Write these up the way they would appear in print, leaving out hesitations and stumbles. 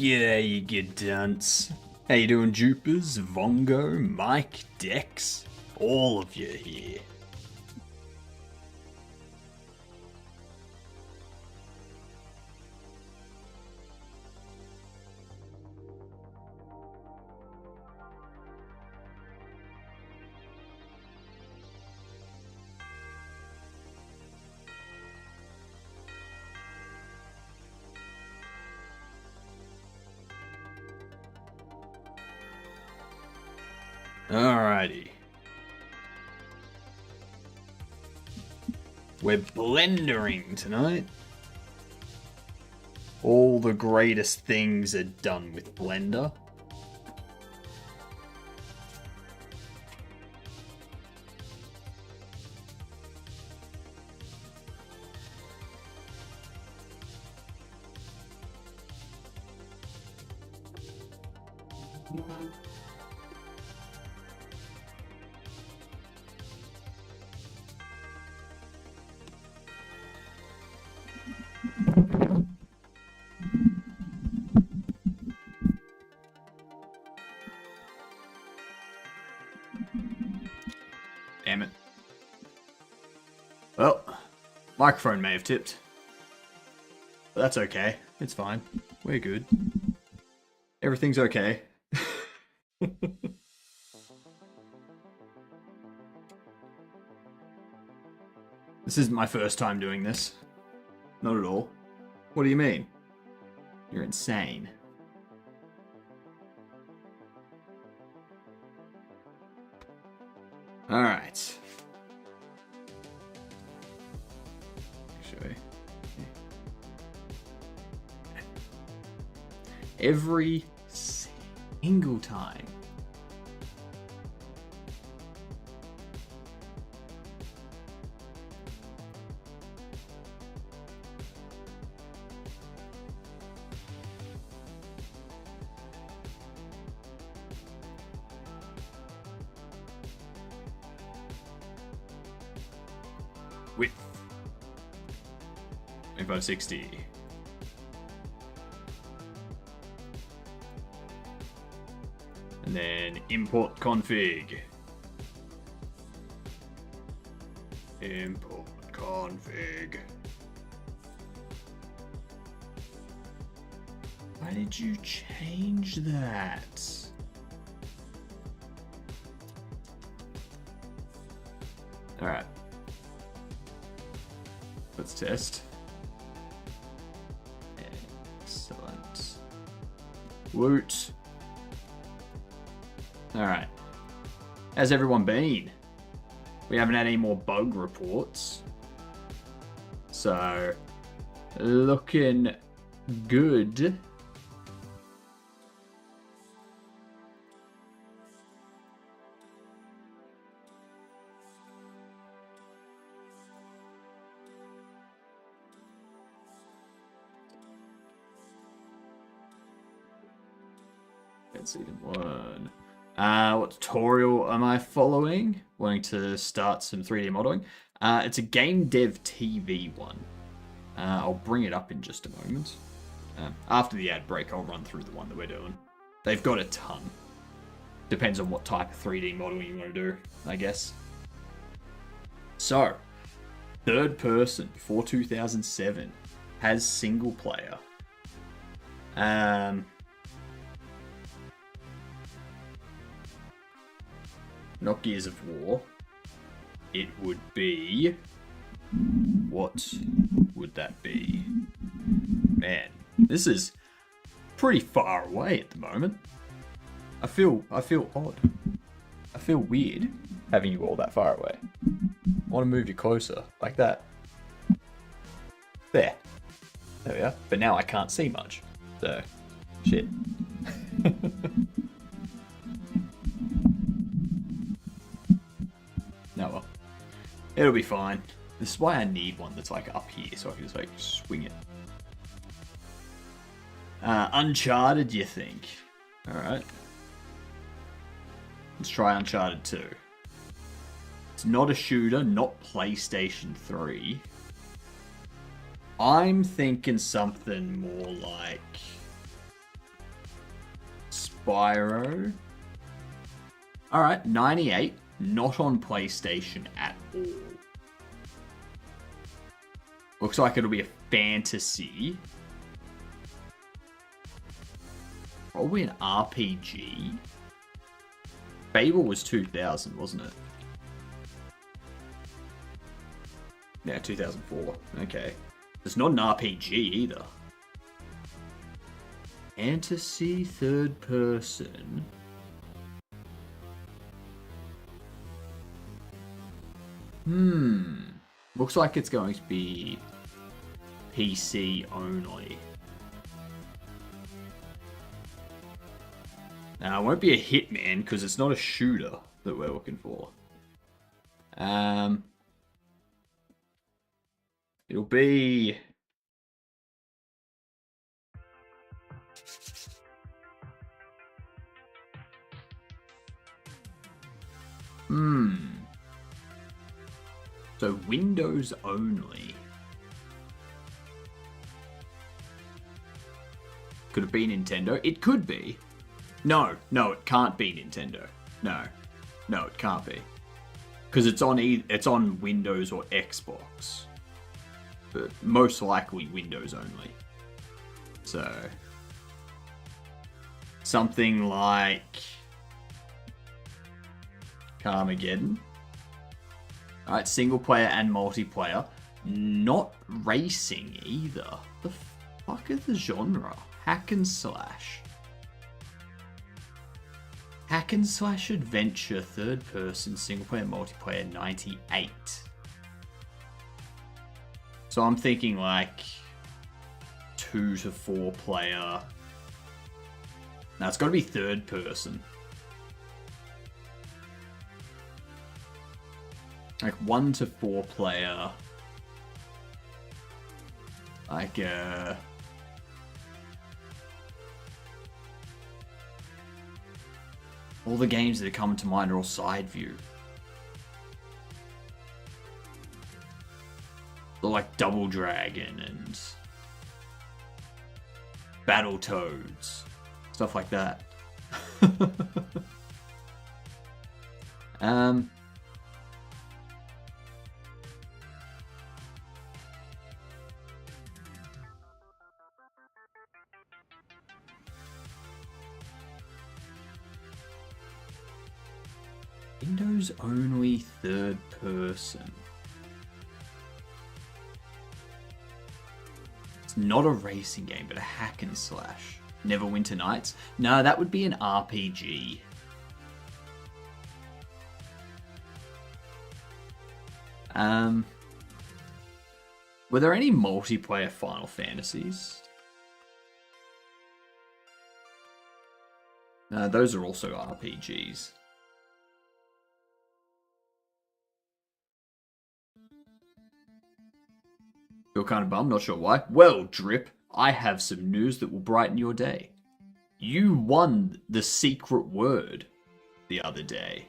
G'day, you good dunce. How you doing, Jupers, Vongo, Mike, Dex? All of you here. Alrighty. We're blendering tonight. All the greatest things are done with Blender. Damn it. Well, microphone may have tipped. But that's okay. It's fine. We're good. Everything's okay. This isn't my first time doing this. Not at all. What do you mean? You're insane. Alright. Actually. Every single time. Width 2560. And then import config. Import config. Why did you change that? Alright. Let's test. Excellent. Woot. Alright. How's everyone been? We haven't had any more bug reports. So, looking good. Season 1. What tutorial am I following? Wanting to start some 3D modeling. It's a game dev TV one. I'll bring it up in just a moment. After the ad break, I'll run through the one that we're doing. They've got a ton. Depends on what type of 3D modeling you want to do, I guess. So, third person for 2007 has single player. Not Gears of War. It would be... What would that be? Man, this is pretty far away at the moment. I feel odd. I feel weird having you all that far away. I want to move you closer, like that. There. There we are. But now I can't see much. So, shit. No, well, it'll be fine. This is why I need one that's like up here, so I can just like swing it. Uncharted, you think? Alright. Let's try Uncharted 2. It's not a shooter, not PlayStation 3. I'm thinking something more like Spyro. Alright, 98. Not on PlayStation at all. Looks like it'll be a fantasy. Probably an RPG. Fable was 2000, wasn't it? Yeah, 2004. Okay. It's not an RPG either. Fantasy third person. Looks like it's going to be PC only. Now, it won't be a Hitman because it's not a shooter that we're looking for. It'll be... So Windows only. Could it be Nintendo? It could be. No, it can't be Nintendo. No, it can't be. Because it's on Windows or Xbox. But most likely Windows only. So something like Carmageddon. Alright, single player and multiplayer. Not racing either. The fuck is the genre? Hack and slash. Hack and slash adventure, third person, single player, multiplayer, 98. So I'm thinking like 2 to 4 player. Now it's got to be third person. Like 1 to 4 player. Like all the games that are coming to mind are all side view. So like Double Dragon and Battletoads, stuff like that. Windows only third person. It's not a racing game, but a hack and slash. Neverwinter Nights? No, that would be an RPG. Were there any multiplayer Final Fantasies? Those are also RPGs. Feel kind of bummed, not sure why. Well, Drip, I have some news that will brighten your day. You won the secret word the other day.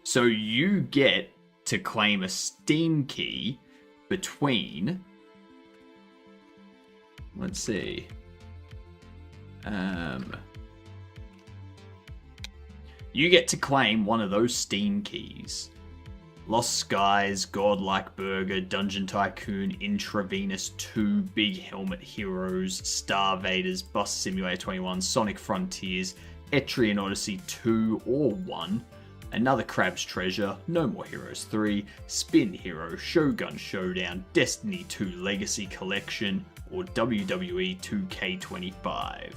So you get to claim a Steam key between... Let's see. You get to claim one of those Steam keys. Lost Skies, Godlike Burger, Dungeon Tycoon, Intravenous 2, Big Helmet Heroes, Star Vaders, Bus Simulator 21, Sonic Frontiers, Etrian Odyssey 2 or 1, Another Crab's Treasure, No More Heroes 3, Spin Hero, Shogun Showdown, Destiny 2 Legacy Collection, or WWE 2K25.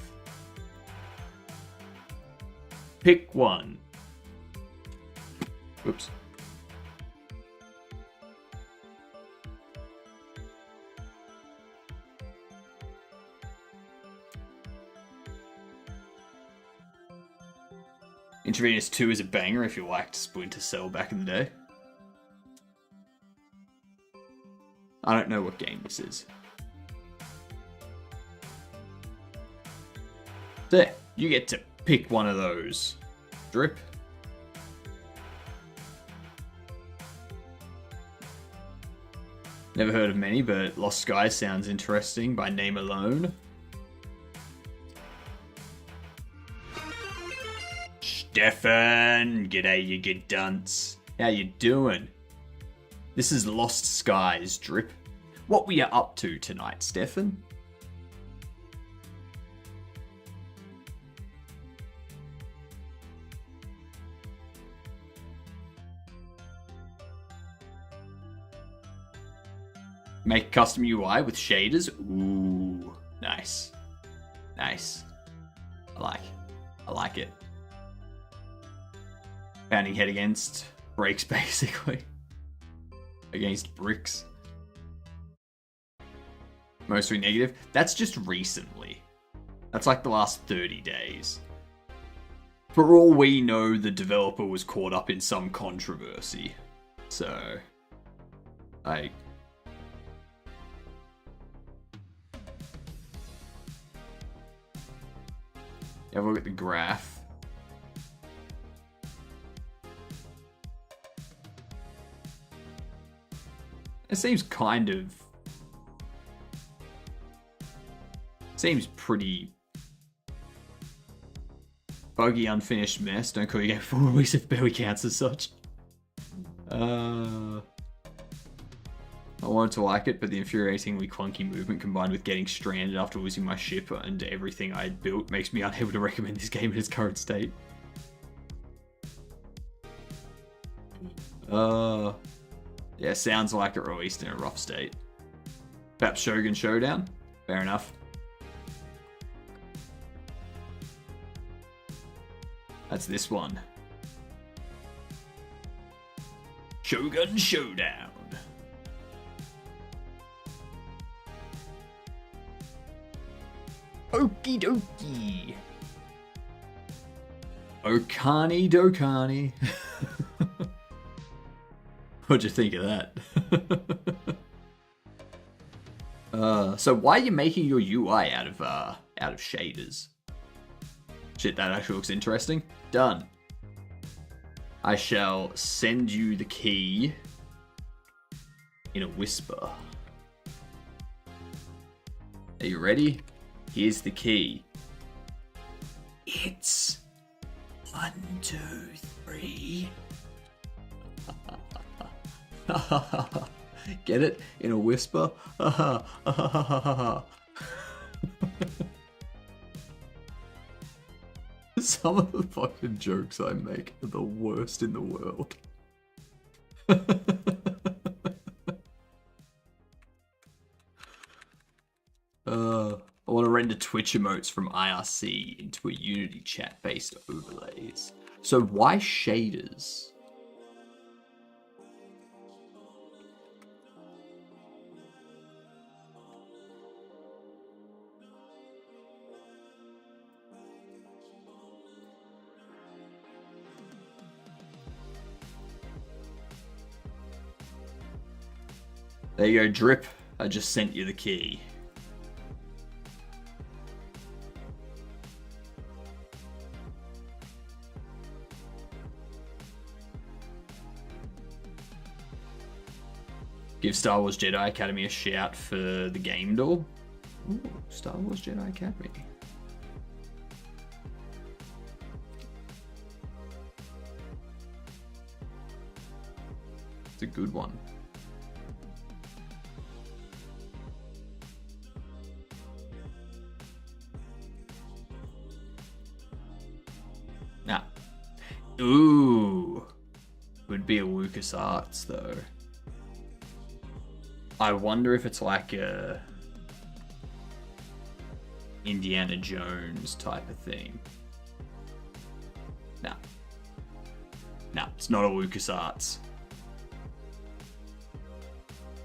Pick one. Oops. Intravenous 2 is a banger if you liked Splinter Cell back in the day. I don't know what game this is. There, you get to pick one of those. Drip. Never heard of many, but Lost Skies sounds interesting by name alone. Stefan, g'day you good dunce. How you doing? This is Lost Skies Drip. What were you up to tonight, Stefan? Make custom UI with shaders? Ooh, nice. Nice. I like it. Pounding head against brakes, basically. Against bricks. Mostly negative. That's just recently. That's like the last 30 days. For all we know, the developer was caught up in some controversy. So, have a look at the graph. It seems kind of... Seems pretty... buggy, unfinished mess. Don't call your game before release if barely counts as such. I wanted to like it, but the infuriatingly clunky movement combined with getting stranded after losing my ship and everything I had built makes me unable to recommend this game in its current state. Yeah, sounds like it released in a rough state. Perhaps Shogun Showdown? Fair enough. That's this one. Shogun Showdown. Okie dokie. Okani Dokani. What'd you think of that? So why are you making your UI out of shaders? Shit, that actually looks interesting. Done. I shall send you the key in a whisper. Are you ready? Here's the key. It's 1, 2, 3. Get it? In a whisper? Some of the fucking jokes I make are the worst in the world. I want to render Twitch emotes from IRC into a Unity chat-based overlays. So why shaders? There you go, Drip. I just sent you the key. Give Star Wars Jedi Academy a shout for the game door. Ooh, Star Wars Jedi Academy. It's a good one. Nah. Ooh. Would be a LucasArts though. I wonder if it's like a Indiana Jones type of thing. No. No, it's not a LucasArts.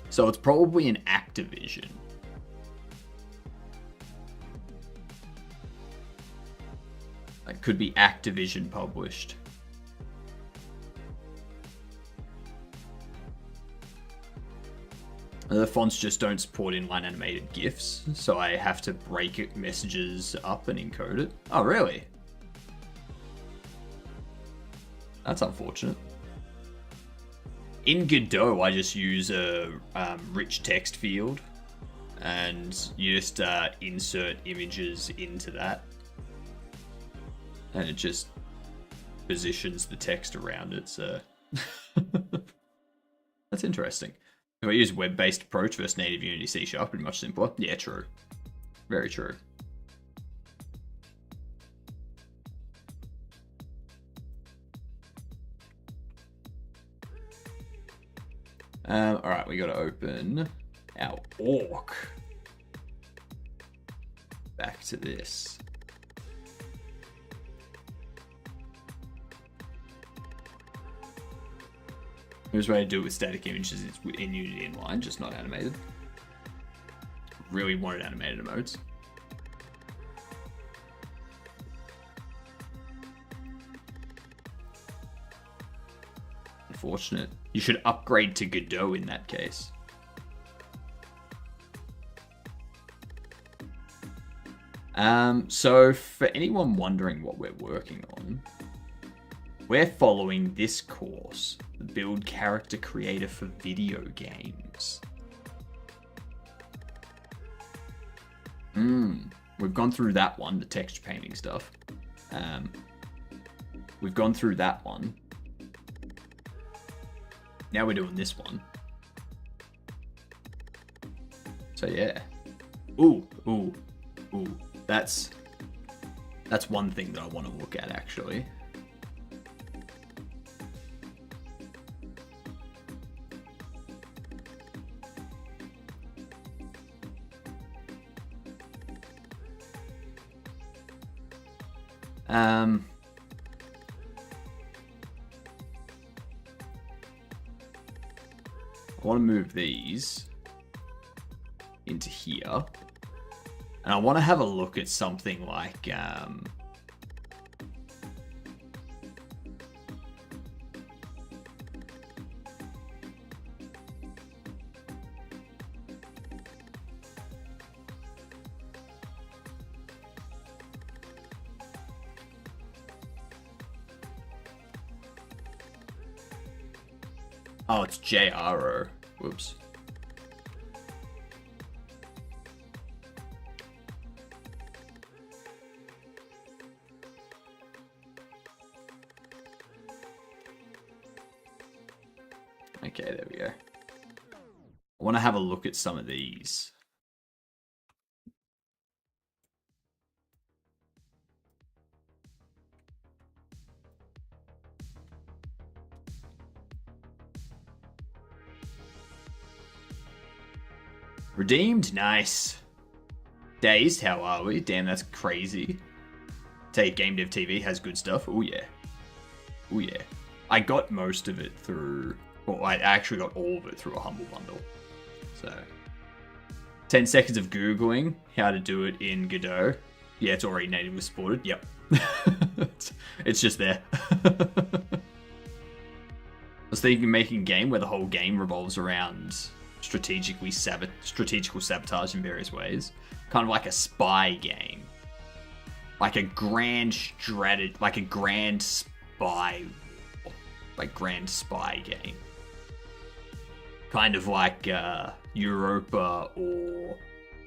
So it's probably an Activision. It could be Activision published. The fonts just don't support inline animated GIFs, so I have to break messages up and encode it. Oh, really? That's unfortunate. In Godot, I just use a rich text field, and you just insert images into that, and it just positions the text around it, so that's interesting. If I use web-based approach versus native Unity C#, pretty much simpler. Yeah, true. Very true. Alright, we gotta open our orc. Back to this. There's a way to do it with static images in Unity Inline, just not animated. Really wanted animated emotes. Unfortunate. You should upgrade to Godot in that case. So for anyone wondering what we're working on, we're following this course, the Build Character Creator for Video Games. We've gone through that one, the texture painting stuff. We've gone through that one. Now we're doing this one. So yeah. Ooh. That's one thing that I want to look at, actually. I want to move these into here. And I want to have a look at something like, oh, it's JRO. Whoops. Okay, there we go. I want to have a look at some of these. Redeemed? Nice. Dazed? How are we? Damn, that's crazy. Take Game Dev TV has good stuff. Oh yeah. Oh yeah. I got most of it through... Well, I actually got all of it through a Humble Bundle. So... 10 seconds of Googling how to do it in Godot. Yeah, it's already natively supported. Yep. It's just there. I was thinking of making a game where the whole game revolves around strategical sabotage in various ways. Kind of like a spy game. Like a grand strategy, like a grand spy, game. Kind of like Europa or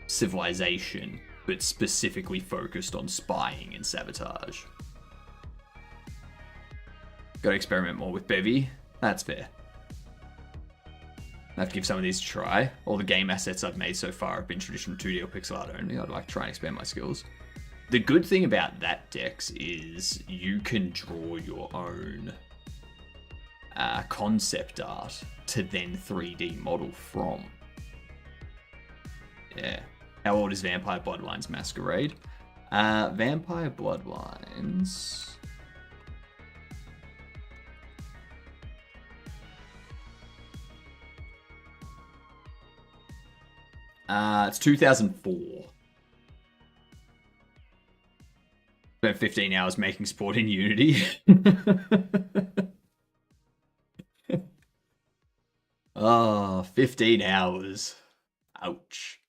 Civilization, but specifically focused on spying and sabotage. Gotta experiment more with Bevy. That's fair. I have to give some of these a try. All the game assets I've made so far have been traditional 2D or pixel art only. I'd like to try and expand my skills. The good thing about that, Dex, is you can draw your own concept art to then 3D model from. Yeah. How old is Vampire Bloodlines Masquerade? Vampire Bloodlines... it's 2004. Spent 15 hours making sport in Unity. Oh, 15 hours. Ouch.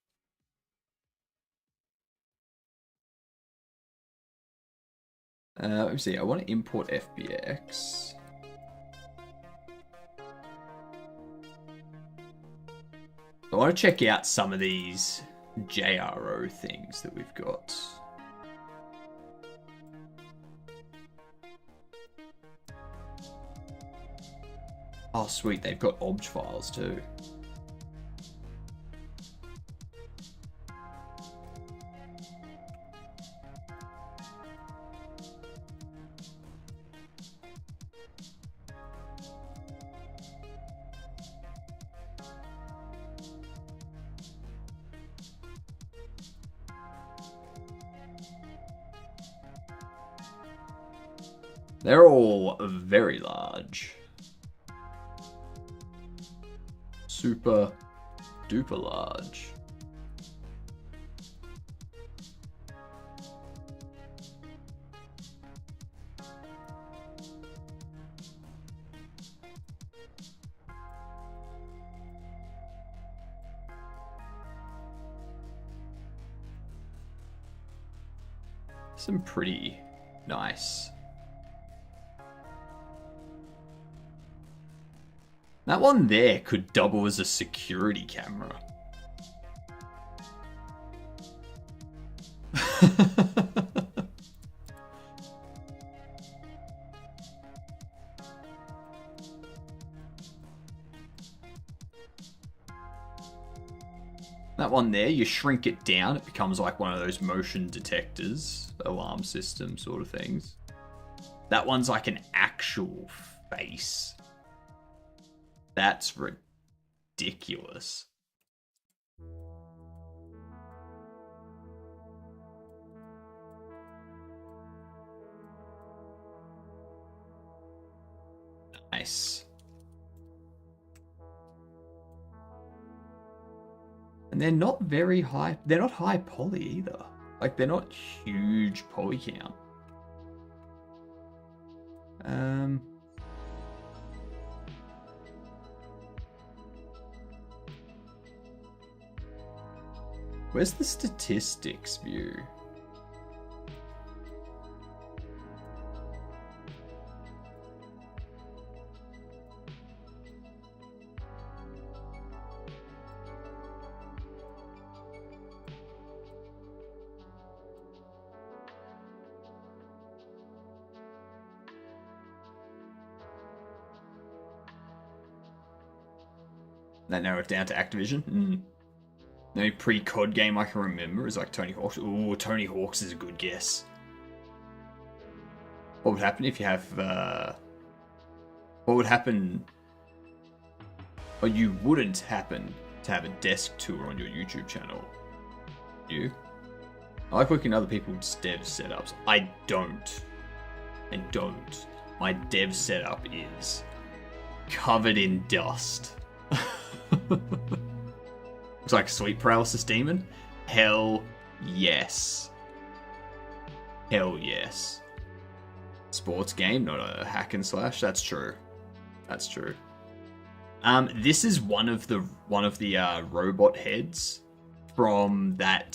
Let me see. I want to import FBX. I want to check out some of these JRO things that we've got. Oh, sweet. They've got obj files too. They're all very large. Super duper large. Some pretty nice. That one there could double as a security camera. That one there, you shrink it down, it becomes like one of those motion detectors, alarm system sort of things. That one's like an actual face. That's ridiculous. Nice. And they're not very high. They're not high poly either. Like, they're not huge poly count. Where's the statistics view? That narrow it down to Activision. The only pre-COD game I can remember is like Tony Hawk's. Ooh, Tony Hawk's is a good guess. What would happen if you have... what would happen... Or you wouldn't happen to have a desk tour on your YouTube channel. You? I like looking at other people's dev setups. I don't. My dev setup is covered in dust. Looks like a sweet paralysis demon. Hell yes. Hell yes. Sports game, not a hack and slash. That's true. That's true. This is one of the robot heads from that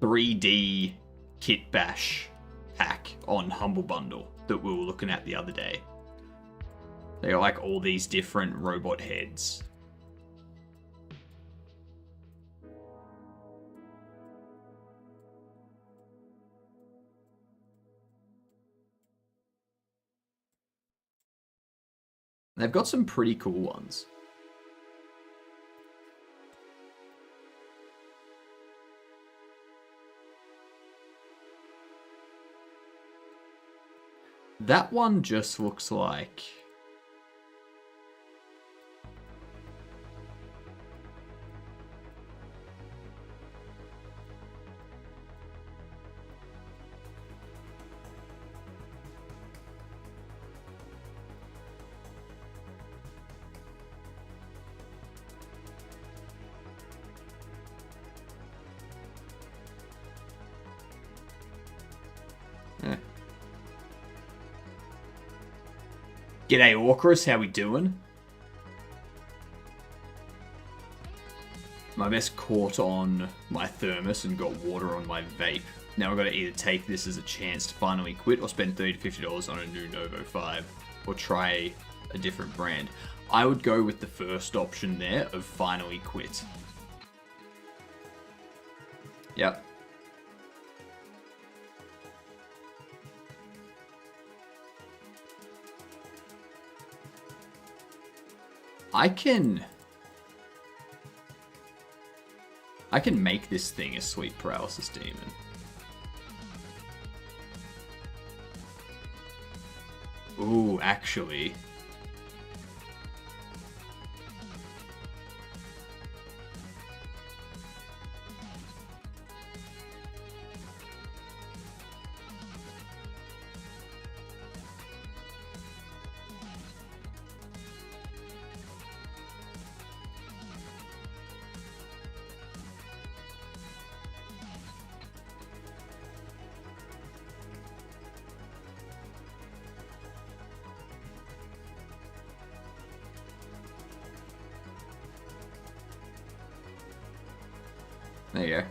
3D Kit Bash pack on Humble Bundle that we were looking at the other day. They are like all these different robot heads. They've got some pretty cool ones. That one just looks like... G'day, Orcrus, how we doing? My best caught on my thermos and got water on my vape. Now I've got to either take this as a chance to finally quit or spend $30 to $50 on a new Novo 5 or try a different brand. I would go with the first option there of finally quit. Yep. I can make this thing a sweet paralysis demon. Ooh, actually. There you go.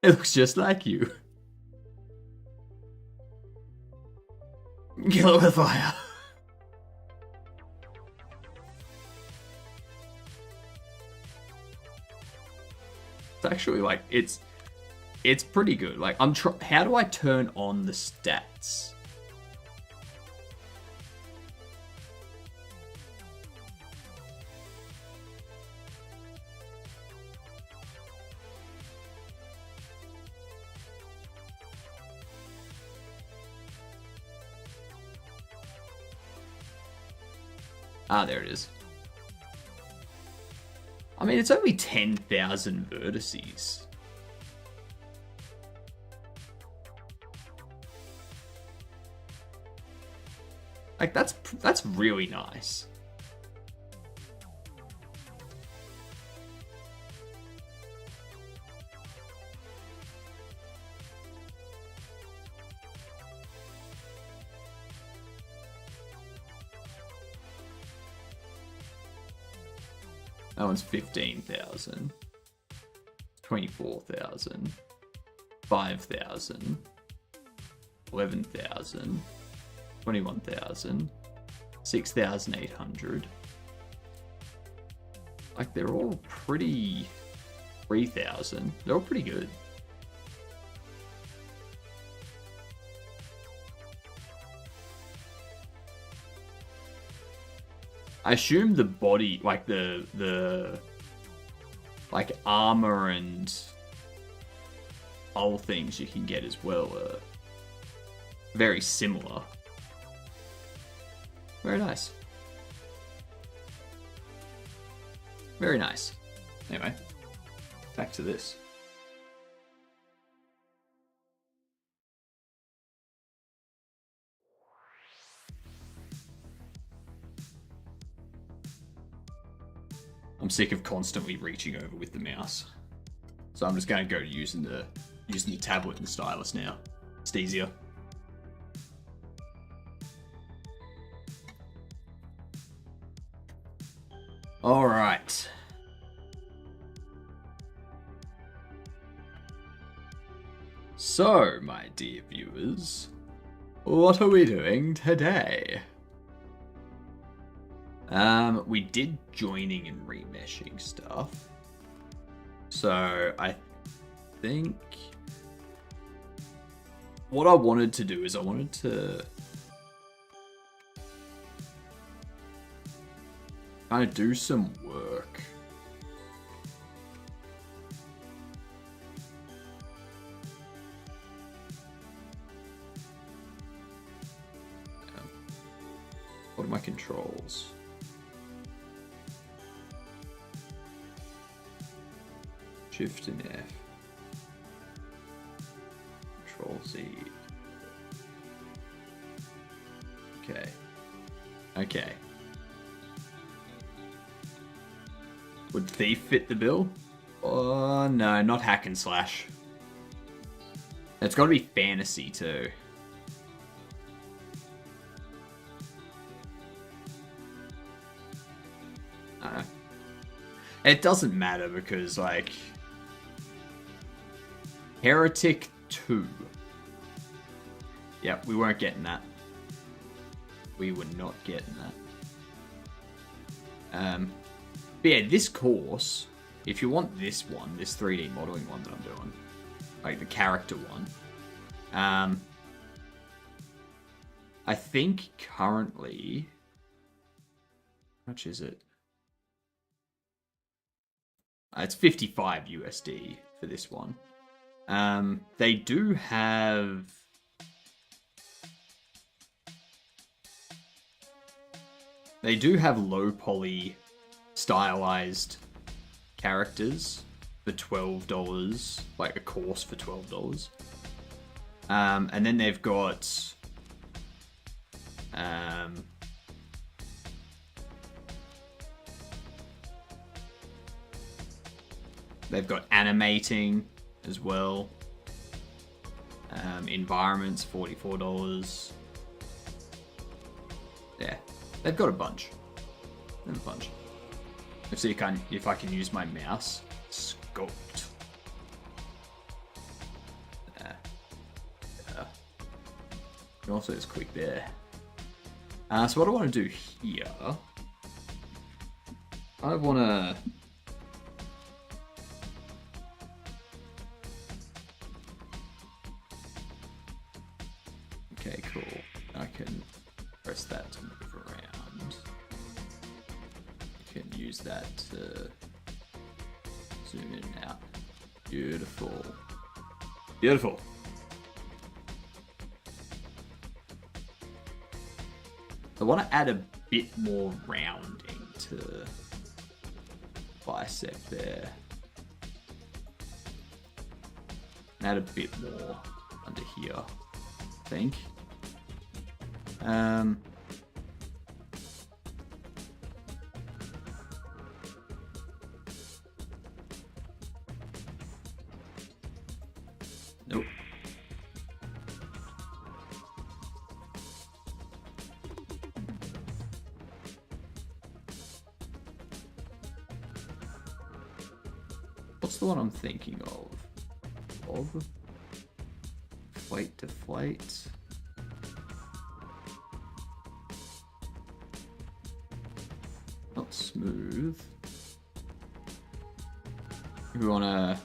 It looks just like you. Kill it with fire. It's actually like it's pretty good. Like how do I turn on the stats? Ah, there it is. I mean, it's only 10,000 vertices. Like, that's really nice. That one's 15,000. 24,000. 5,000. 11,000. 21,000. 6,800. Like, they're all pretty... 3,000. They're all pretty good. I assume the body, like the like armor and all things you can get as well are very similar. Very nice. Very nice. Anyway, back to this. I'm sick of constantly reaching over with the mouse. So I'm just going to go to using the tablet and the stylus now. It's easier. All right. So, my dear viewers, what are we doing today? We did joining and remeshing stuff. So I think what I wanted to do is I wanted to kind of do some work. What are my controls? Shift and F. Control Z. Okay. Okay. Would Thief fit the bill? Oh, no, not hack and slash. It's got to be fantasy too. It doesn't matter because, like, Heretic 2. Yep, we weren't getting that. we were not getting that. But yeah, this course, if you want this one, this 3D modeling one that I'm doing, like the character one, I think currently, how much is it? It's 55 USD for this one. They do have low poly stylized characters for $12, like a course for $12. And then they've got animating as well. Environments, $44. Yeah, they've got a bunch. Let's see if I can use my mouse. Sculpt. Also, it's quick there. So what I want to do here, I want to. Okay, cool. I can press that to move around. You can use that to zoom in and out. Beautiful. Beautiful. I want to add a bit more rounding to bicep there. Add a bit more under here, I think. Nope. What's the one I'm thinking of? Flight to flight. Not smooth. We wanna.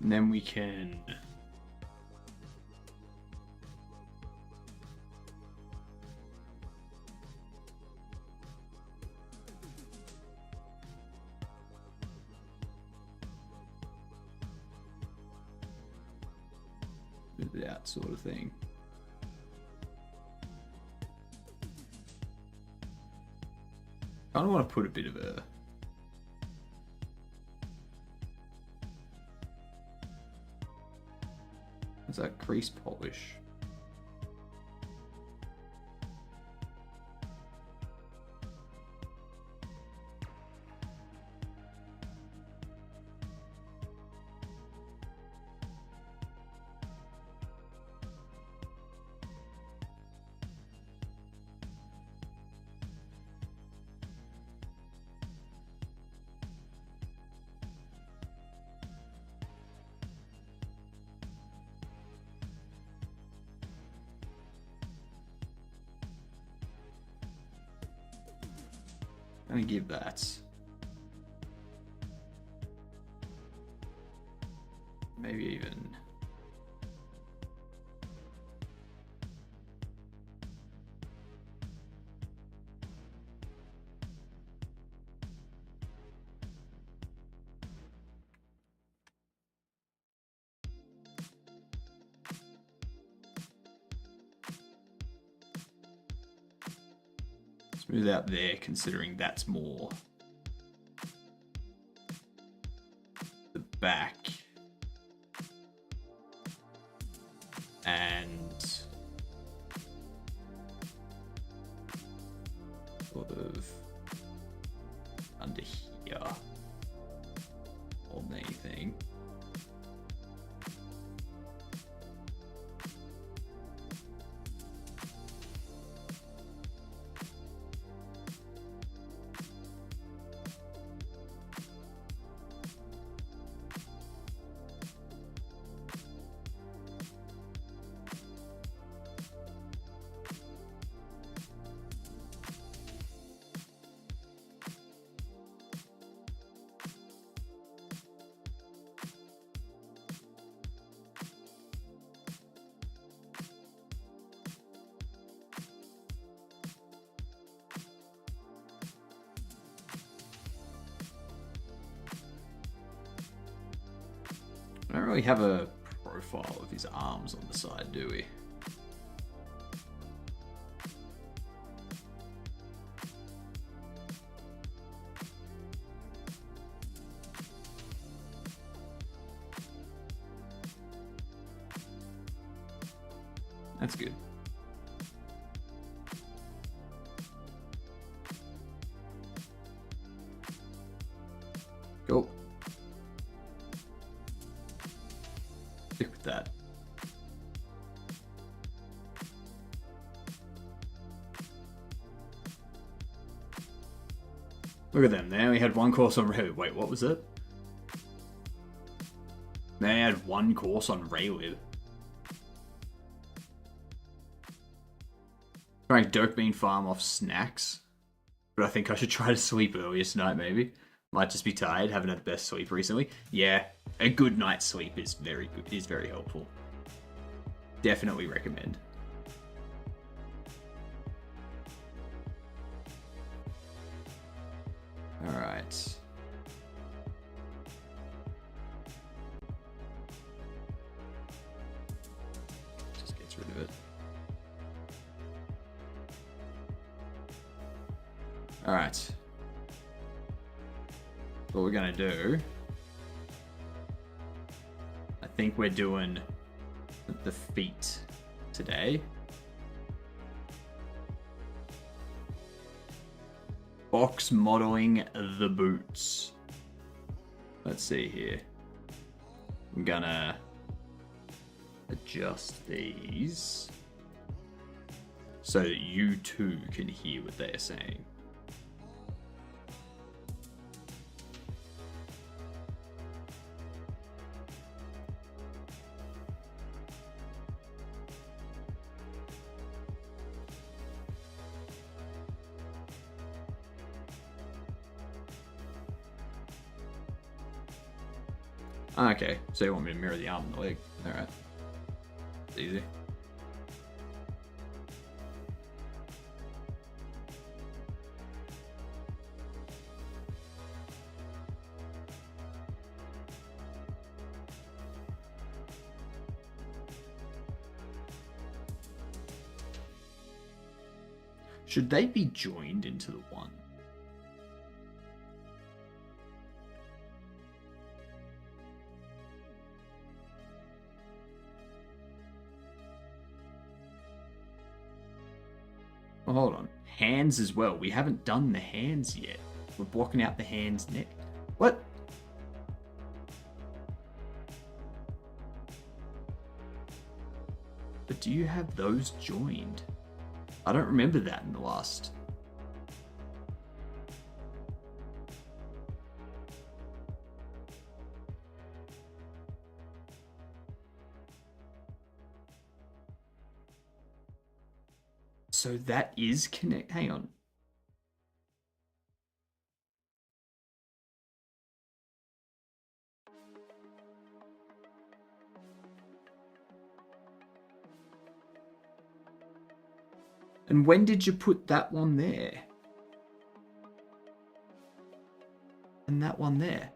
And then we can that sort of thing. I kind of want to put a bit of a Is that crease polish? Let me give that. Maybe even... Smooth out there, considering that's more the back and sort of under here more than anything. I don't really have a profile of his arms on the side, do we? That's good. Cool. Stick with that. Look at them. They only had one course on Raylib. Wait, what was it? They had one course on Raylib. Trying Dirkbean farm off snacks. But I think I should try to sleep earlier tonight, maybe. Might just be tired, haven't had the best sleep recently. Yeah, a good night's sleep is very good, is very helpful. Definitely recommend. Alright. Just gets rid of it. Alright. What we're gonna do, I think we're doing the feet today. Box modeling the boots. Let's see here. I'm gonna adjust these so that you too can hear what they're saying. Okay, so you want me to mirror the arm and the leg. Alright. It's easy. Should they be joined into the one? Well, hold on. Hands as well. We haven't done the hands yet. We're blocking out the hands neck. What? But do you have those joined? I don't remember that in the last. So that is connect. Hang on. And when did you put that one there? And that one there?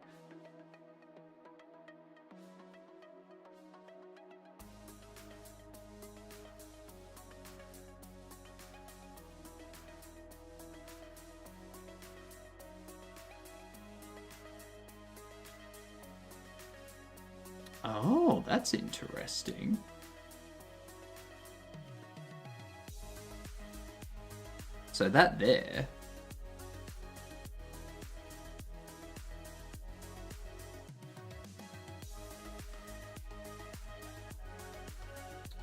Oh, that's interesting. So that there.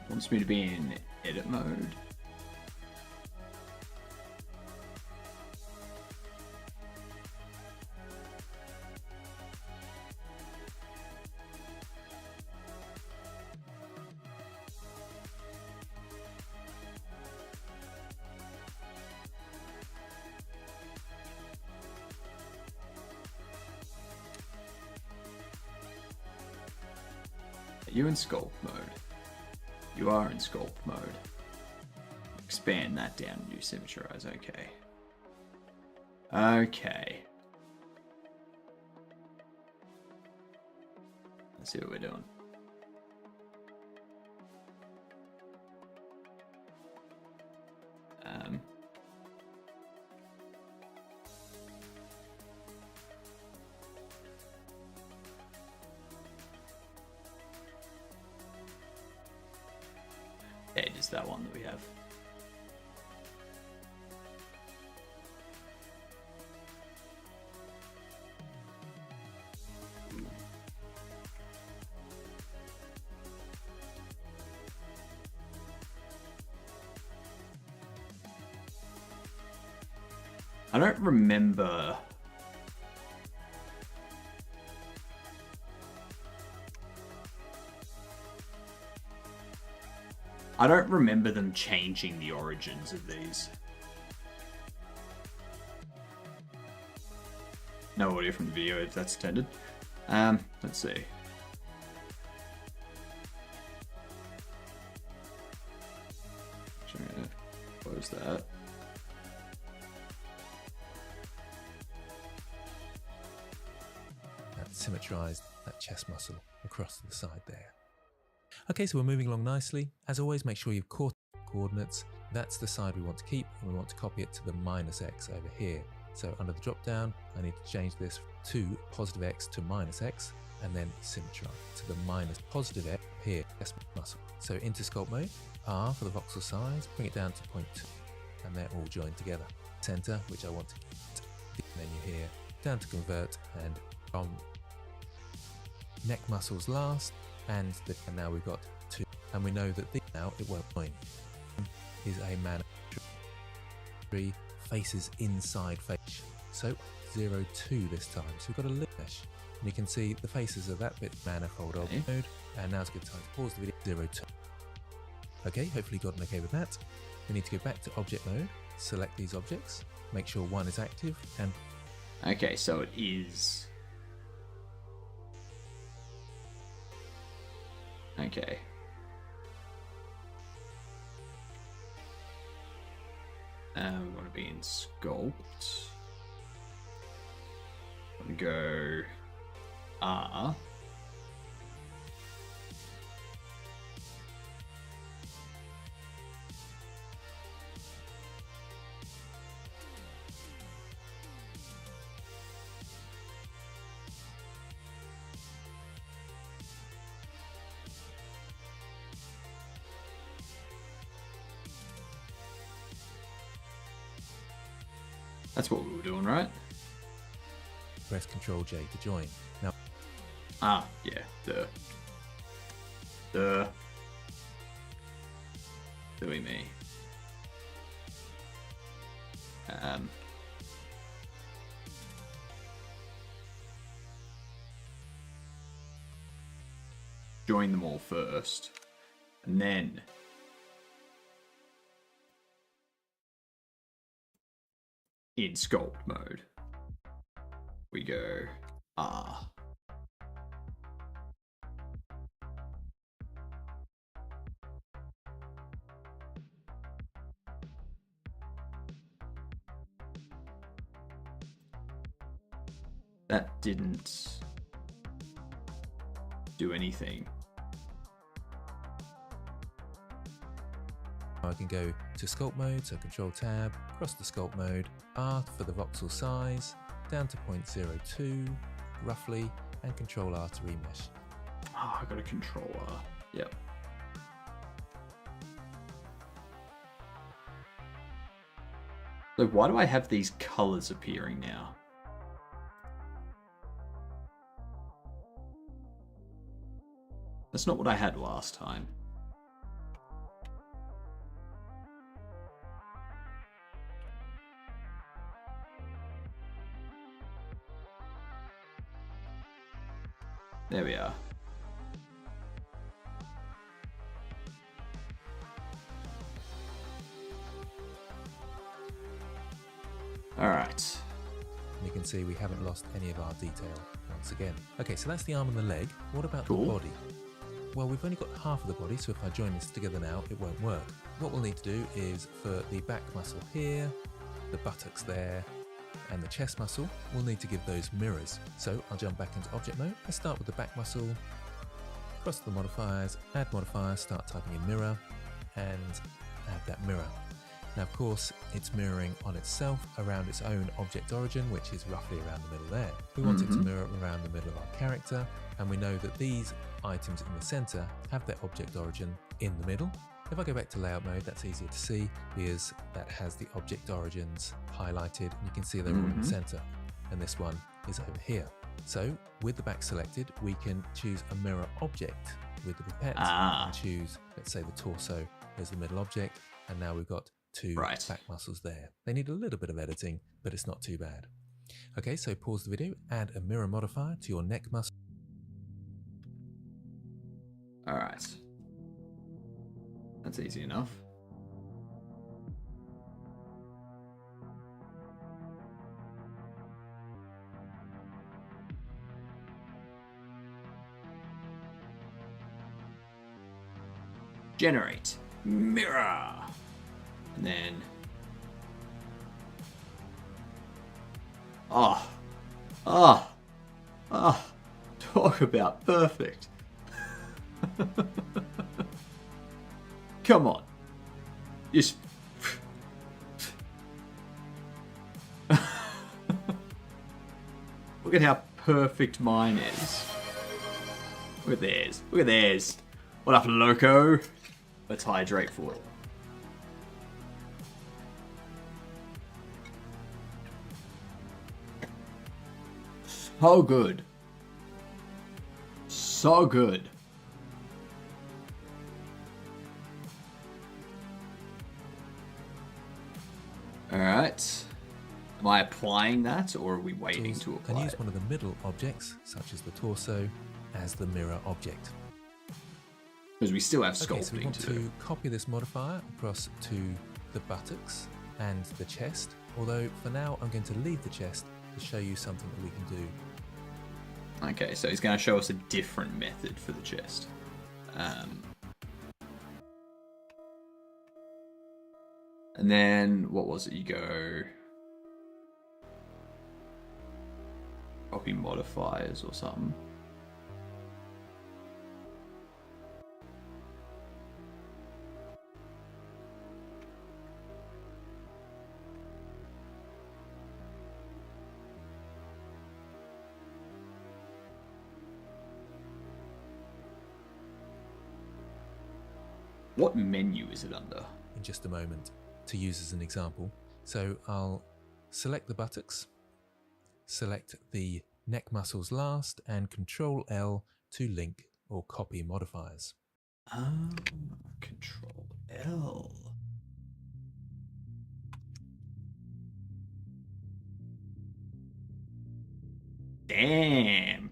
Wants me to be in edit mode. Are you in sculpt mode? You are in sculpt mode. Expand that down and do symmetrize. Okay. Okay. Let's see what we're doing. It is that one that we have. I don't remember. I don't remember them changing the origins of these. No audio from the video if that's intended. Let's see. Actually, I'm gonna close that. Symmetrized that chest muscle across the side there. Okay, so we're moving along nicely. As always, make sure you've caught coordinates. That's the side we want to keep, and we want to copy it to the -x over here. So under the drop down, I need to change this to +x to -x, and then symmetrize to the -+x here, chest muscle. So into sculpt mode, R for the voxel size, bring it down to 0.2, and they're all joined together. Center, which I want to keep, and then you here, down to convert, and from neck muscles last, and now we've got 2, and we know that now it won't join. Is a man 3 faces inside face, so 0, 2 this time. So we've got a lip mesh, and you can see the faces of that bit manifold of mode. And now it's a good time to pause the video. 0, 2. Okay, hopefully you got an okay with that. We need to go back to object mode, select these objects, make sure 1 is active, and okay, so it is. Okay. We want to be in sculpt. And go R. That's what we were doing, right? press Ctrl J to join. Now, yeah, silly me. Join them all first, and then in sculpt mode, we go R. That didn't do anything. I can go to sculpt mode, so Control Tab, across the sculpt mode, R for the voxel size, down to 0.02, roughly, and Control R to remesh. Oh, I got a controller. Yep. So why do I have these colors appearing now? That's not what I had last time. There we are. All right. You can see we haven't lost any of our detail once again. Okay, so that's the arm and the leg. What about the body? Well, we've only got half of the body, so if I join this together now, it won't work. What we'll need to do is for the back muscle here, the buttocks there, and the chest muscle, we'll need to give those mirrors. So I'll jump back into object mode. Let's start with the back muscle, cross the modifiers, add modifier, start typing in mirror, and add that mirror. Now, of course, it's mirroring on itself around its own object origin, which is roughly around the middle there. We want it to mirror around the middle of our character, and we know that these items in the center have their object origin in the middle. If I go back to layout mode, that's easier to see because that has the object origins highlighted, and you can see they're all in the center, and this one is over here. So with the back selected, we can choose a mirror object with the pipette and choose, let's say, the torso as the middle object, and now we've got two back muscles there. They need a little bit of editing, but it's not too bad. Okay, so pause the video, add a mirror modifier to your neck muscle. All right. That's easy enough. Generate mirror. And then talk about perfect. Come on. Just look at how perfect mine is. Look at theirs. Look at theirs. What up, loco? Let's hydrate for it. So good. So good. Alright. Am I applying that, or are we waiting to apply And use it? one of the middle objects, such as the torso, as the mirror object. Because we still have sculpting Okay, so we want to do. to copy this modifier across to the buttocks and the chest, although for now I'm going to leave the chest to show you something that we can do. Okay, so he's going to show us a different method for the chest. And then, what was it? You go copy modifiers or something. What menu is it under? In just a moment to use as an example. So I'll select the buttocks, select the neck muscles last, and Control L to link or copy modifiers. Control L. Damn.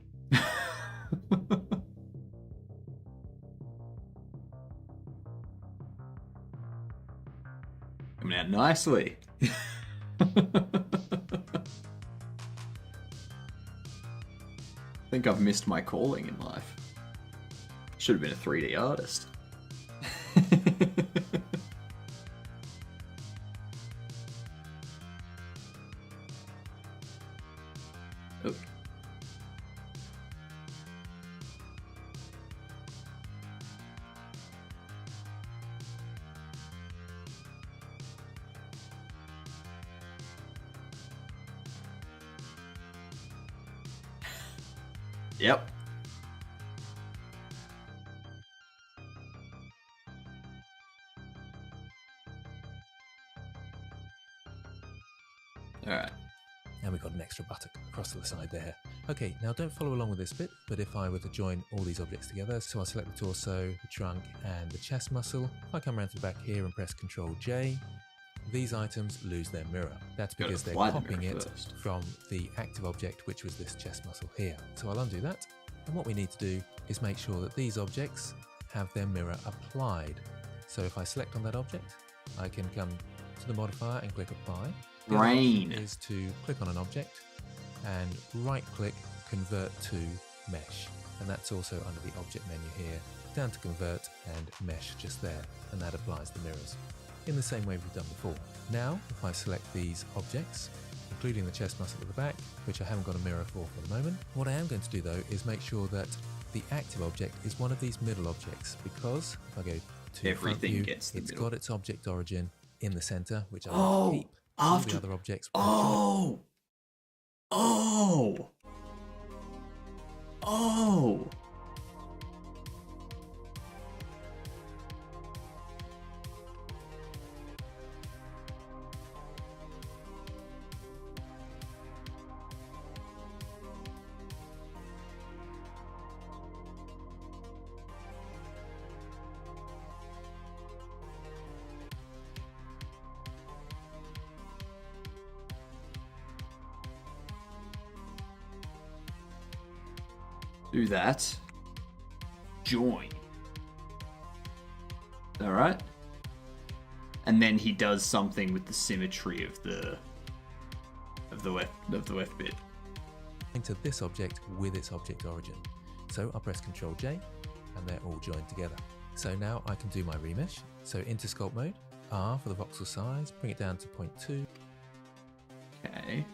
Coming out nicely. I think I've missed my calling in life. Should have been a 3D artist. Oh, Yep. Alright. And we've got an extra buttock across to the side there. Okay, now don't follow along with this bit, but if I were to join all these objects together, so I'll select the torso, the trunk, and the chest muscle. If I come around to the back here and press Ctrl J, these items lose their mirror. That's because they're copying it from the active object, which was this chest muscle here. So I'll undo that. And what we need to do is make sure that these objects have their mirror applied. So if I select on that object, I can come to the modifier and click Apply. The other option is to click on an object and right-click Convert to Mesh. And that's also under the Object menu here, down to Convert and Mesh just there, and that applies the mirrors in the same way we've done before. Now, if I select these objects, including the chest muscle at the back, which I haven't got a mirror for the moment, what I am going to do though is make sure that the active object is one of these middle objects, because if I go to front view, it's got its object origin in the center, which I will keep. All the other objects. Oh! Do that. Join. Alright. And then he does something with the symmetry of the left bit. Into this object with its object origin. So I'll press Ctrl J and they're all joined together. So now I can do my remesh. So into sculpt mode, R for the voxel size, bring it down to 0.2. Okay.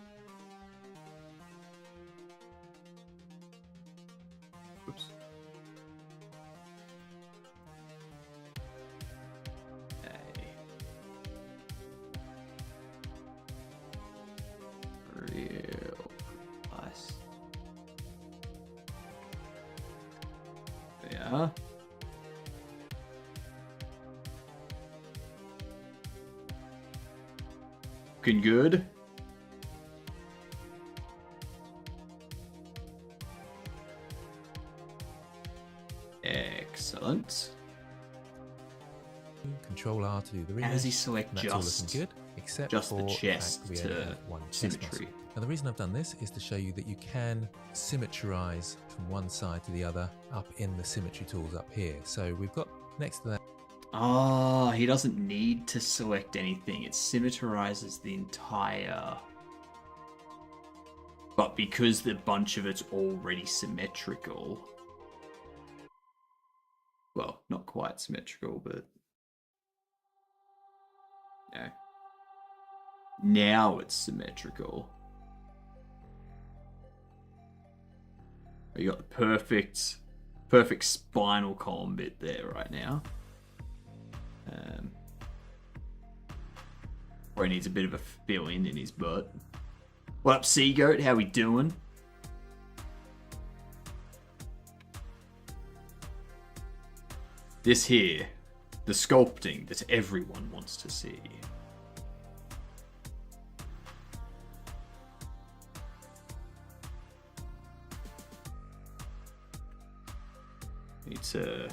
Oops. Okay. Real nice. Yeah. Looking good. Excellent. Control R to do the remesh. How does he select that's all looking good, except just for the chest the fact we only to have one symmetry? chest muscle. Now the reason I've done this is to show you that you can symmetrize from one side to the other up in the symmetry tools up here. So we've got next to that. Oh, he doesn't need to select anything. It symmetrizes the entire... But because the bunch of it's already symmetrical... Well, not quite symmetrical, but... No. Now it's symmetrical. You got the perfect spinal column bit there right now. Probably needs a bit of a fill-in his butt. What up, Sea Goat? How we doing? This here, the sculpting that everyone wants to see. Need to...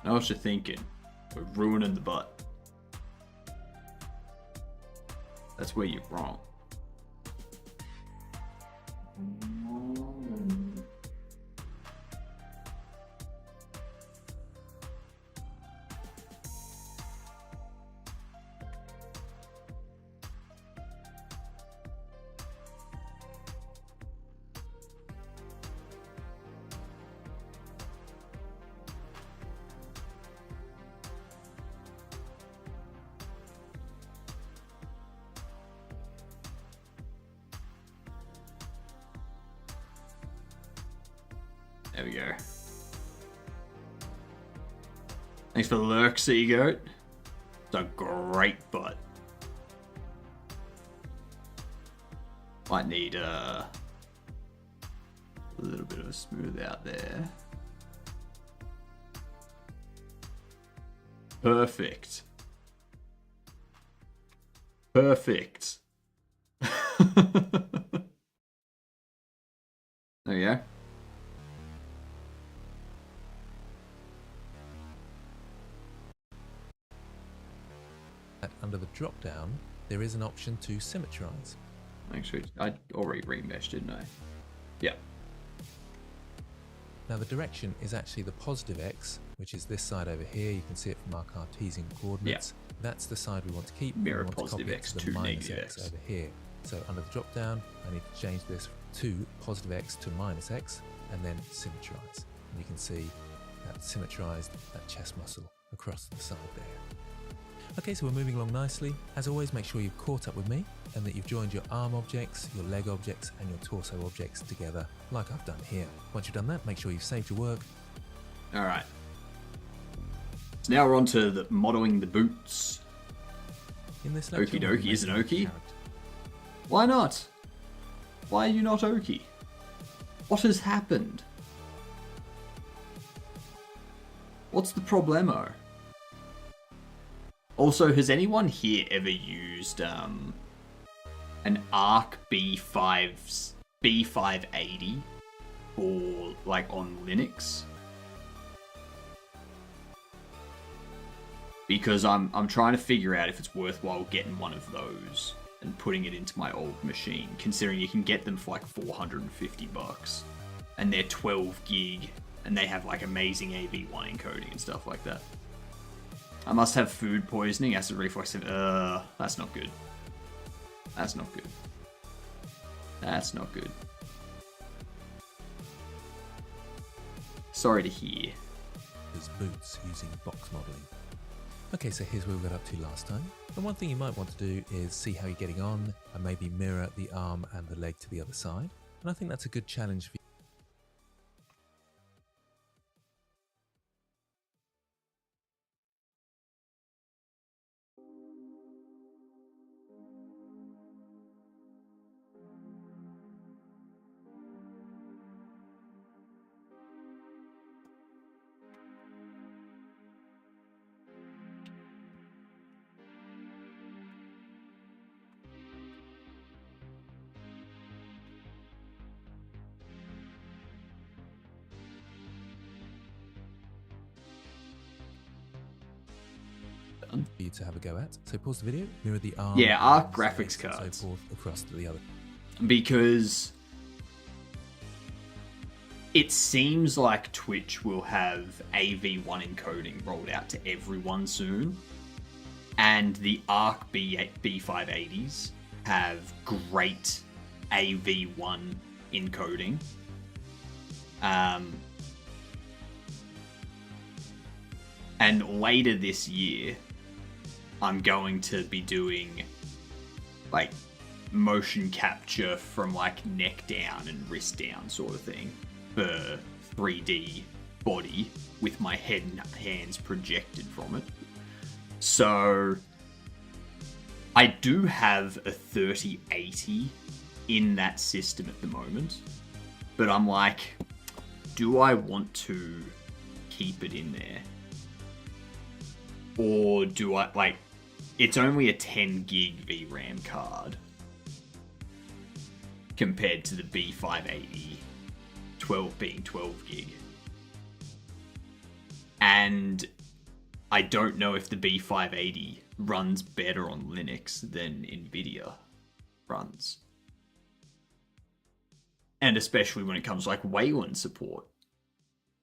I know what you're thinking. We're ruining the butt. That's where you're wrong. There we go. Thanks for the lurk, Sea Goat. It's a great butt. Might need a little bit of a smooth out there. Perfect. Perfect. There we go. Under the drop down, there is an option to symmetrize. Actually, I already remeshed, didn't I? Yeah. Now the direction is actually the positive X, which is this side over here. You can see it from our Cartesian coordinates. Yeah. That's the side we want to keep. Mirror we want positive to copy X it to to the minus negative X over here. So under the drop down, I need to change this to positive X to minus X and then symmetrize. And you can see that symmetrized that chest muscle across the side there. Okay, so we're moving along nicely. As always, make sure you've caught up with me and that you've joined your arm objects, your leg objects, and your torso objects together, like I've done here. Once you've done that, make sure you've saved your work. All right. So now we're on to the modeling the boots. In this lecture, Okie dokie, isn't Okie? Why not? Why are you not Okie? What has happened? What's the problemo? Also, has anyone here ever used an ARC B580 for like on Linux? Because I'm trying to figure out if it's worthwhile getting one of those and putting it into my old machine, considering you can get them for like $450 and they're 12 gig and they have like amazing AV1 encoding and stuff like that. I must have food poisoning, acid reflux. That's not good. That's not good. That's not good. Sorry to hear. There's boots using box modeling. Okay, so here's where we got up to last time. And one thing you might want to do is see how you're getting on and maybe mirror the arm and the leg to the other side. And I think that's a good challenge for you. For you to have a go at. So pause the video, mirror the arm. Yeah, ARC graphics cards. And so forth across to the other. Because it seems like Twitch will have AV1 encoding rolled out to everyone soon. And the ARC B580s have great AV1 encoding. And later this year, I'm going to be doing like motion capture from like neck down and wrist down sort of thing for 3D body with my head and hands projected from it. So I do have a 3080 in that system at the moment, but I'm like, do I want to keep it in there? Or do I, like, it's only a 10 gig VRAM card compared to the B580 being 12 gig. And I don't know if the B580 runs better on Linux than NVIDIA runs. And especially when it comes to like Wayland support.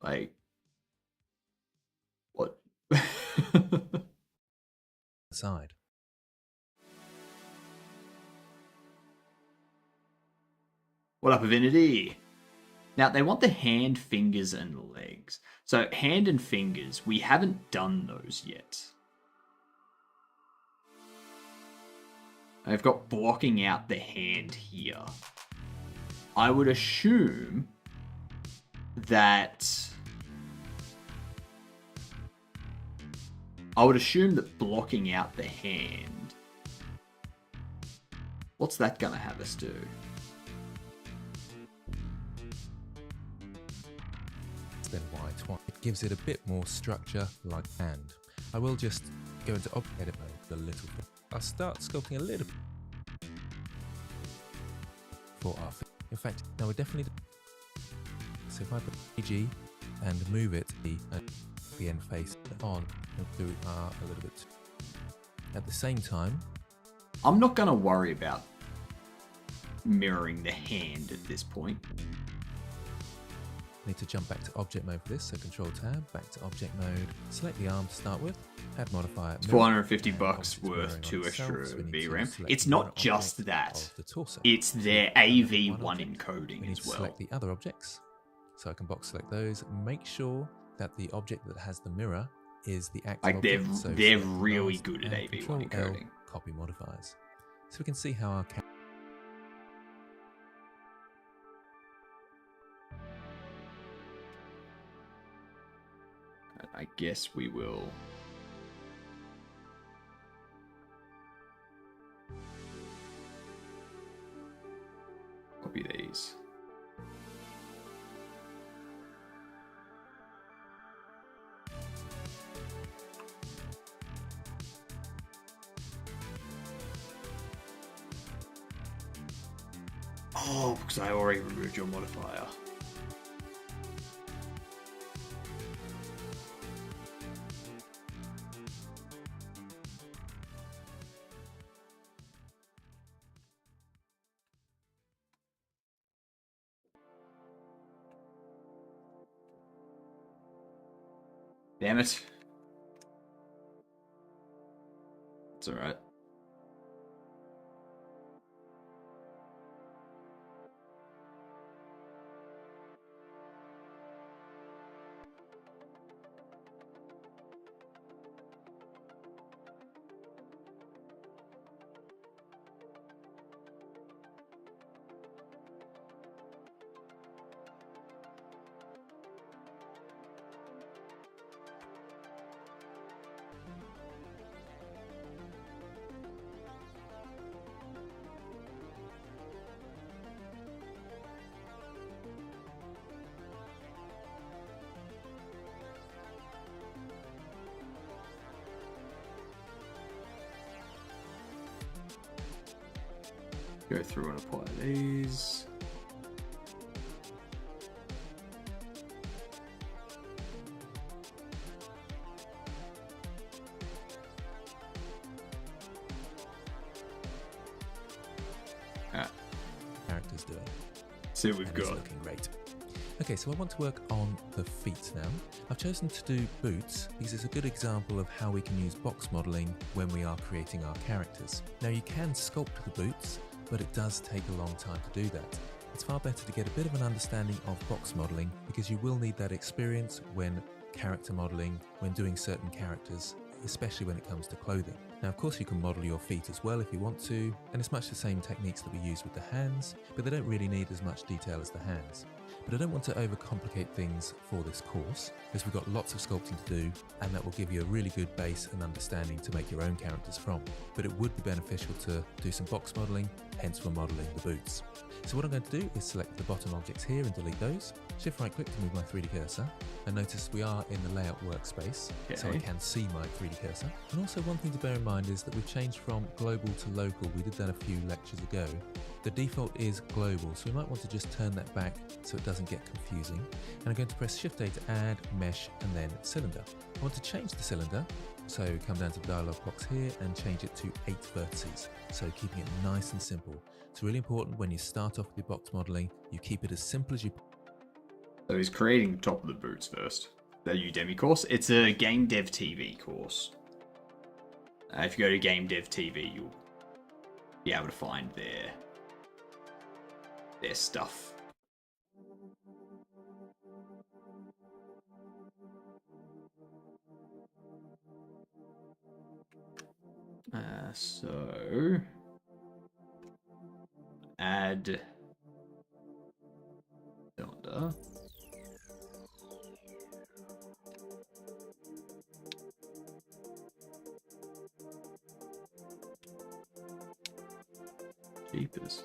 Like, what? Side. What up, Avinity? Now, they want the hand, fingers, and legs. So, hand and fingers, we haven't done those yet. I've got blocking out the hand here. I would assume that... blocking out the hand... What's that gonna have us do? Then white. It gives it a bit more structure like hand. I will just go into object edit mode a little bit. I'll start sculpting a little bit for our fit. In fact, now we're definitely... So if I put PG and move it, the end face on, and do a little bit. At the same time... I'm not going to worry about mirroring the hand at this point. Need to jump back to object mode for this, so control tab, back to object mode, select the arm to start with, add modifier. It's $450 worth 2 extra VRAM. It's not just that, it's their AV1 encoding we need as to well. Select the other objects, so I can box select those, make sure that the object that has the mirror is the active like object. they're really good at AV1 encoding. Copy modifiers. So we can see how our I guess we will. Copy these. Oh, because I already removed your modifier. Damn it. It's alright. Go through and apply these. characters doing. See what we've and it's got. looking great. Okay, so I want to work on the feet now. I've chosen to do boots because it's a good example of how we can use box modeling when we are creating our characters. Now you can sculpt the boots, but it does take a long time to do that. It's far better to get a bit of an understanding of box modeling because you will need that experience when character modeling, when doing certain characters, especially when it comes to clothing. Now of course you can model your feet as well if you want to, and it's much the same techniques that we use with the hands, but they don't really need as much detail as the hands. But I don't want to overcomplicate things for this course, as we've got lots of sculpting to do, and that will give you a really good base and understanding to make your own characters from. But it would be beneficial to do some box modeling, hence we're modeling the boots. So what I'm going to do is select the bottom objects here and delete those. Shift right click to move my 3D cursor. And notice we are in the layout workspace, so I can see my 3D cursor. And also one thing to bear in mind is that we've changed from global to local. We did that a few lectures ago. The default is global, so we might want to just turn that back so it doesn't get confusing. And I'm going to press Shift A to add, mesh, and then cylinder. I want to change the cylinder So come down to the dialog box here and change it to 8 vertices. So keeping it nice and simple. It's really important when you start off with your box modeling, you keep it as simple as you. So he's creating the top of the boots first. The Udemy course. It's a Game Dev TV course. If you go to Game Dev TV, you'll be able to find their stuff. So add cylinder. Jeepers.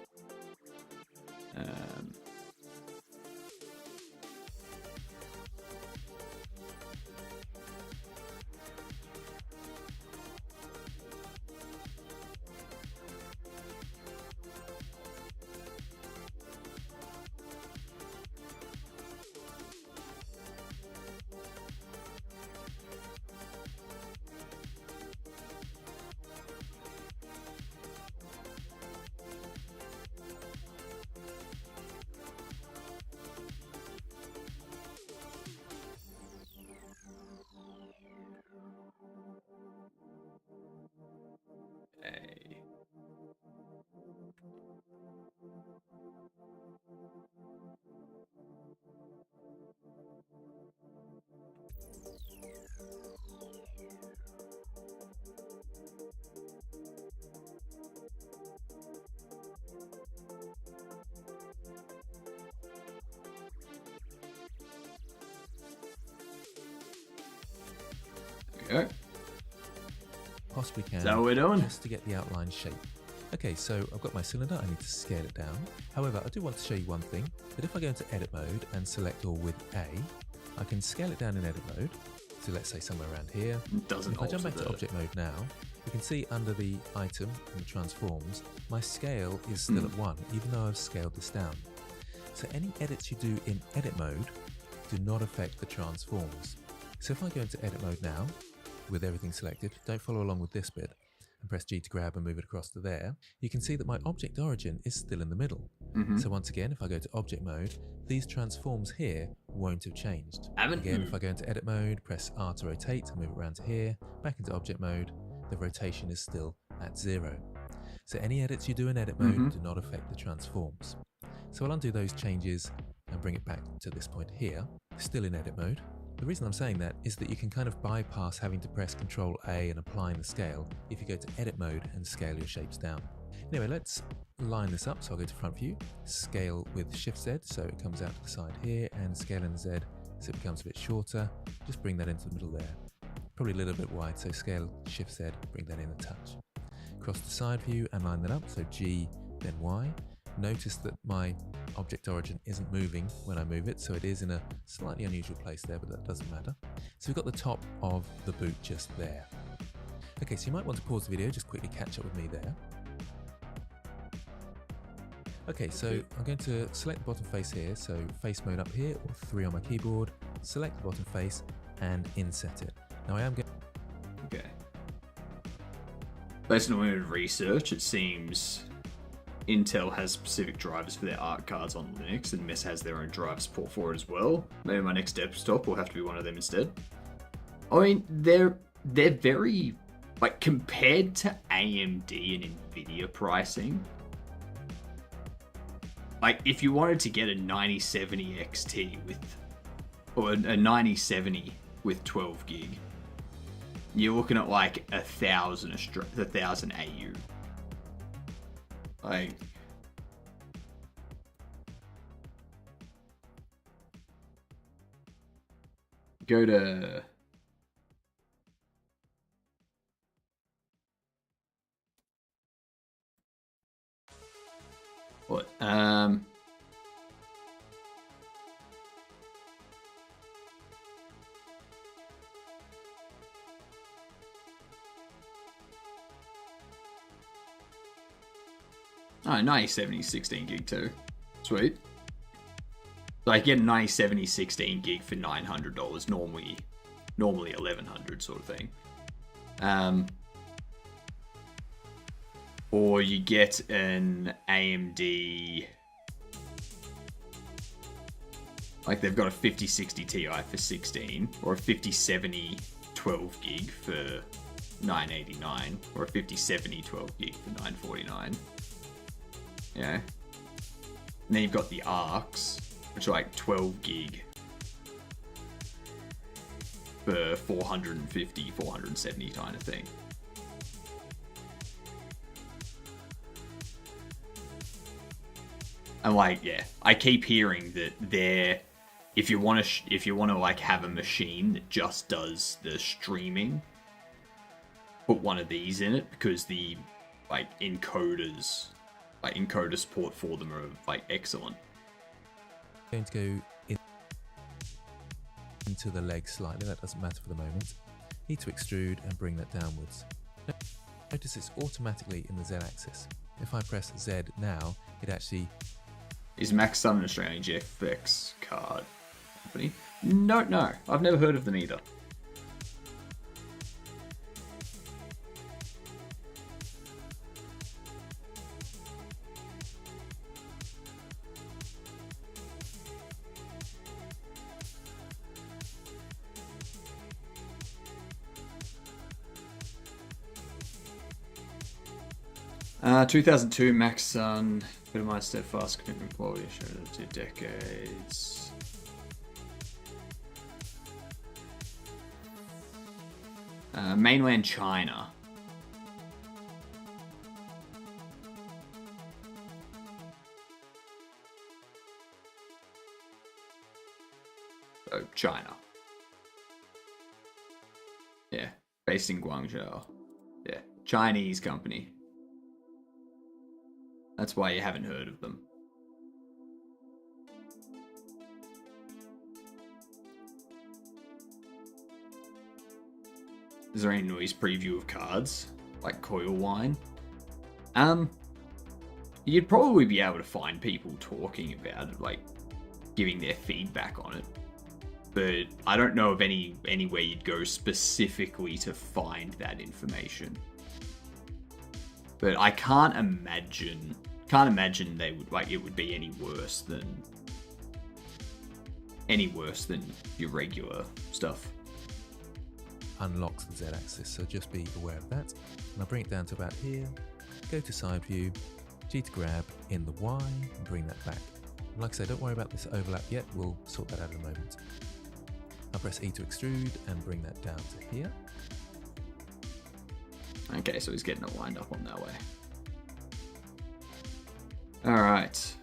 There we go. Possibly can. Is that what we're doing? Just to get the outline shape. Okay, so I've got my cylinder, I need to scale it down. However, I do want to show you one thing, that if I go into edit mode and select all with A, I can scale it down in edit mode. So let's say somewhere around here. Doesn't if I jump back to object mode now, you can see under the item and the transforms, my scale is still at 1, even though I've scaled this down. So any edits you do in edit mode do not affect the transforms. So if I go into edit mode now, with everything selected, don't follow along with this bit, and press G to grab and move it across to there, you can see that my object origin is still in the middle. So once again, if I go to object mode, these transforms here won't have changed. Again, if I go into edit mode, press R to rotate and move it around to here, back into object mode, the rotation is still at 0. So any edits you do in edit mode do not affect the transforms. So I'll undo those changes and bring it back to this point here, still in edit mode. The reason I'm saying that is that you can kind of bypass having to press Ctrl A and applying the scale if you go to edit mode and scale your shapes down. Anyway, let's line this up. So I'll go to front view, scale with Shift Z so it comes out to the side here, and scale in Z so it becomes a bit shorter. Just bring that into the middle there. Probably a little bit wide, so scale Shift Z, bring that in a touch. Cross the side view and line that up, so G then Y. Notice that my object origin isn't moving when I move it, so it is in a slightly unusual place there, but that doesn't matter. So we've got the top of the boot just there. Okay, so you might want to pause the video, just quickly catch up with me there. Okay, so I'm going to select the bottom face here, so face mode up here, or 3 on my keyboard, select the bottom face and inset it. Now I am going. Okay. Based on my own research, it seems Intel has specific drivers for their ARC cards on Linux, and MES has their own driver support for it as well. Maybe my next desktop will have to be one of them instead. I mean, they're very, like, compared to AMD and Nvidia pricing. Like, if you wanted to get a 9070 XT or a 9070 with 12 gig, you're looking at like 1,000 AU. Like, go to what? Oh, 9070 16 gig too. Sweet. So I get a 9070 16 gig for $900, normally $1,100 sort of thing. Or you get an AMD, like they've got a 5060 Ti for 16, or a 5070 12 gig for 989, or a 5070 12 gig for 949. Yeah. And then you've got the ARCs, which are like 12 gig for 450, 470 kind of thing. And like, yeah, I keep hearing that if you want to like have a machine that just does the streaming, put one of these in it, because the like encoder support for them are like excellent. Going to go into the leg slightly, that doesn't matter for the moment. Need to extrude and bring that downwards. Notice it's automatically in the Z axis. If I press Z now, it actually... Is Max Sun an Australian GFX card company? No, I've never heard of them either. Uh, 2002 Max Sun, bit of my steadfast commitment quality showed it 2 decades. Mainland China. So China. Yeah, based in Guangzhou. Yeah, Chinese company. That's why you haven't heard of them. Is there any noise preview of cards? Like coil wine? You'd probably be able to find people talking about it, like giving their feedback on it. But I don't know of anywhere you'd go specifically to find that information. But I can't imagine they would like it would be any worse than your regular stuff. Unlocks the Z-axis, so just be aware of that. And I'll bring it down to about here, go to side view, G to grab in the Y, and bring that back. And like I say, don't worry about this overlap yet, we'll sort that out in a moment. I'll press E to extrude and bring that down to here. Okay, so he's getting it lined up on that way. Alright.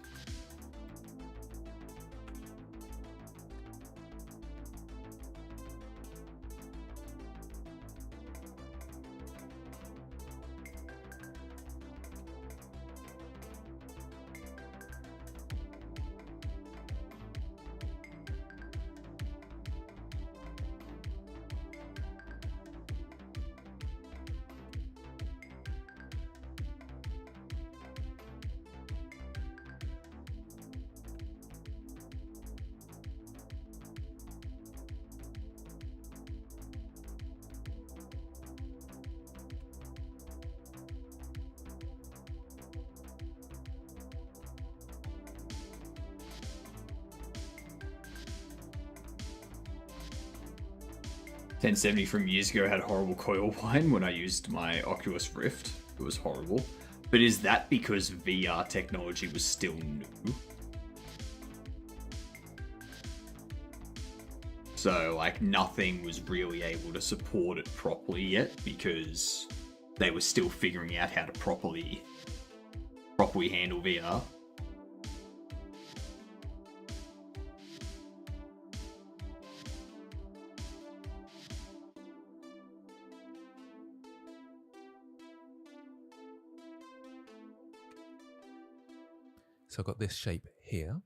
$1070 from years ago had horrible coil wine when I used my Oculus Rift. It was horrible. But is that because VR technology was still new? So, like, nothing was really able to support it properly yet because they were still figuring out how to properly handle VR. So I've got this shape here.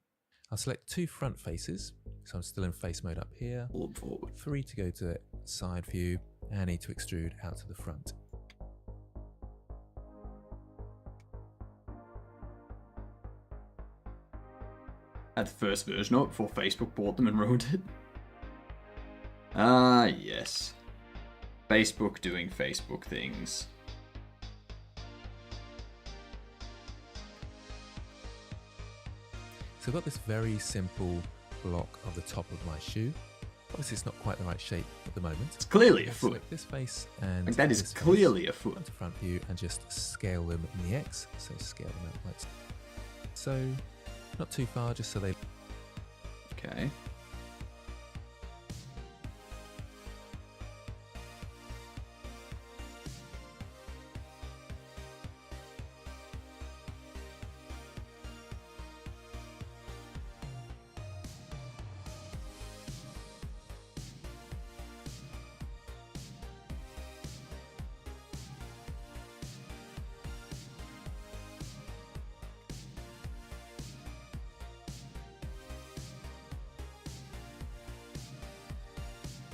I'll select 2 front faces. So I'm still in face mode up here. Pull them forward. 3 to go to side view, and E to extrude out to the front. Had the first version of it before Facebook bought them and ruined it. Yes. Facebook doing Facebook things. So I've got this very simple block of the top of my shoe. Obviously it's not quite the right shape at the moment. It's clearly a Let's foot. select this face and Like, that is this face clearly a foot. onto front view and just scale them in the X. So scale them out like so. Not too far, just so they... Okay.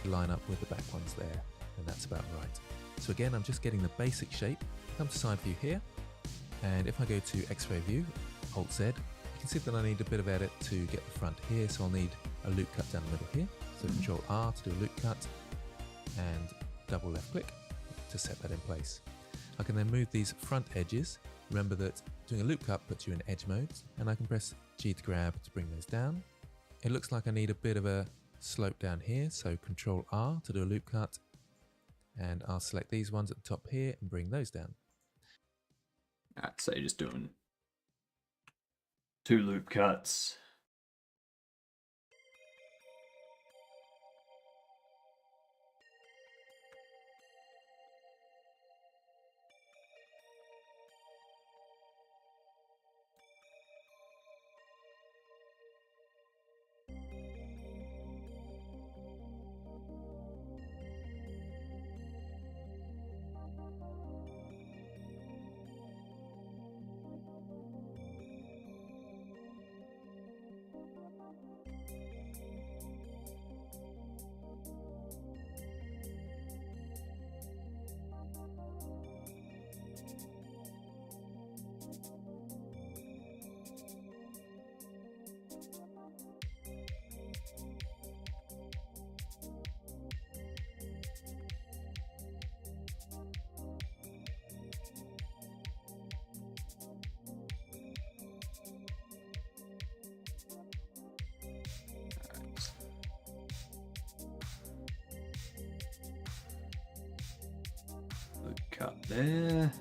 line up with the back ones there, and that's about right. So again, I'm just getting the basic shape. Come to side view here, and if I go to X-ray view, Alt Z, you can see that I need a bit of edit to get the front here, so I'll need a loop cut down the middle here. So Control R to do a loop cut, and double left click to set that in place. I can then move these front edges. Remember that doing a loop cut puts you in edge mode, and I can press G to grab to bring those down. It looks like I need a bit of a slope down here, so Control R to do a loop cut, and I'll select these ones at the top here and bring those down. Alright, so you're just doing 2 loop cuts. Loop cut there.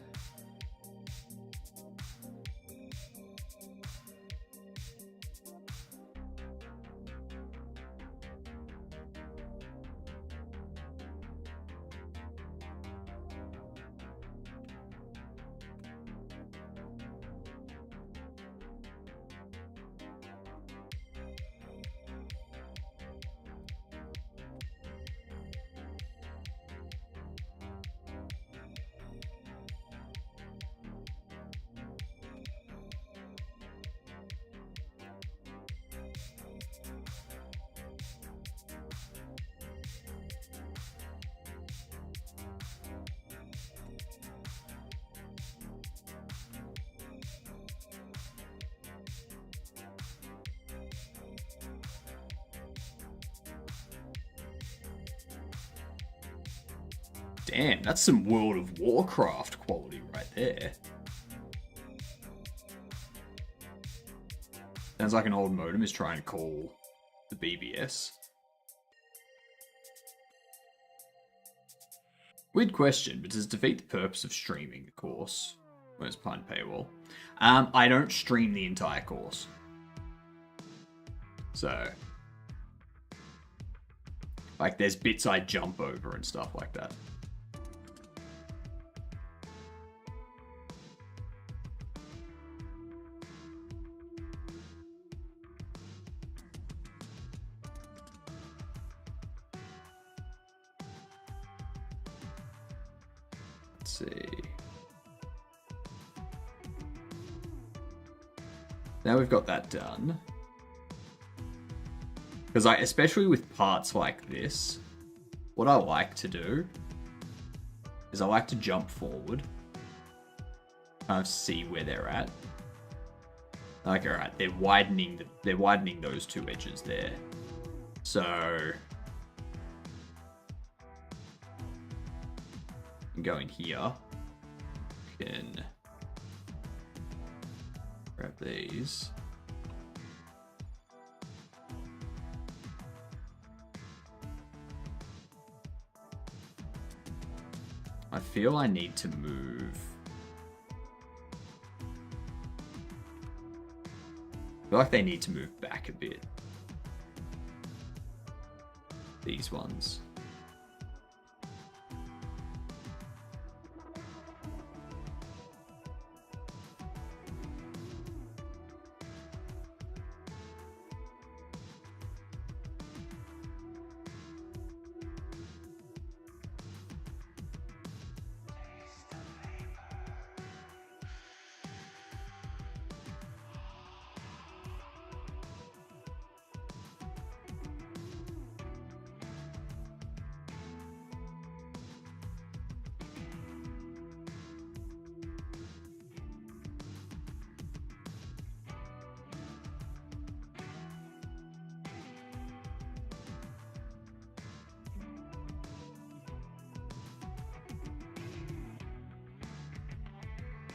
Damn, that's some World of Warcraft quality right there. Sounds like an old modem is trying to call the BBS. Weird question, but does it defeat the purpose of streaming the course? Where's behind paywall? I don't stream the entire course. So, like, there's bits I jump over and stuff like that. Let's see. Now we've got that done. Because especially with parts like this, what I like to do is I like to jump forward, kind of see where they're at. Like, all right, they're widening those 2 edges there. So go in here. Can grab these. I feel I need to move. I feel like they need to move back a bit. These ones.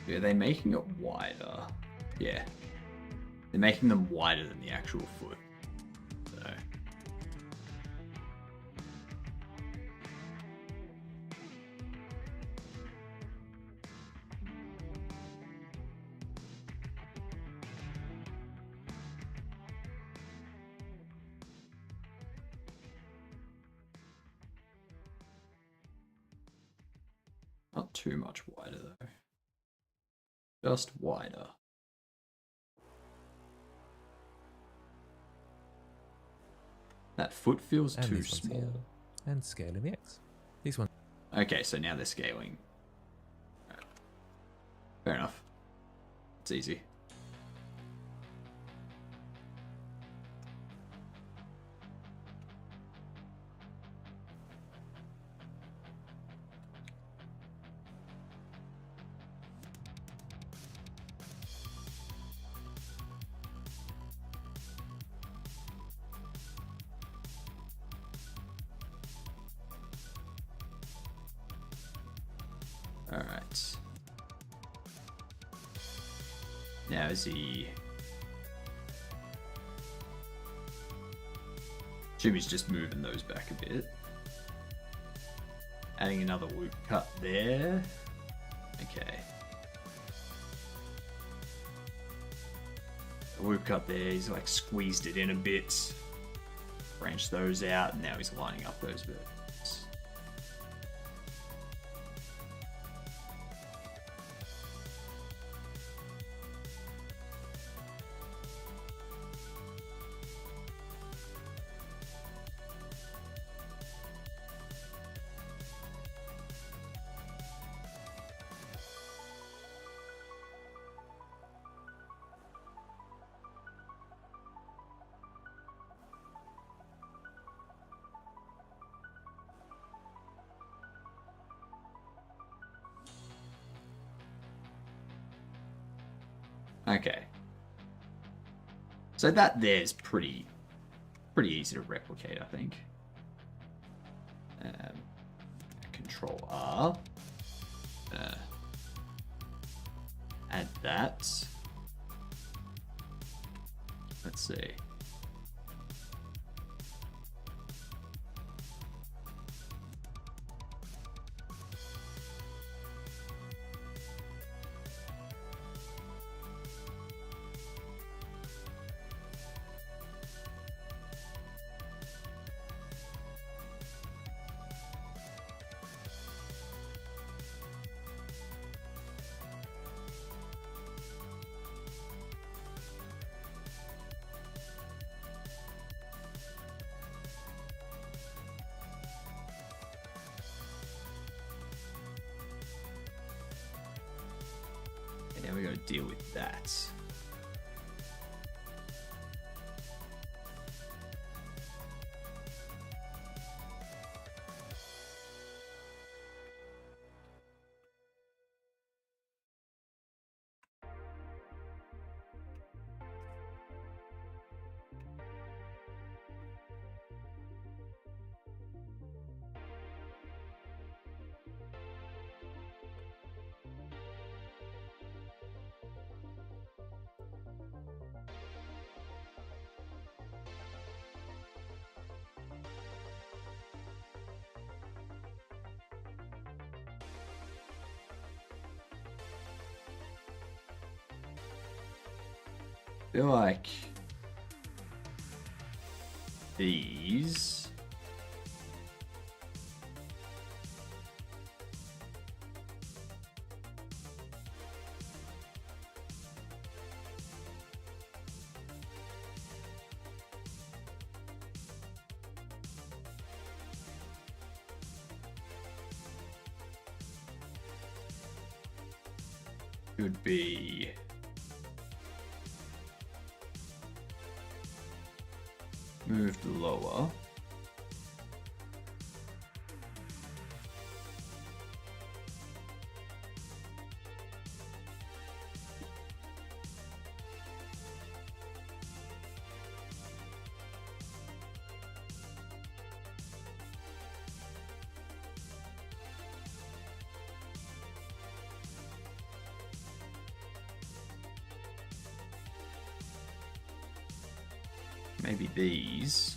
Yeah, they're making it wider. Yeah. They're making them wider than the actual foot. So. Not too much wider though. Just wider. That foot feels And too these ones small. here. And scale in the X. These ones. Okay, so now they're scaling. Fair enough. It's easy. Alright. Now is he... assume he's just moving those back a bit. Adding another loop cut there. Okay. A loop cut there, he's like squeezed it in a bit. Branched those out, and now he's lining up those vertices. Okay. So that there's pretty easy to replicate, I think. Control R. Add that. Let's see. And now we gotta deal with that. feel like these would be moved lower. Maybe these.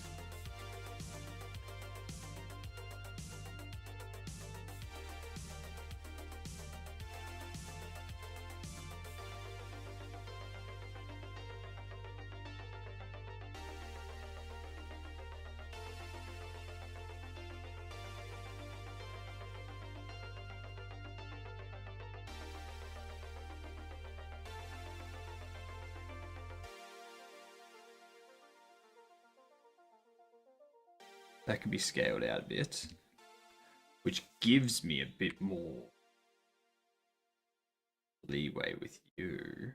That can be scaled out a bit, which gives me a bit more leeway with you.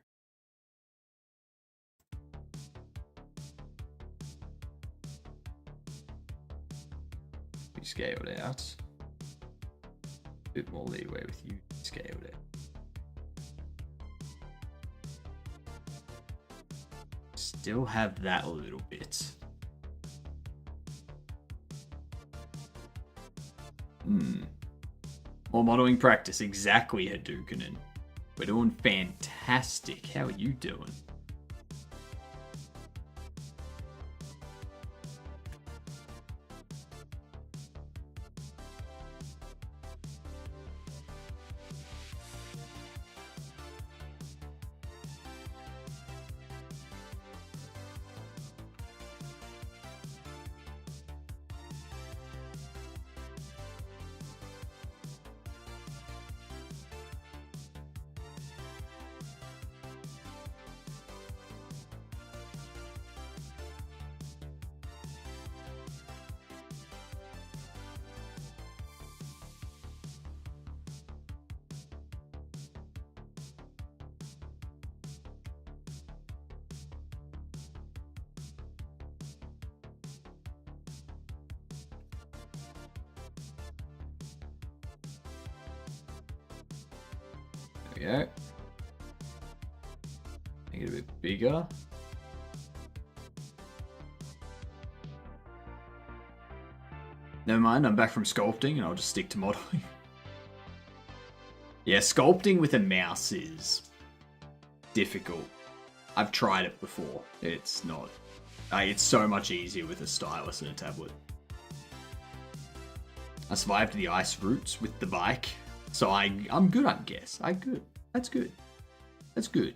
Be scaled out. A bit more leeway with you. Scaled it. Still have that a little bit. More modeling practice. Exactly, Hadouken. We're doing fantastic. How are you doing? There we go. Make it a bit bigger. Never mind, I'm back from sculpting and I'll just stick to modeling. Yeah, sculpting with a mouse is difficult. I've tried it before. It's not. It's so much easier with a stylus and a tablet. I survived the ice routes with the bike, so I'm good, I guess. I'm good. That's good. That's good.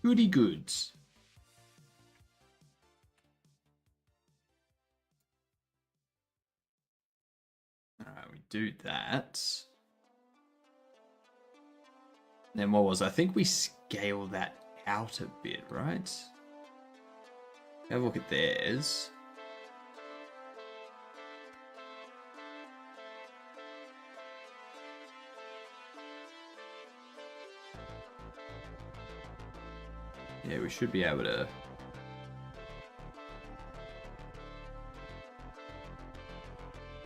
Goody goods. Alright, we do that. Then what was, I think we scale that out a bit, right? Have a look at theirs. Yeah, we should be able to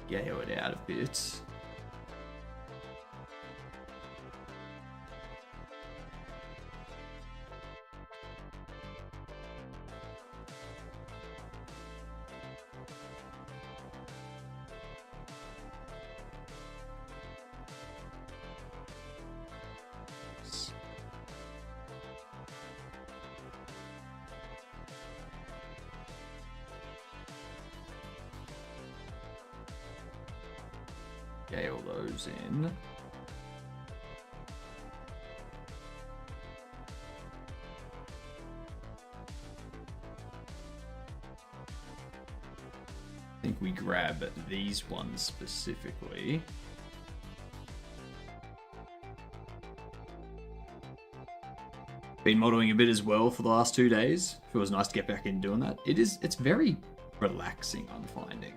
scale it out a bit. Scale those in. think we grab these ones specifically. Been modeling a bit as well for the last 2 days. It was nice to get back in doing that. It's very relaxing, I'm finding.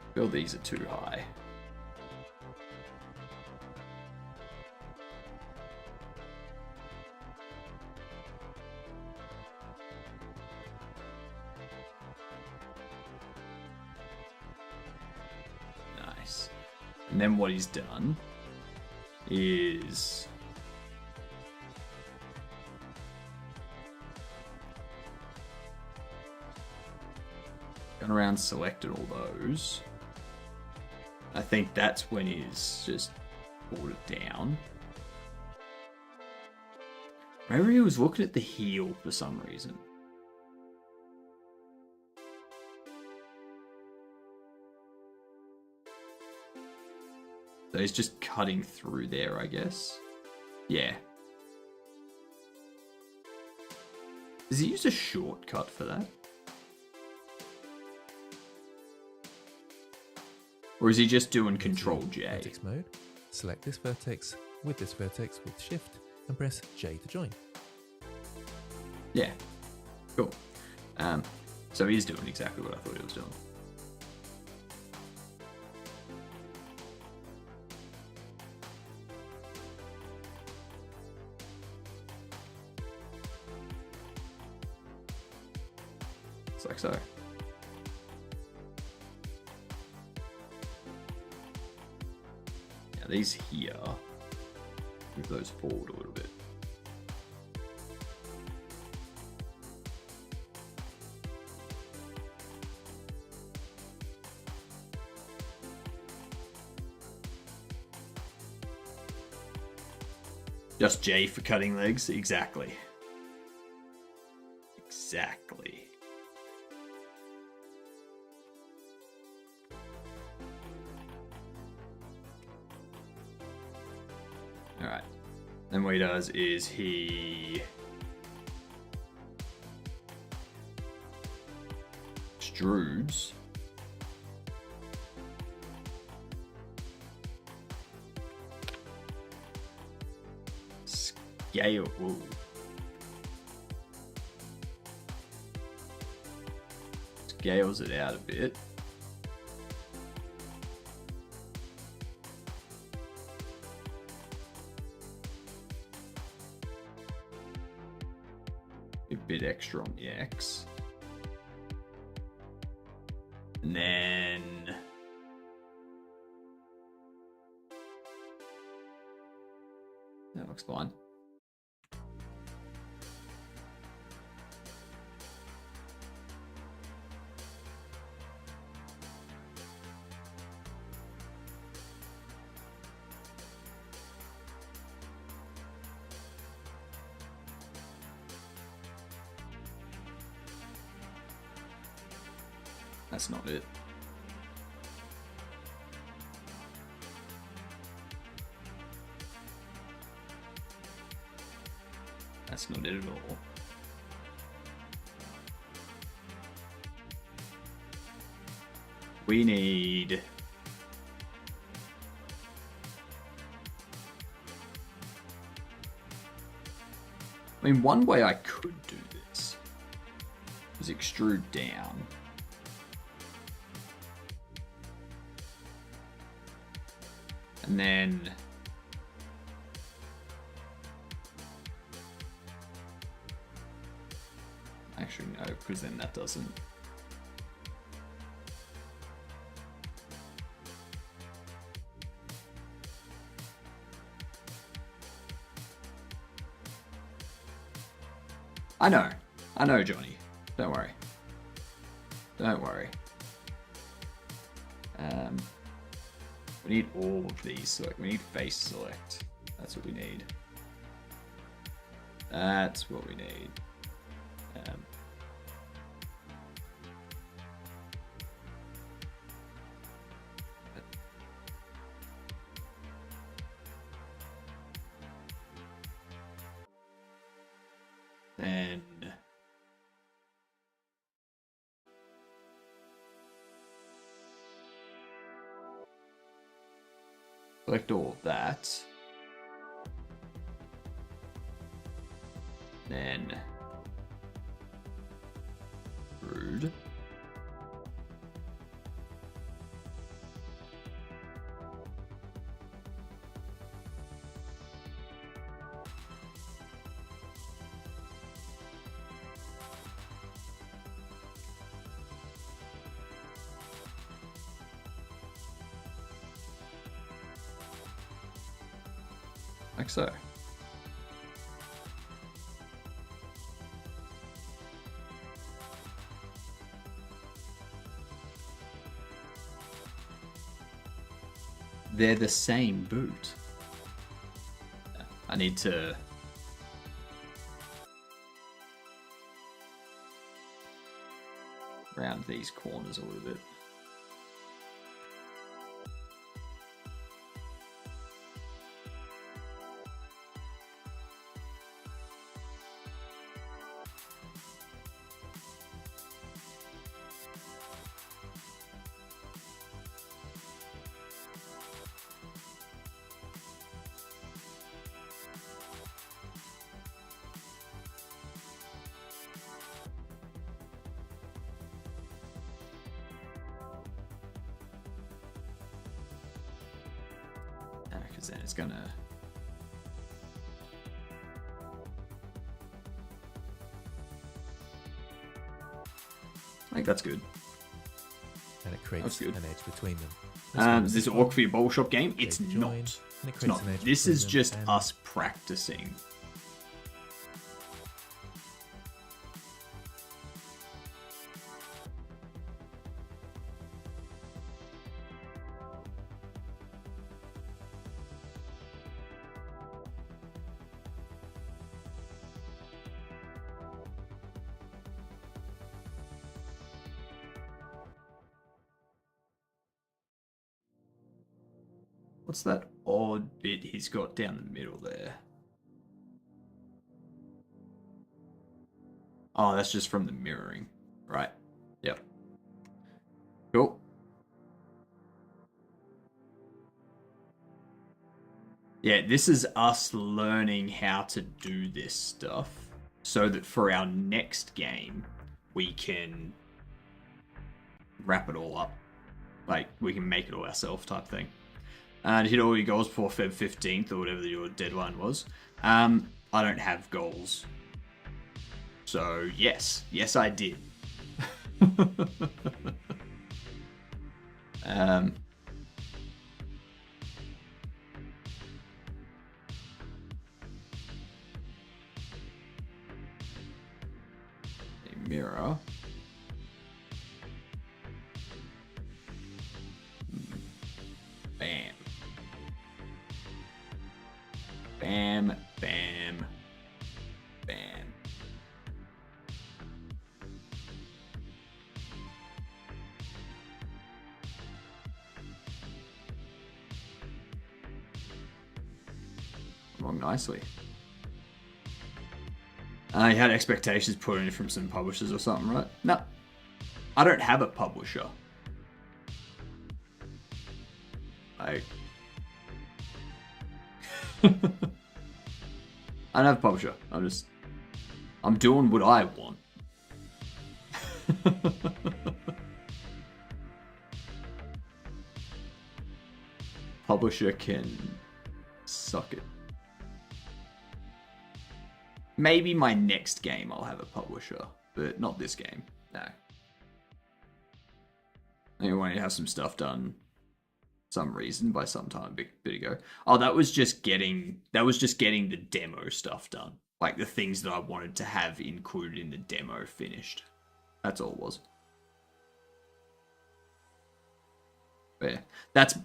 I feel these are too high. Nice. And then what he's done is gone around, selected all those. I think that's when he's just brought it down. Maybe he was looking at the heel for some reason. So he's just cutting through there, I guess. Yeah. Does he use a shortcut for that? Or is he just doing Control J? Vertex mode. Select this vertex with Shift and press J to join. Yeah. Cool. So he's doing exactly what I thought he was doing. It's like so. These here, move those forward a little bit. Just J for cutting legs, exactly. Exactly. Alright. Then what he does is he extrudes scale. Ooh. Scales it out a bit. A bit extra on the X. And then that looks fine. That's not it. That's not it at all. We need I mean, one way I could do this is extrude down. And then actually no, because then that doesn't. I know, Johnny. Don't worry. Don't worry. We need all of these select. We need face select. That's what we need. That's what we need. Then select all of that. Then rude. Like so. They're the same boot. I need to round these corners a little bit. Because then it's gonna I think that's good. And it creates an edge between them. Is this awkward for your Bobble Shop game? It's not. It's not. This is just us practicing. What's that odd bit he's got down the middle there? Oh, that's just from the mirroring. Right. Yep. Cool. Yeah, this is us learning how to do this stuff so that for our next game, we can wrap it all up. Like, we can make it all ourselves type thing. And hit all your goals before Feb 15th or whatever your deadline was. I don't have goals. So, yes. Yes, I did. A mirror. Bam. Bam, bam, bam. Along nicely. You had expectations put in from some publishers or something, right? No. I don't have a publisher. I don't have a publisher. I'm doing what I want. Publisher can suck it. Maybe my next game I'll have a publisher, but not this game. No. I think I want to have some stuff done some reason by some time a bit ago. Oh, that was just getting the demo stuff done. Like the things that I wanted to have included in the demo finished. That's all it was. But yeah,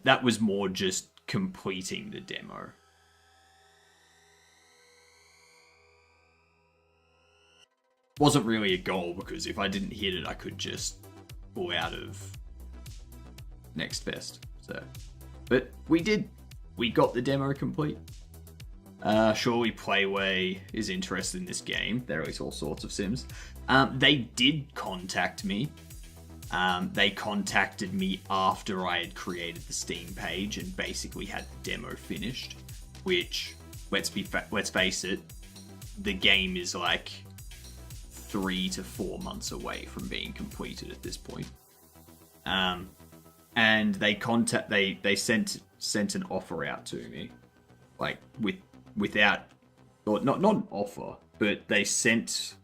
that was more just completing the demo. Wasn't really a goal because if I didn't hit it, I could just pull out of next best. So, but we did. We got the demo complete. Surely Playway is interested in this game. They release all sorts of Sims. They did contact me. They contacted me after I had created the Steam page and basically had the demo finished. Which, let's face it, the game is like 3 to 4 months away from being completed at this point. And they sent an offer out to me, like without, or not an offer, but they sent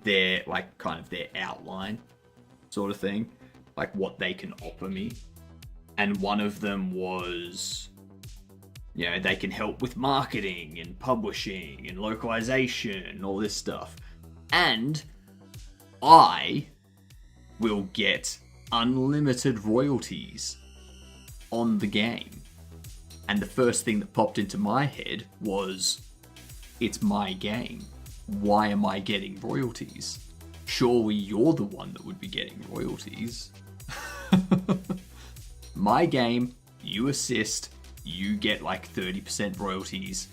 their like kind of their outline sort of thing, like what they can offer me, and one of them was, you know, they can help with marketing and publishing and localization and all this stuff, and I will get unlimited royalties on the game. And the first thing that popped into my head was, it's my game. Why am I getting royalties? Surely you're the one that would be getting royalties. My game, you assist, you get like 30% royalties,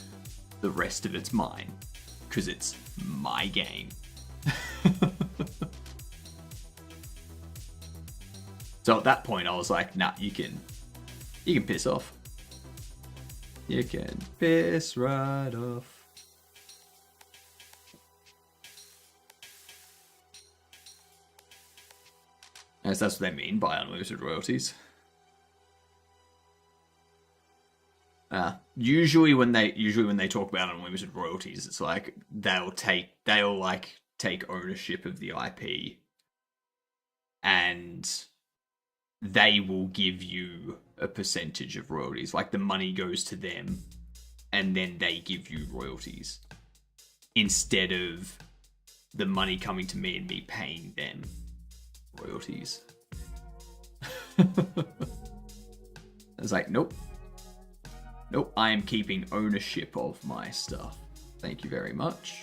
the rest of it's mine. Because it's my game. So at that point I was like, nah, you can piss off. You can piss right off. As that's what they mean by unlimited royalties. Usually when they talk about unlimited royalties, it's like they'll take ownership of the IP, and they will give you a percentage of royalties. Like the money goes to them, and then they give you royalties instead of the money coming to me and me paying them royalties. I was like, nope, I am keeping ownership of my stuff. Thank you very much.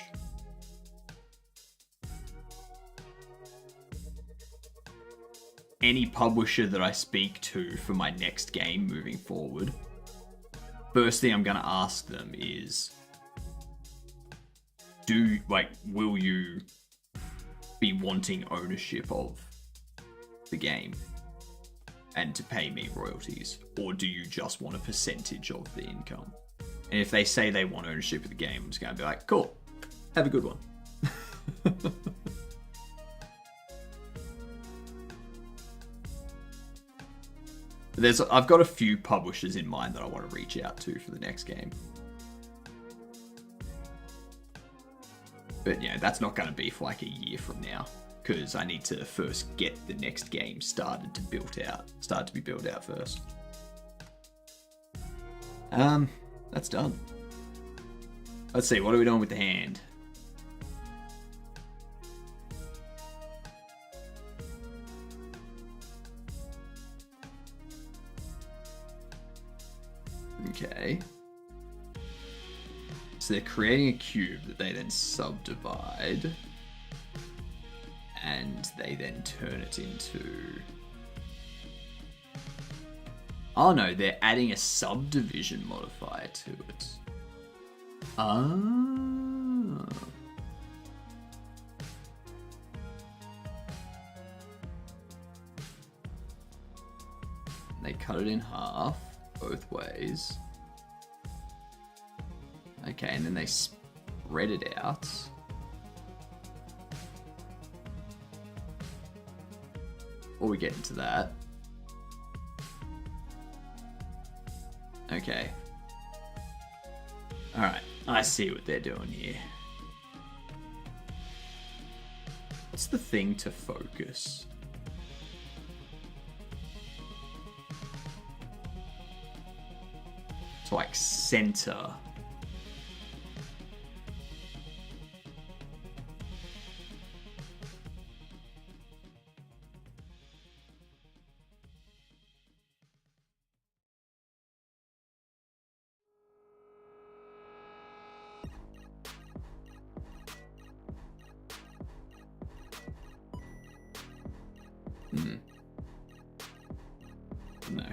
Any publisher that I speak to for my next game moving forward, first thing I'm going to ask them is, will you be wanting ownership of the game and to pay me royalties, or do you just want a percentage of the income? And if they say they want ownership of the game, I'm just going to be like, cool, have a good one. I've got a few publishers in mind that I want to reach out to for the next game. But yeah, that's not going to be for like a year from now, because I need to first get the next game started to be built out first. That's done. Let's see, what are we doing with the hand? Okay. So they're creating a cube that they then subdivide, and they then turn it into... Oh no, they're adding a subdivision modifier to it. Ah. They cut it in half both ways. Okay, and then they spread it out. Before we get into that. Okay. Alright, I see what they're doing here. What's the thing to focus? So like center. No.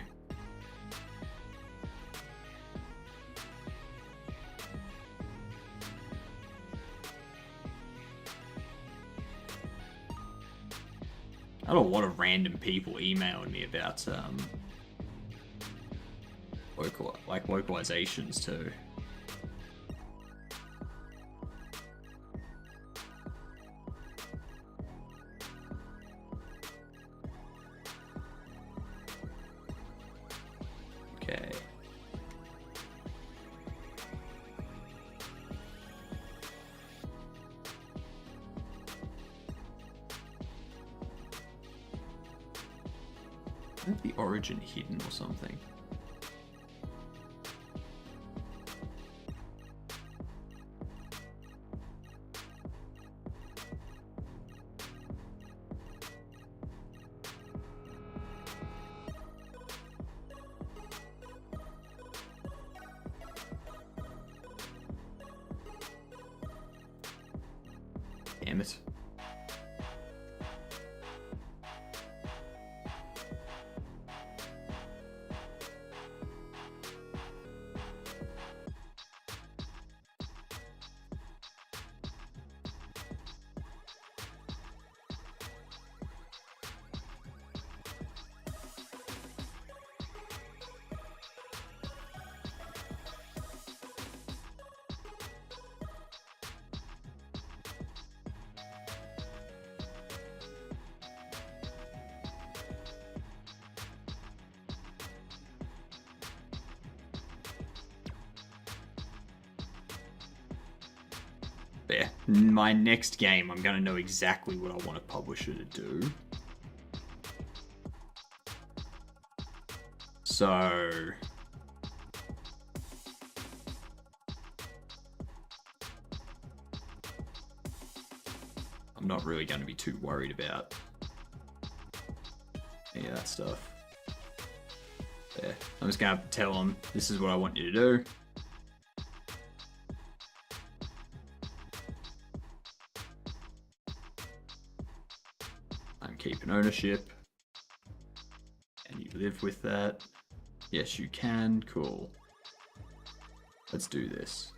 I had a lot of random people emailing me about localizations too. Okay. I have the origin hidden or something. Damn it. Yeah, my next game, I'm going to know exactly what I want a publisher to do. So... I'm not really going to be too worried about any of that stuff. Yeah, I'm just going to tell them, this is what I want you to do. I'm keeping ownership. And you live with that. Yes, you can. Cool. Let's do this.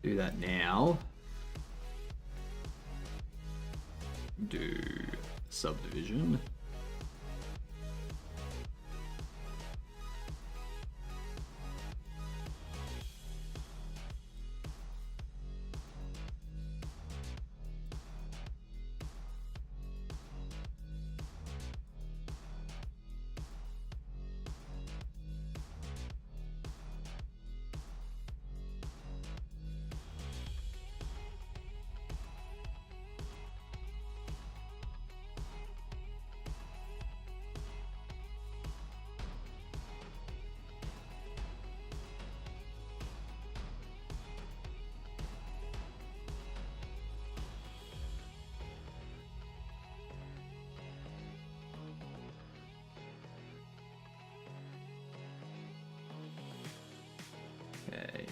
Do that now. Do subdivision. Okay.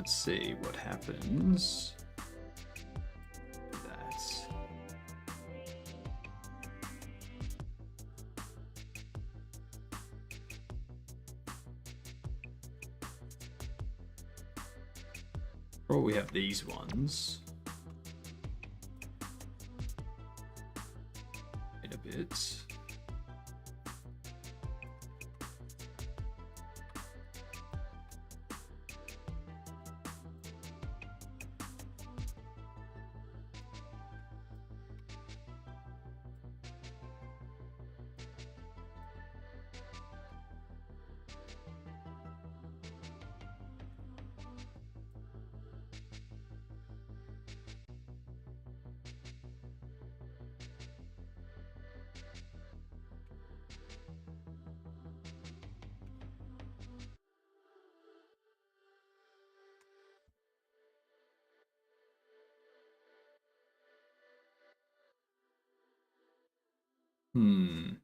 let's see what happens. That. Oh, we have these ones. Wait a bit. Hmm.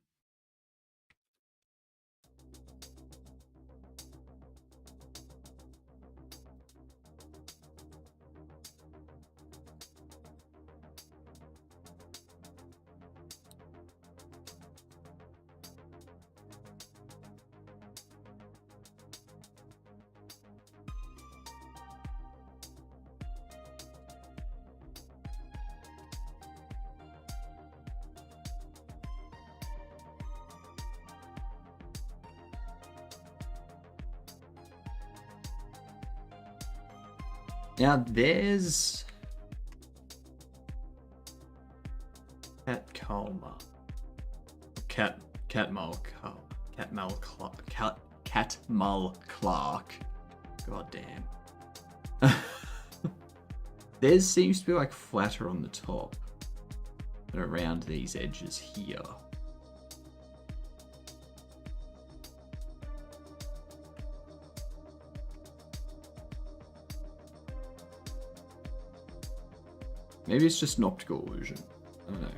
Now there's Catmull Clark. God damn. Theirs seems to be like flatter on the top and around these edges here. Maybe it's just an optical illusion. I don't know.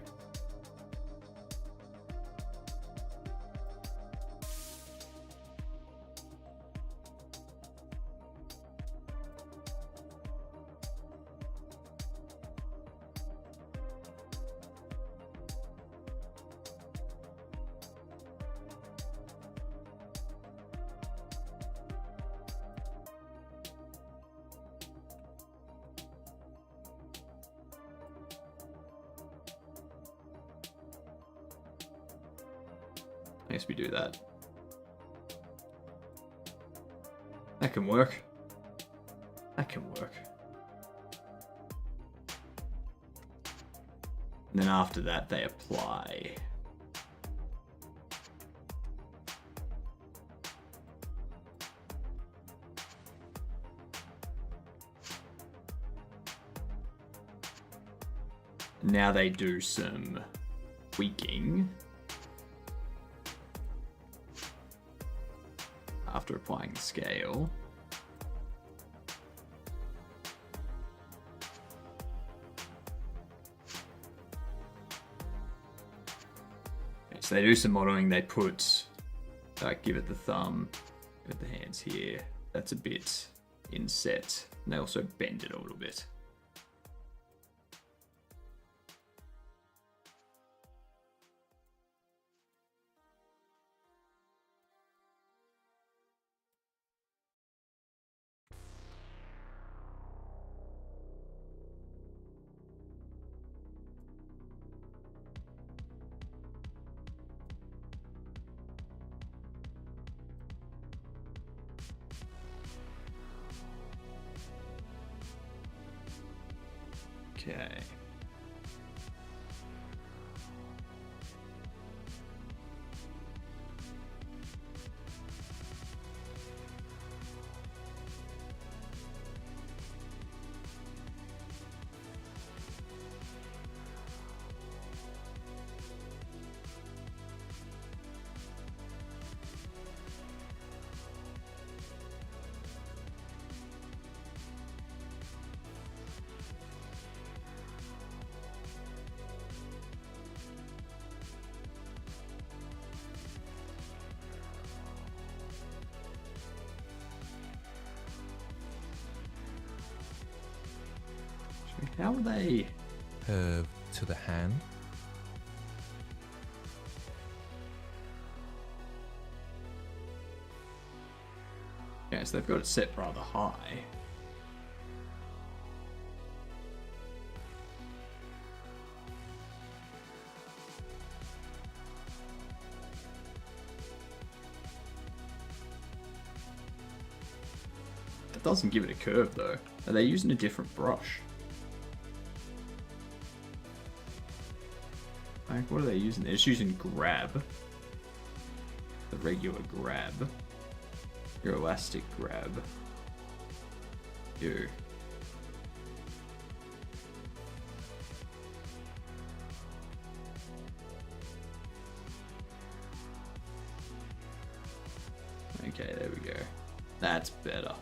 I guess we do that. That can work. That can work. And then after that, they apply. Now they do some tweaking. After applying the scale. Okay, so they do some modeling, they put, give it the thumb, give it the hands here. That's a bit inset. And they also bend it a little bit. Okay. How are they? Curve to the hand. Yeah, so they've got it set rather high. That doesn't give it a curve though. Are they using a different brush? Like, what are they using? They're just using grab. The regular grab. Your elastic grab. You. Okay, there we go. That's better.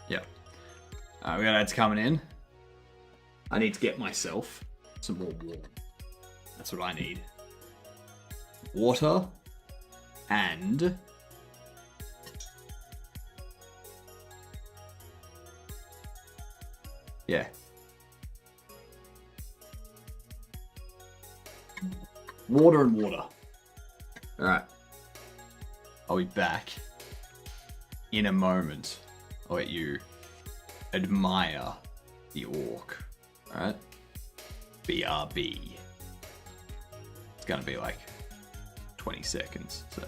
Yep. We got ads coming in. I need to get myself some more water. That's what I need. Water and yeah. Water and water. Alright. I'll be back in a moment. I'll let you admire the orc. Alright? BRB. It's gonna be like 20 seconds, so.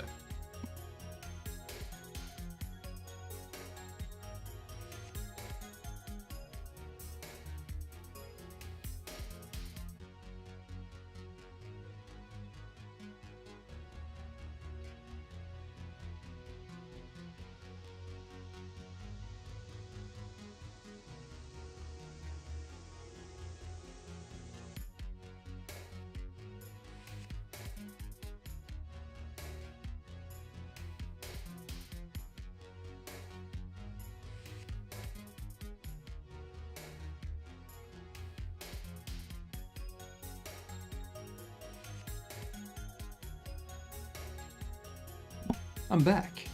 I'm back.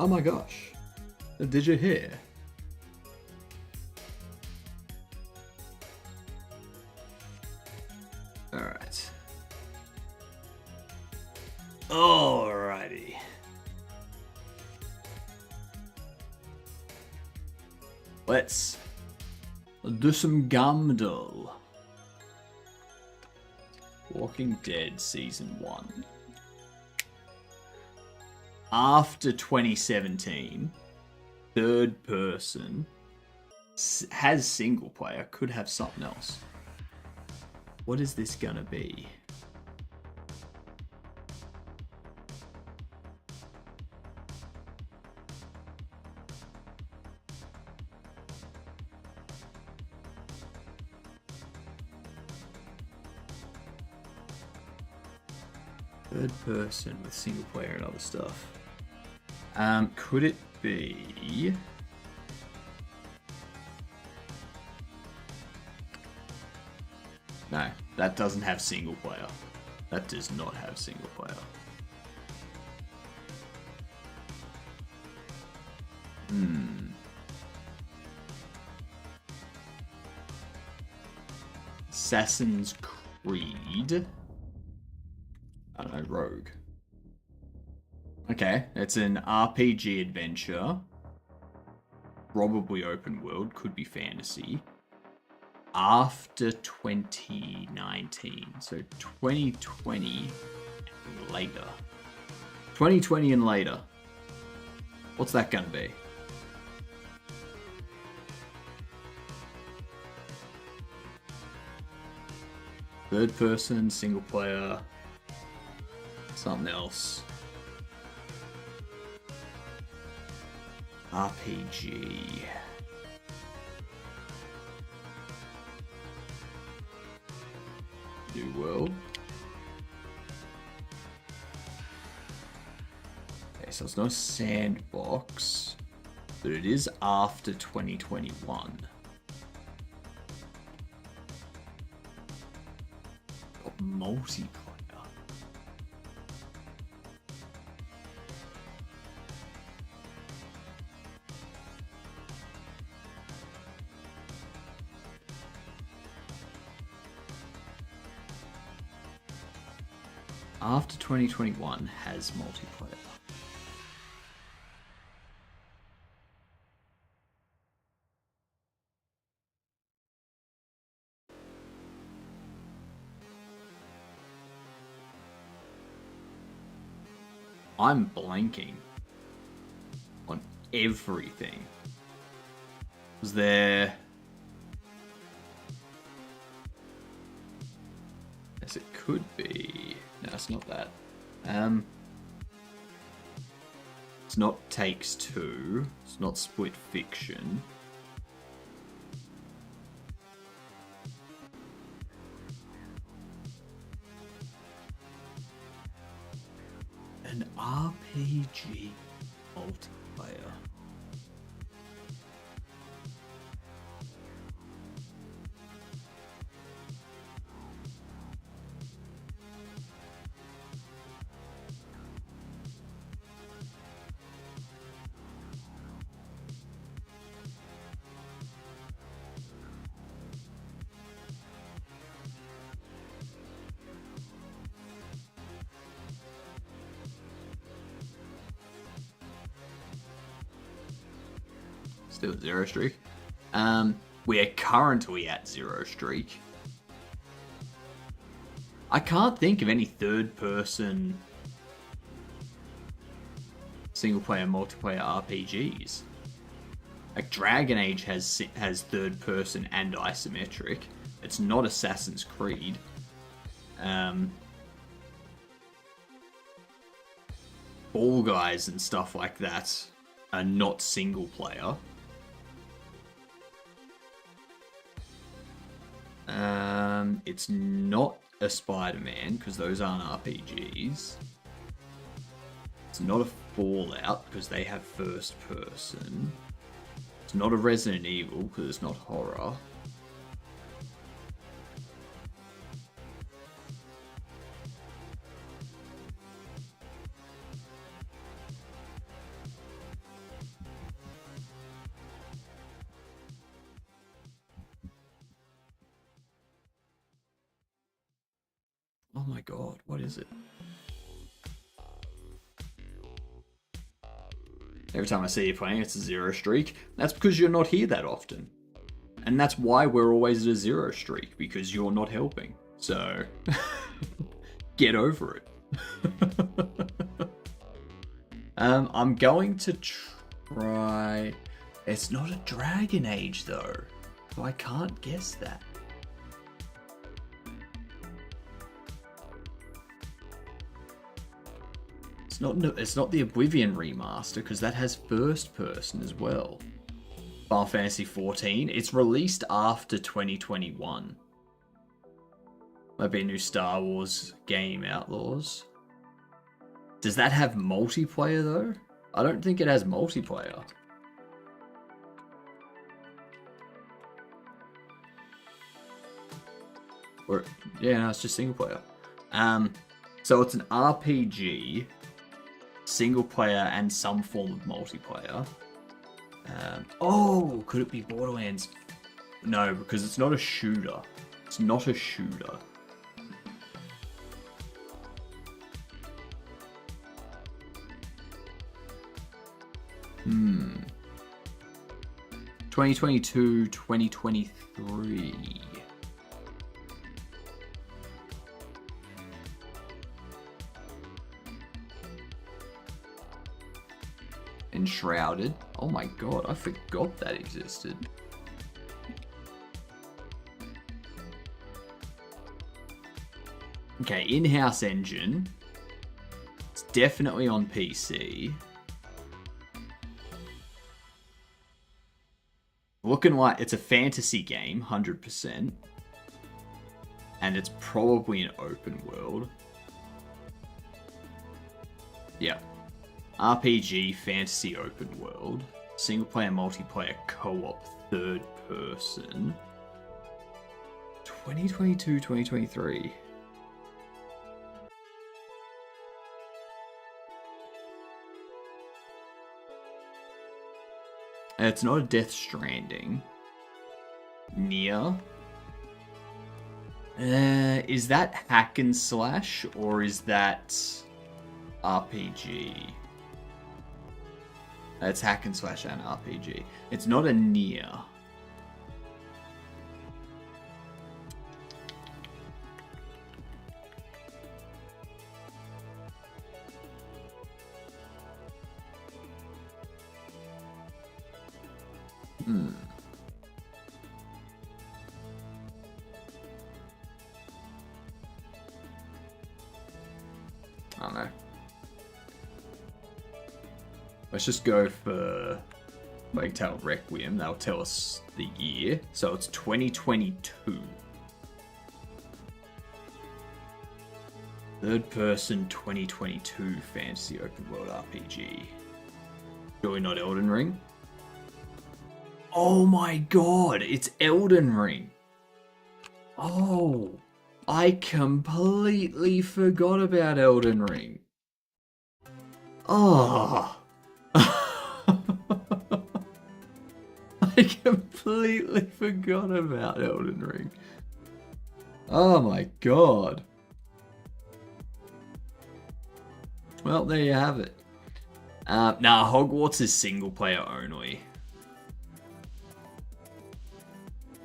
Oh my gosh. Did you hear? Alright. Alrighty. Let's do some Gamdol. Walking Dead Season 1. After 2017, third person has single player, could have something else. What is this gonna be? Third person with single player and other stuff. Could it be? No, that doesn't have single player. That does not have single player. Assassin's Creed. I don't know, Rogue. Okay, it's an RPG adventure. Probably open world, could be fantasy. After 2019, so 2020 and later. 2020 and later. What's that gonna be? Third person, single player, something else. RPG. New world. Okay, so it's not a sandbox, but it is after 2021. Got multiplayer. After 2021 has multiplayer. I'm blanking on everything. Was there... Yes, it could be... No, it's not that. It's not Takes Two. It's not Split Fiction. An RPG multiplayer. Still at zero streak. We are currently at zero streak. I can't think of any third-person single-player, multiplayer RPGs. Like Dragon Age has third-person and isometric. It's not Assassin's Creed. Fall Guys and stuff like that are not single-player. It's not a Spider-Man, because those aren't RPGs. It's not a Fallout, because they have first person. It's not a Resident Evil, because it's not horror. Oh my god, what is it? Every time I see you playing, it's a zero streak. That's because you're not here that often. And that's why we're always at a zero streak, because you're not helping. So, get over it. I'm going to try... It's not a Dragon Age, though. So I can't guess that. It's not the Oblivion remaster, because that has first person as well. Final Fantasy XIV, it's released after 2021. Might be a new Star Wars game, Outlaws. Does that have multiplayer though? I don't think it has multiplayer. Or, yeah, no, it's just single player. So it's an RPG, single player, and some form of multiplayer. Oh, could it be Borderlands? No, because it's not a shooter. It's not a shooter. Hmm. 2022, 2023. Enshrouded. Oh my god, I forgot that existed. Okay, in-house engine. It's definitely on PC. Looking like it's a fantasy game, 100%. and it's probably an open world. Yeah. RPG, fantasy, open world. Single player, multiplayer, co-op, third person. 2022, 2023. It's not a Death Stranding. Nier. Is that hack and slash or is that RPG? It's hack and slash and RPG. It's not a Nier. I don't know. Let's just go for Plague Tale Requiem. That'll tell us the year. So it's 2022. Third person 2022 fantasy open world RPG. Surely not Elden Ring? Oh my god, it's Elden Ring. Oh, I completely forgot about Elden Ring. Oh. I completely forgot about Elden Ring. Oh my god. Well, there you have it. Nah, Hogwarts is single player only.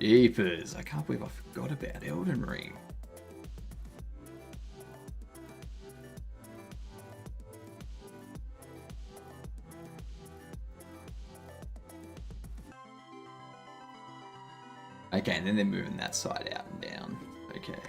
Jeepers, I can't believe I forgot about Elden Ring. Okay, and then they're moving that side out and down. Okay.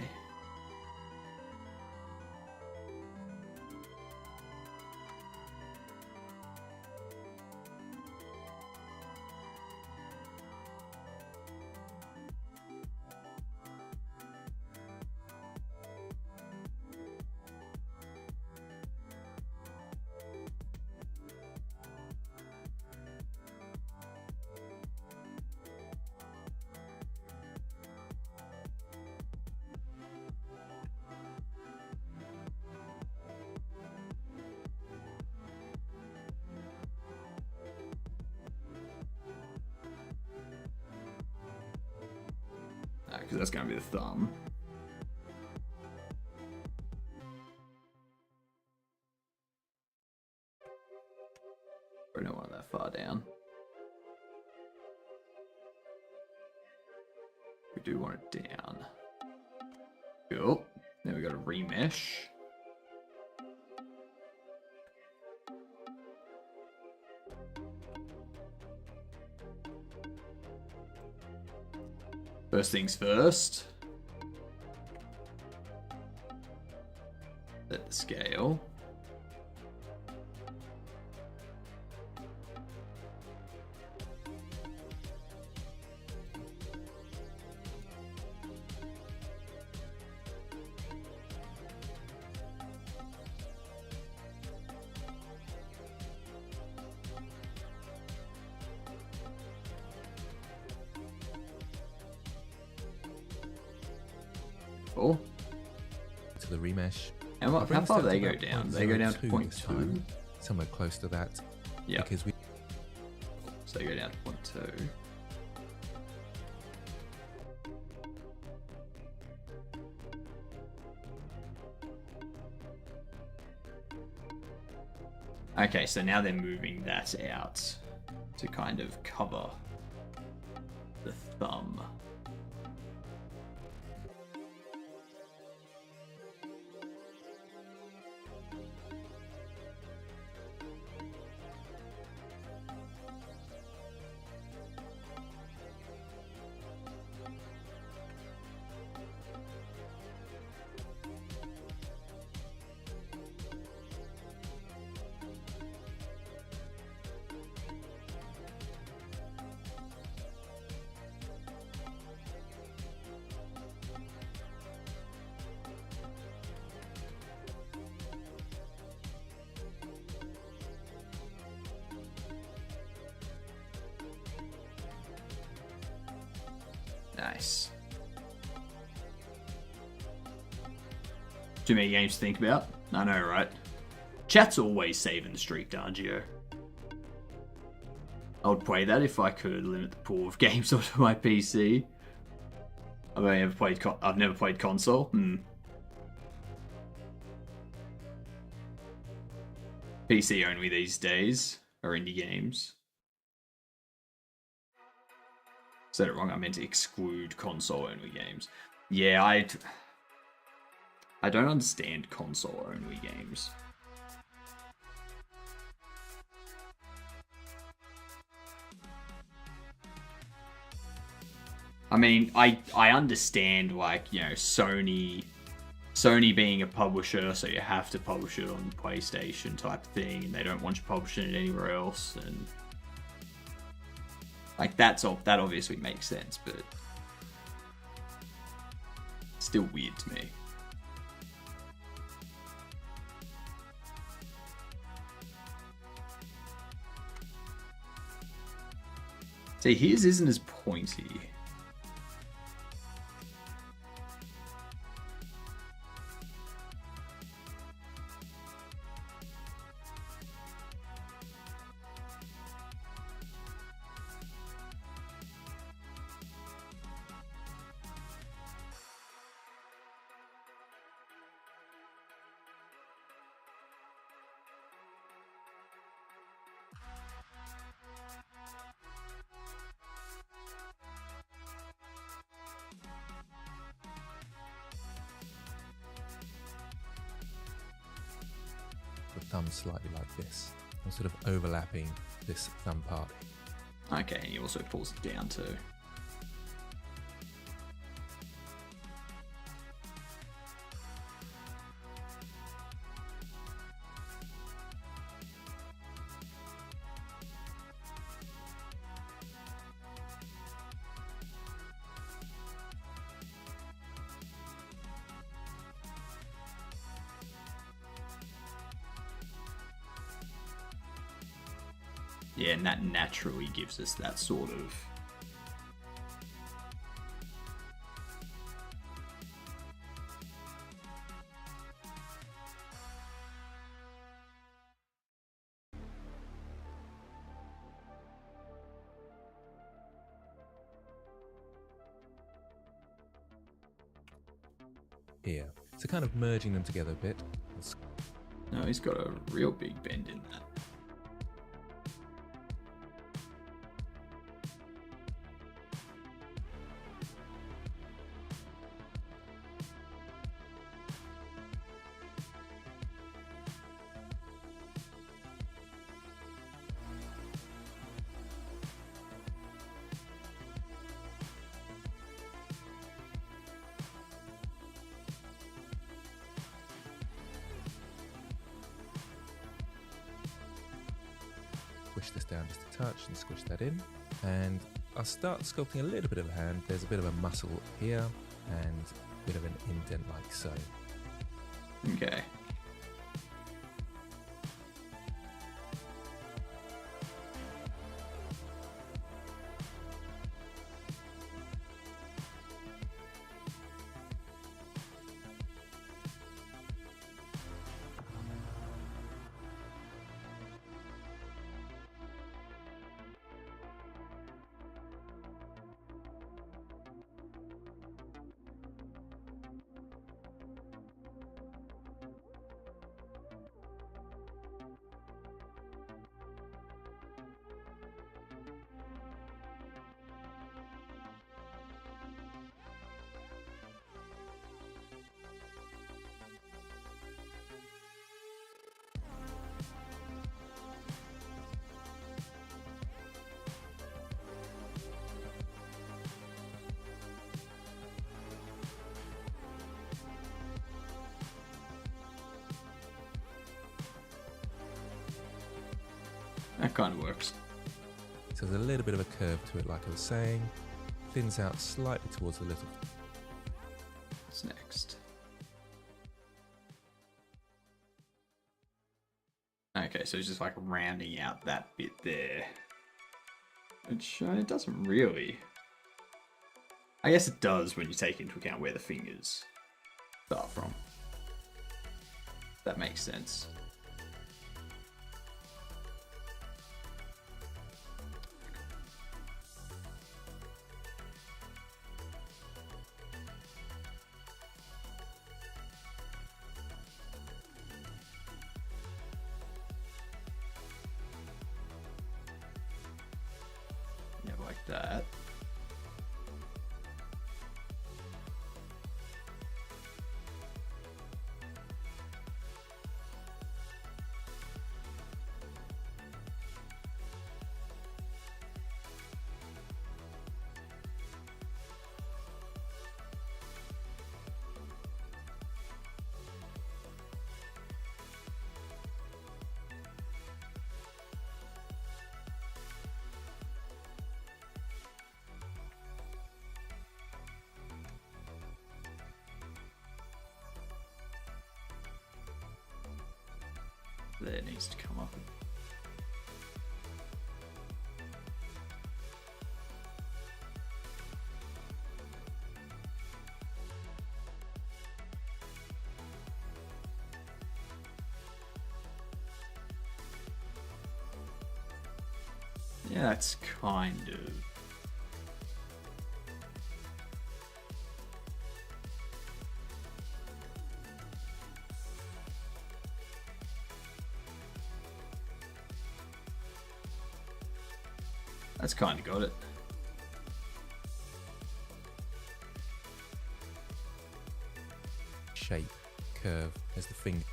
Because that's going to be the thumb. I don't want that far down. We do want it down. Cool. Then we got a remesh. First things first. Set the scale. Cool. To the remesh. And I'll bring how far us do they to go about down? They go down to 0.02 this time. 0.2. Somewhere close to that. Yeah. Because we So they go down to 0.2. Okay, so now they're moving that out to kind of cover the thumb. Nice. Too many games to think about? I know, right? Chat's always saving the streak, Dargio. I would play that if I could limit the pool of games onto my PC. I've never played console. PC only these days are indie games. Said it wrong. I meant to exclude console only games. Yeah, I don't understand console only games. I mean, I understand, like, you know, Sony being a publisher, so you have to publish it on PlayStation type of thing, and they don't want you publishing it anywhere else, and like that obviously makes sense, but still weird to me. See, his isn't as pointy. The thumb slightly like this. I'm sort of overlapping this thumb part. Okay, and he also pulls it down too. Yeah, and that naturally gives us that sort of... Here. So kind of merging them together a bit. No, he's got a real big bend in that. Push this down just a touch and squish that in. And I'll start sculpting a little bit of a hand. There's a bit of a muscle here and a bit of an indent like so. Okay. That kind of works. So there's a little bit of a curve to it, like I was saying. Thins out slightly towards the little. What's next? Okay, so it's just like rounding out that bit there. Which it doesn't really. I guess it does when you take into account where the fingers start from. That makes sense. Yeah, like that. There needs to come up. Yeah, that's kind of. That's kind of got it. Shape, curve as the finger.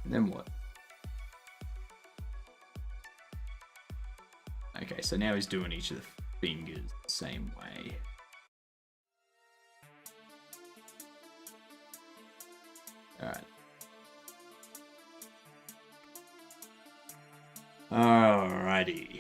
And then what? Okay, so now he's doing each of the fingers the same way. Alright. Alrighty.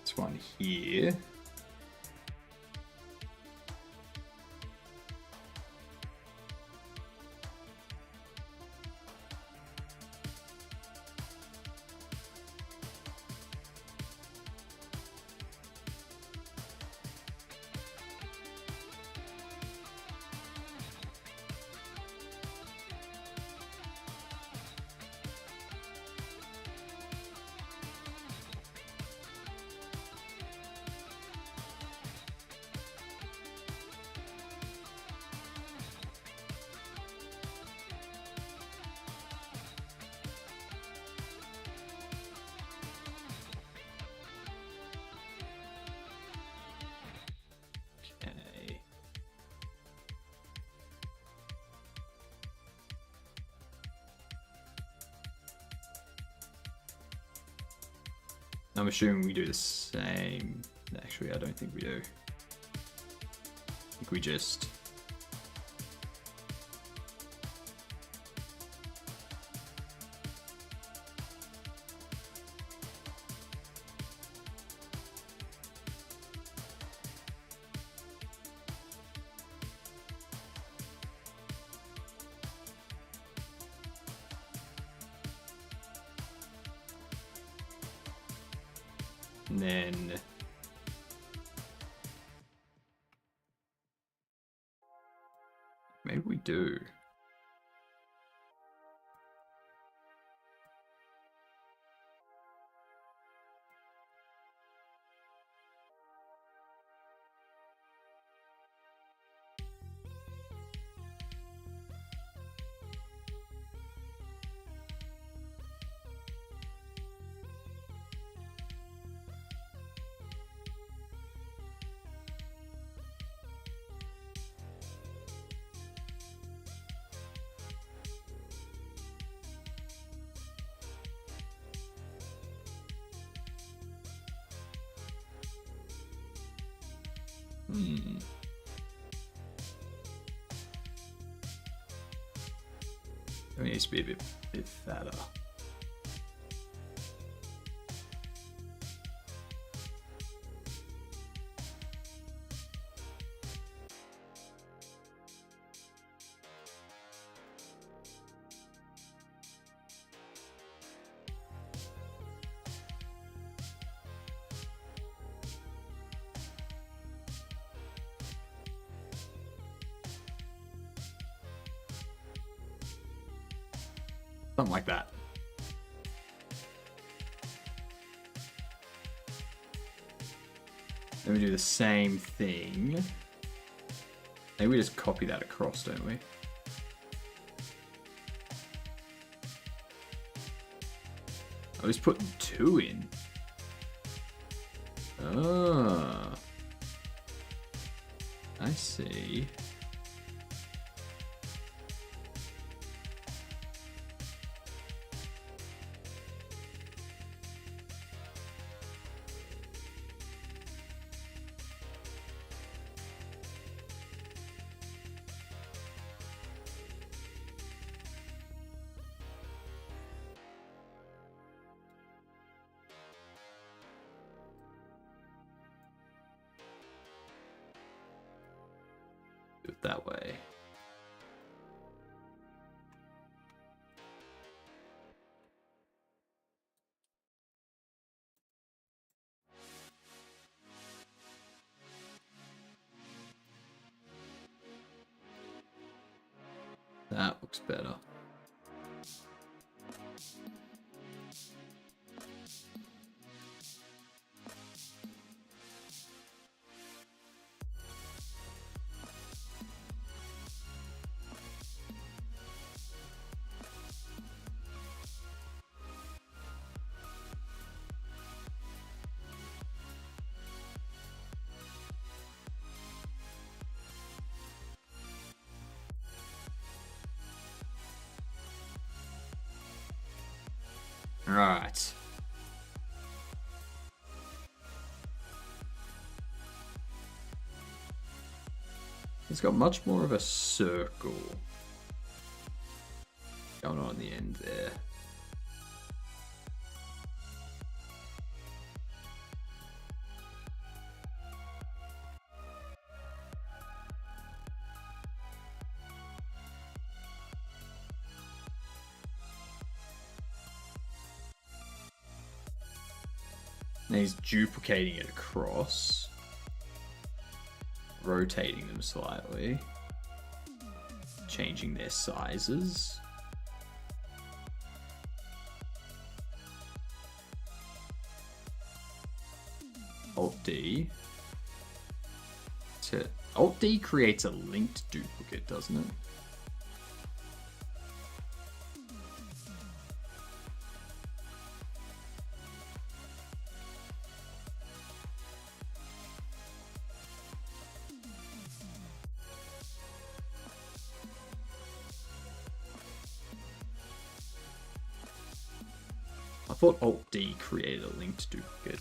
This one here. Okay. I'm assuming we do the same. Actually, I don't think we do. I think we just... And then... Maybe we do. It needs to be a bit fatter. Something like that. Then we do the same thing. Maybe we just copy that across, don't we? I was putting 2 in. Oh. I see. Do it that way. That looks better. Right. It's got much more of a circle going on in the end there. And he's duplicating it across, rotating them slightly, changing their sizes. Alt-D. Alt-D creates a linked duplicate, doesn't it? I thought Alt-D created a linked duplicate.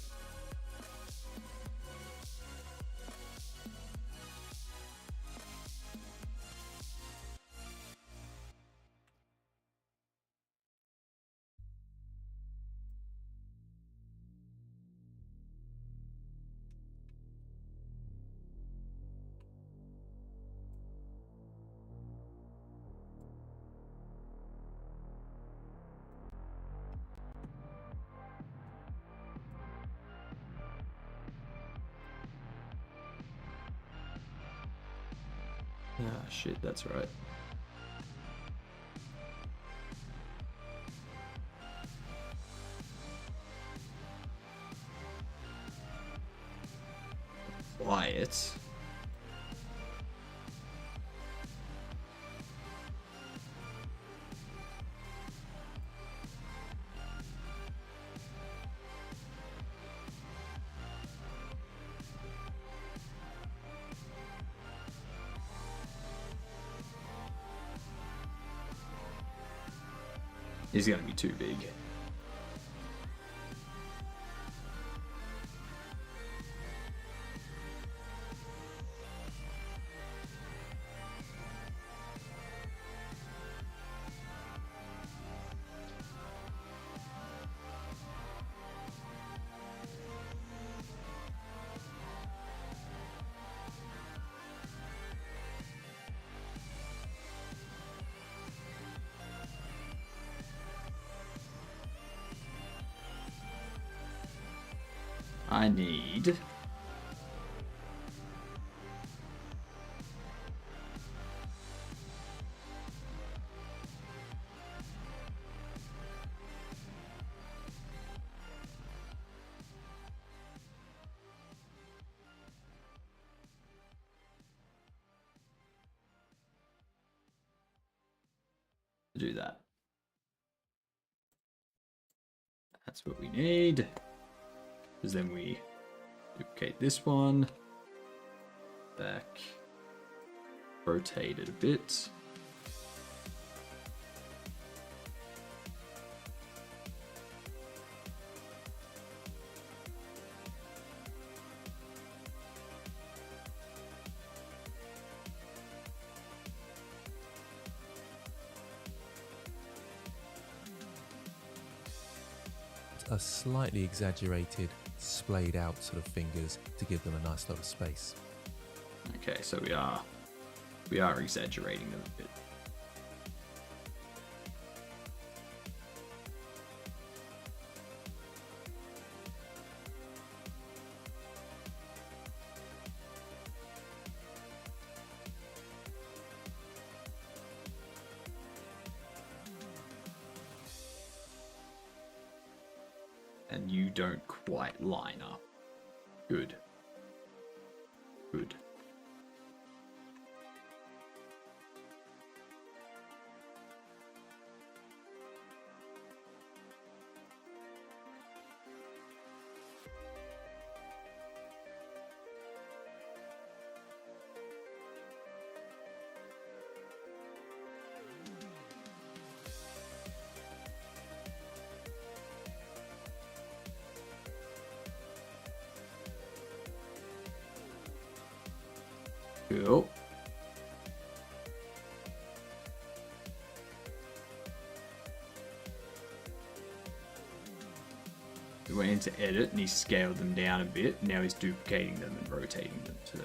Ah, shit, that's right. Quiet. He's gonna be too big. I need to do that. That's what we need. Because then we duplicate this one. Back. Rotate it a bit. A slightly exaggerated, splayed out sort of fingers to give them a nice lot of space. Okay, so we are exaggerating them a bit. And you don't quite line up. Good. Good. Cool. We went into edit and he scaled them down a bit. Now he's duplicating them and rotating them to...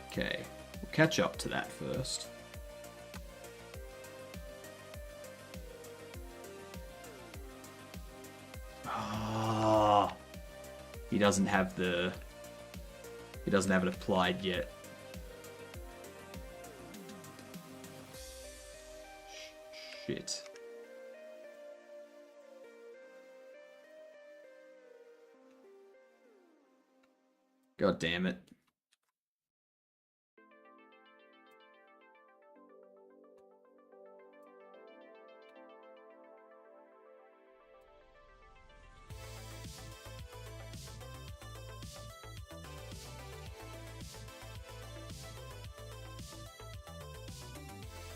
Okay, we'll catch up to that first. He doesn't have it applied yet. Shit. God damn it.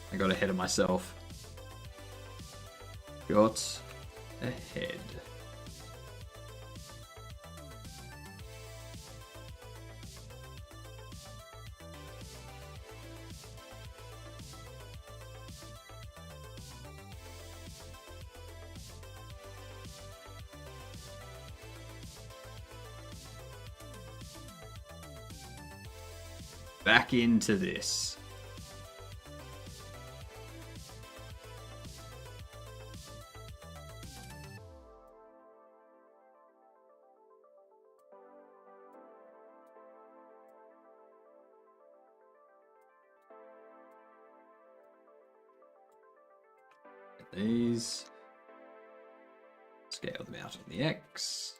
I got ahead of myself. Got ahead. Back into this. These. Scale them out on the X.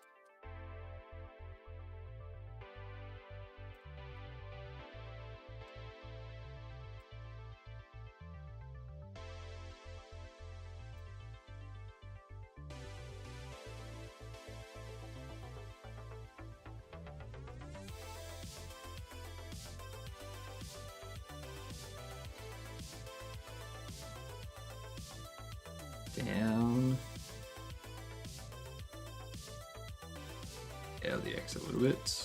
Down. Scale the X a little bit.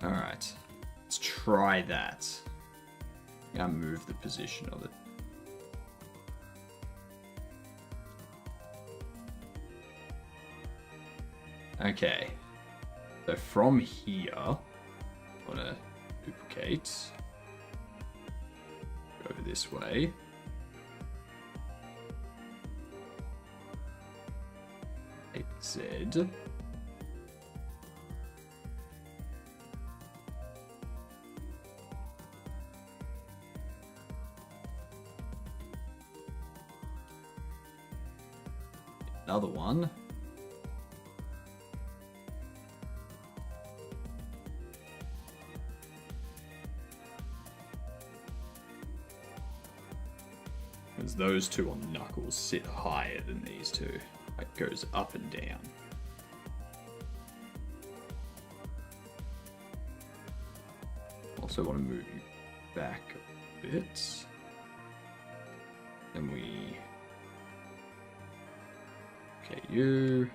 Alright, let's try that. I'm gonna move the position of it. Okay. So from here, I want to duplicate. Go this way. Z. Another one. Because those two on knuckles sit higher than these two. It goes up and down. Also want to move you back a bit. Then we... Okay, you...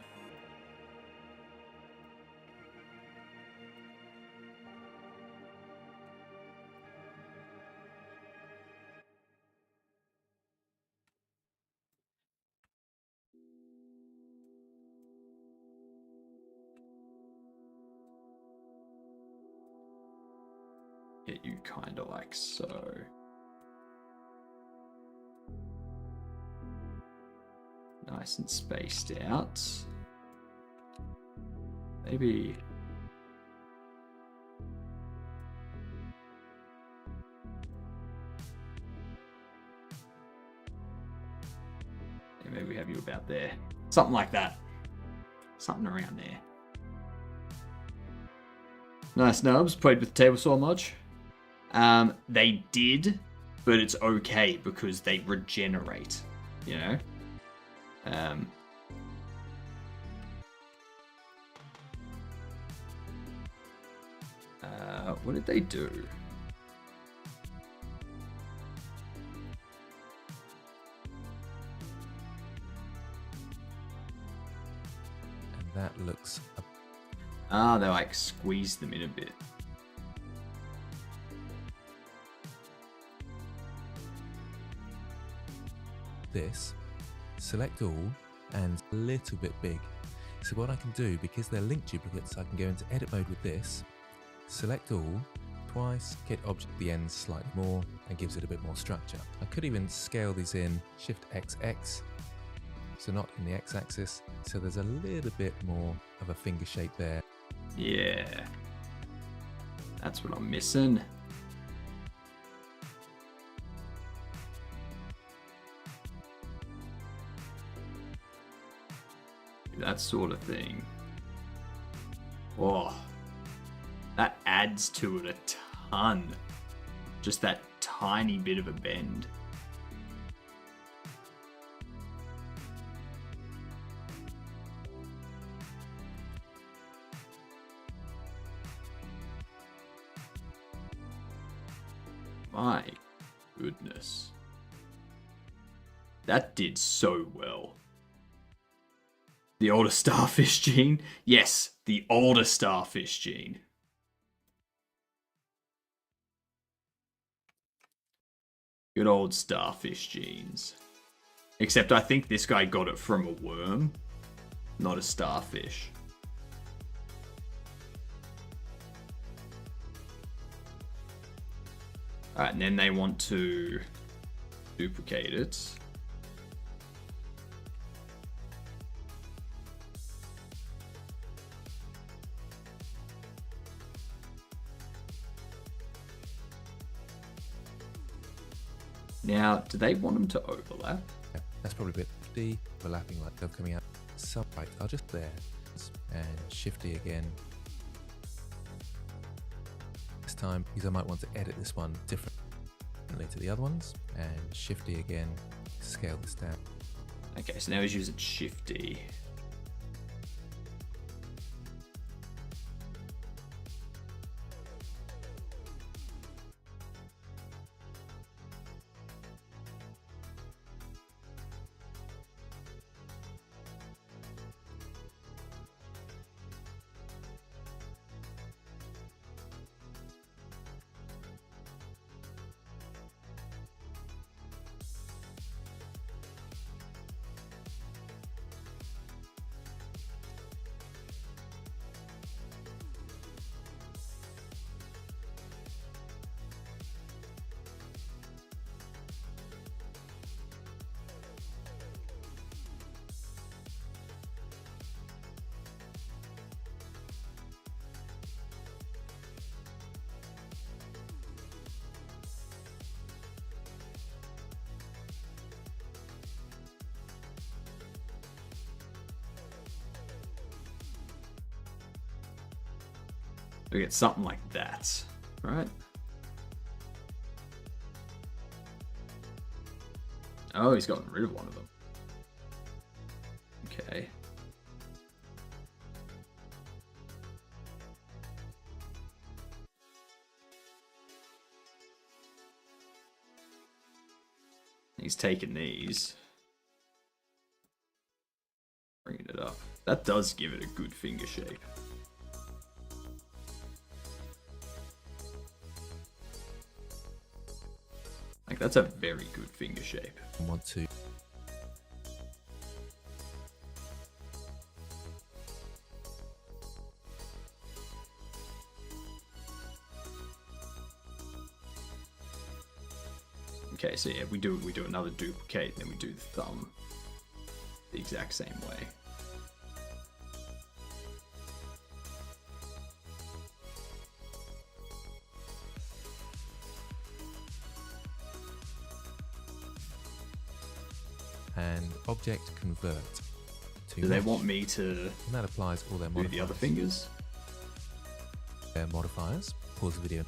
Get you kind of like so. Nice and spaced out. Maybe... Yeah, maybe we have you about there. Something like that. Something around there. Nice nubs. Played with the table saw much? They did, but it's okay because they regenerate, you know? What did they do? And that looks... They like squeezed them in a bit. This, select all, and a little bit big. So what I can do, because they're linked duplicates, I can go into edit mode with this, select all, twice, get object at the ends slightly more, and gives it a bit more structure. I could even scale these in, Shift XX, so not in the X-axis, so there's a little bit more of a finger shape there. Yeah. That's what I'm missing. That sort of thing. Oh, that adds to it a ton. Just that tiny bit of a bend. My goodness. That did so well. The older starfish gene? Yes, the older starfish gene. Good old starfish genes. Except I think this guy got it from a worm, not a starfish. Alright, and then they want to duplicate it. Now, do they want them to overlap? Yeah, that's probably a bit D, overlapping like they're coming out. So right, I'll just there, and Shift D again. This time, because I might want to edit this one differently to the other ones, and Shift D again, scale this down. Okay, so now he's using Shift D. We get something like that, right? Oh, he's gotten rid of one of them. Okay. He's taking these. Bringing it up. That does give it a good finger shape. Like, that's a very good finger shape. I want to. Okay, so yeah, we do another duplicate, and then we do the thumb the exact same way. And object convert to Do they mesh. want me to And that applies all their do modifiers. the other fingers? Their modifiers. Pause the video.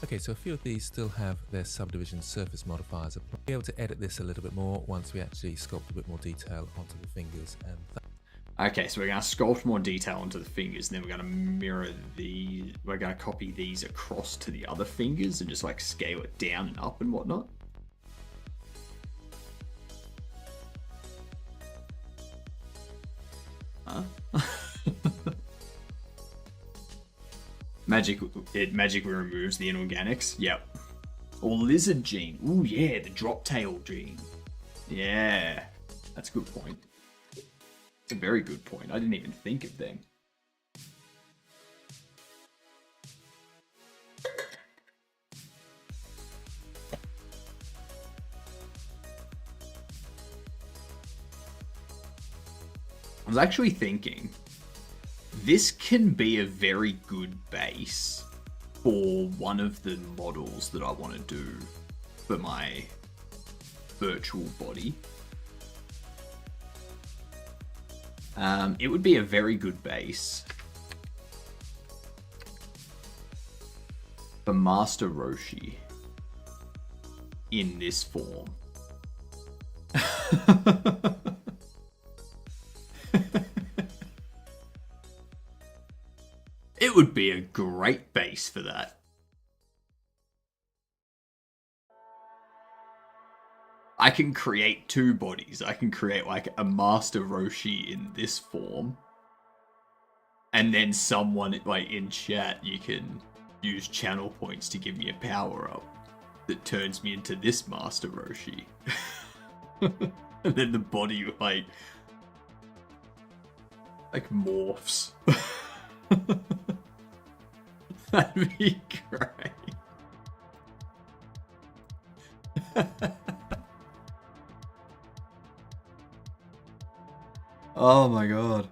Okay, so a few of these still have their subdivision surface modifiers. We'll be able to edit this a little bit more once we actually sculpt a bit more detail onto the fingers and Okay, so we're going to sculpt more detail onto the fingers, and then we're going to mirror the... We're going to copy these across to the other fingers and just, like, scale it down and up and whatnot. Huh? Magic removes the inorganics. Yep. Or lizard gene. Ooh, yeah, the drop tail gene. Yeah, that's a good point. It's a very good point. I didn't even think of them. I was actually thinking, this can be a very good base for one of the models that I want to do for my virtual body. It would be a very good base for Master Roshi in this form. It would be a great base for that. I can create two bodies. I can create like a Master Roshi in this form. And then someone like in chat, you can use channel points to give me a power up that turns me into this Master Roshi. And then the body like morphs. That'd be great. Oh my god.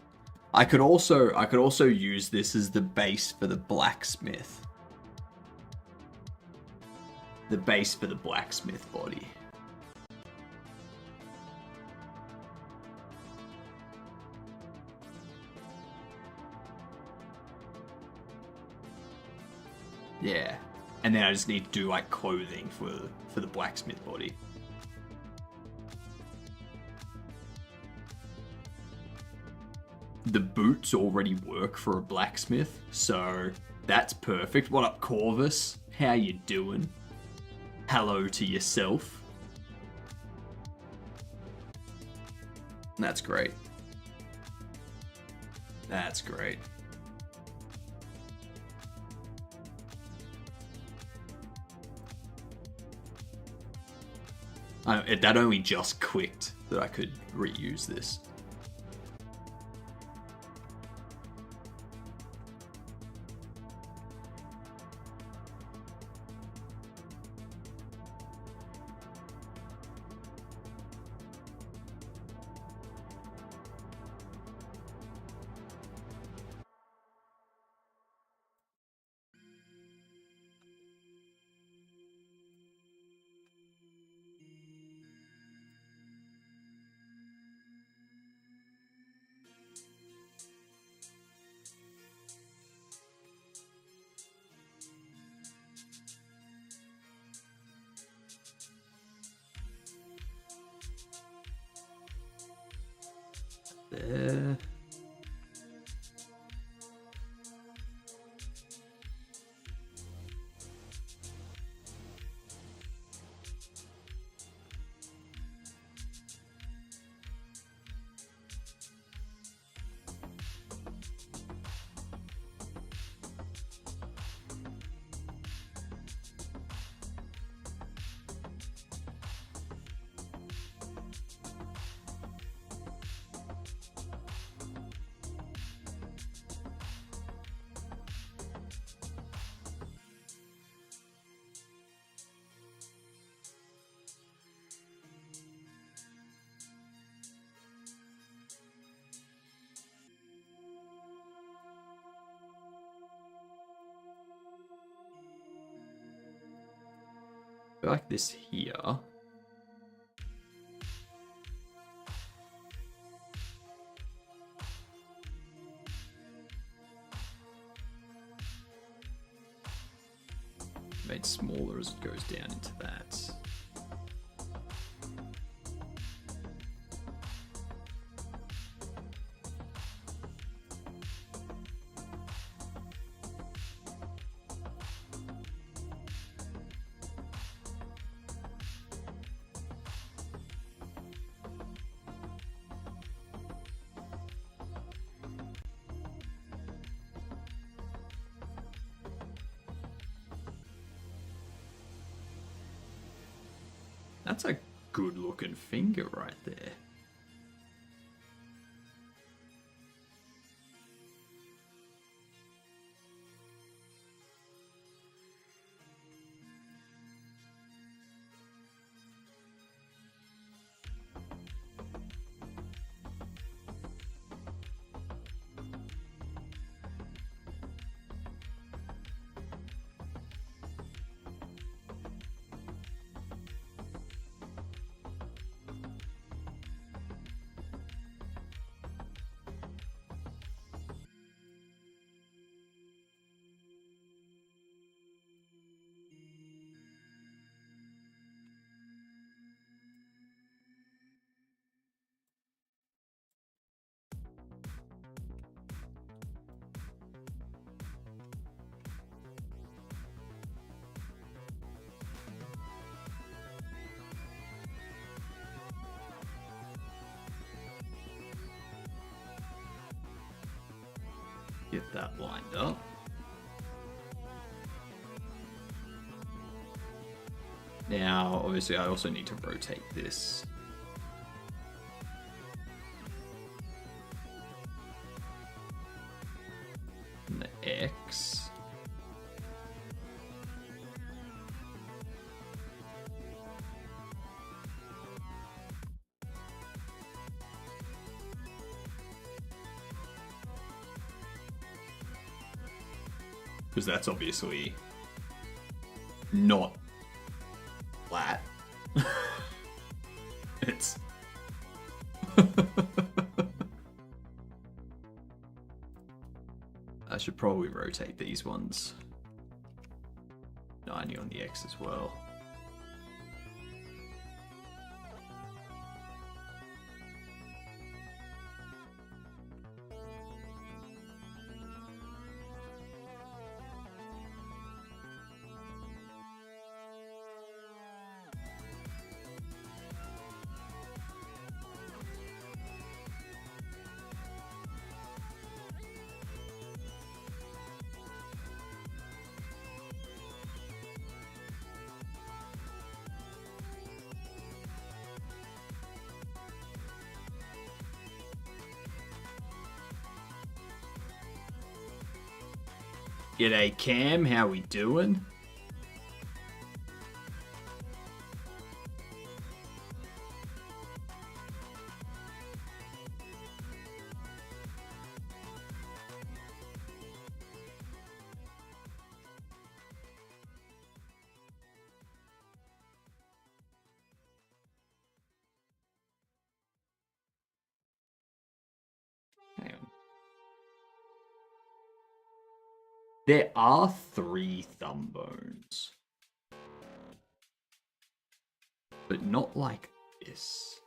I could also use this as the base for the blacksmith. The base for the blacksmith body. Yeah. And then I just need to do like clothing for the blacksmith body. The boots already work for a blacksmith, so that's perfect. What up, Corvus? How you doing? Hello to yourself. That's great. That's great. That only just clicked that I could reuse this. there. Like this here. Made smaller as it goes down into that. That's a good looking finger right there. Get that lined up. Now, obviously, I also need to rotate this. And the X. Because that's obviously not flat. It's I should probably rotate these ones 90 on the X as well. G'day Cam, how we doing? Hang on. There are 3 thumb bones. But not like this.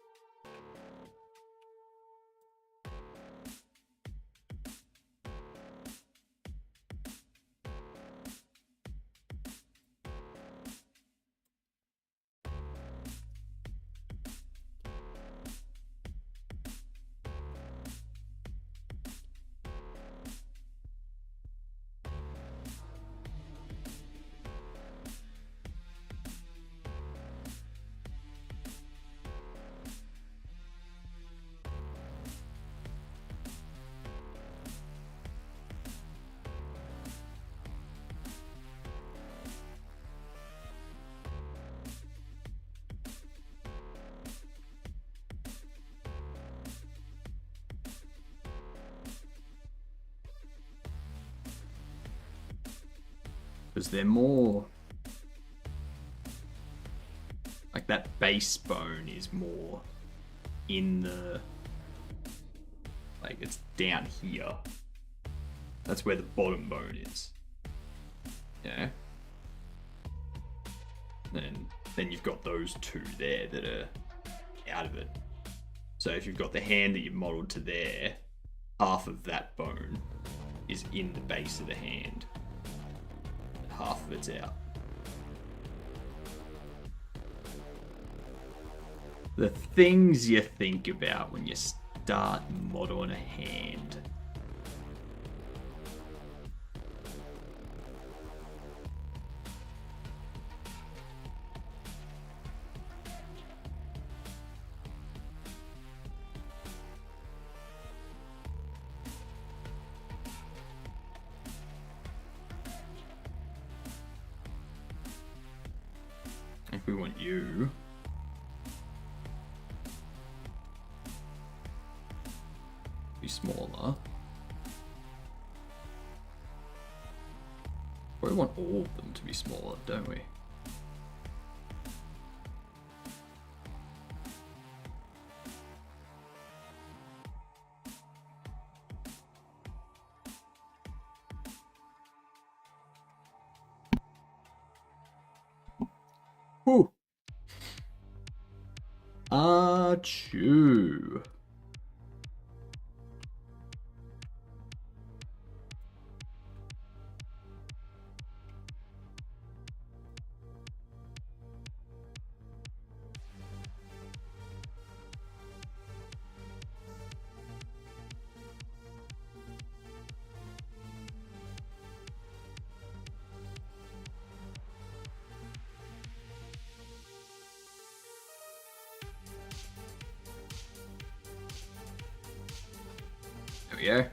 because they're more like that base bone is more in the, like, it's down here. That's where the bottom bone is. Yeah. Then you've got those two there that are out of it. So if you've got the hand that you've modeled to there, half of that bone is in the base of the hand. And half of it's out. The things you think about when you start modeling a hand. If we want you to be smaller, we want all of them to be smaller, don't we? Whew. Achoo. There we go.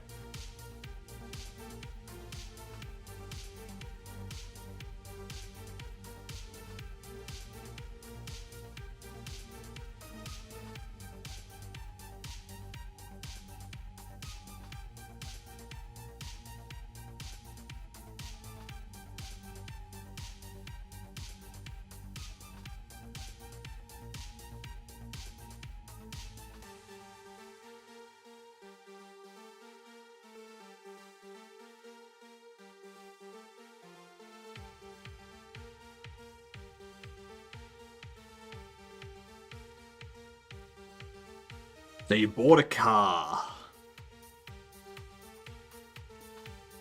So you bought a car.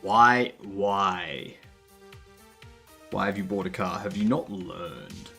Why? Why have you bought a car? Have you not learned?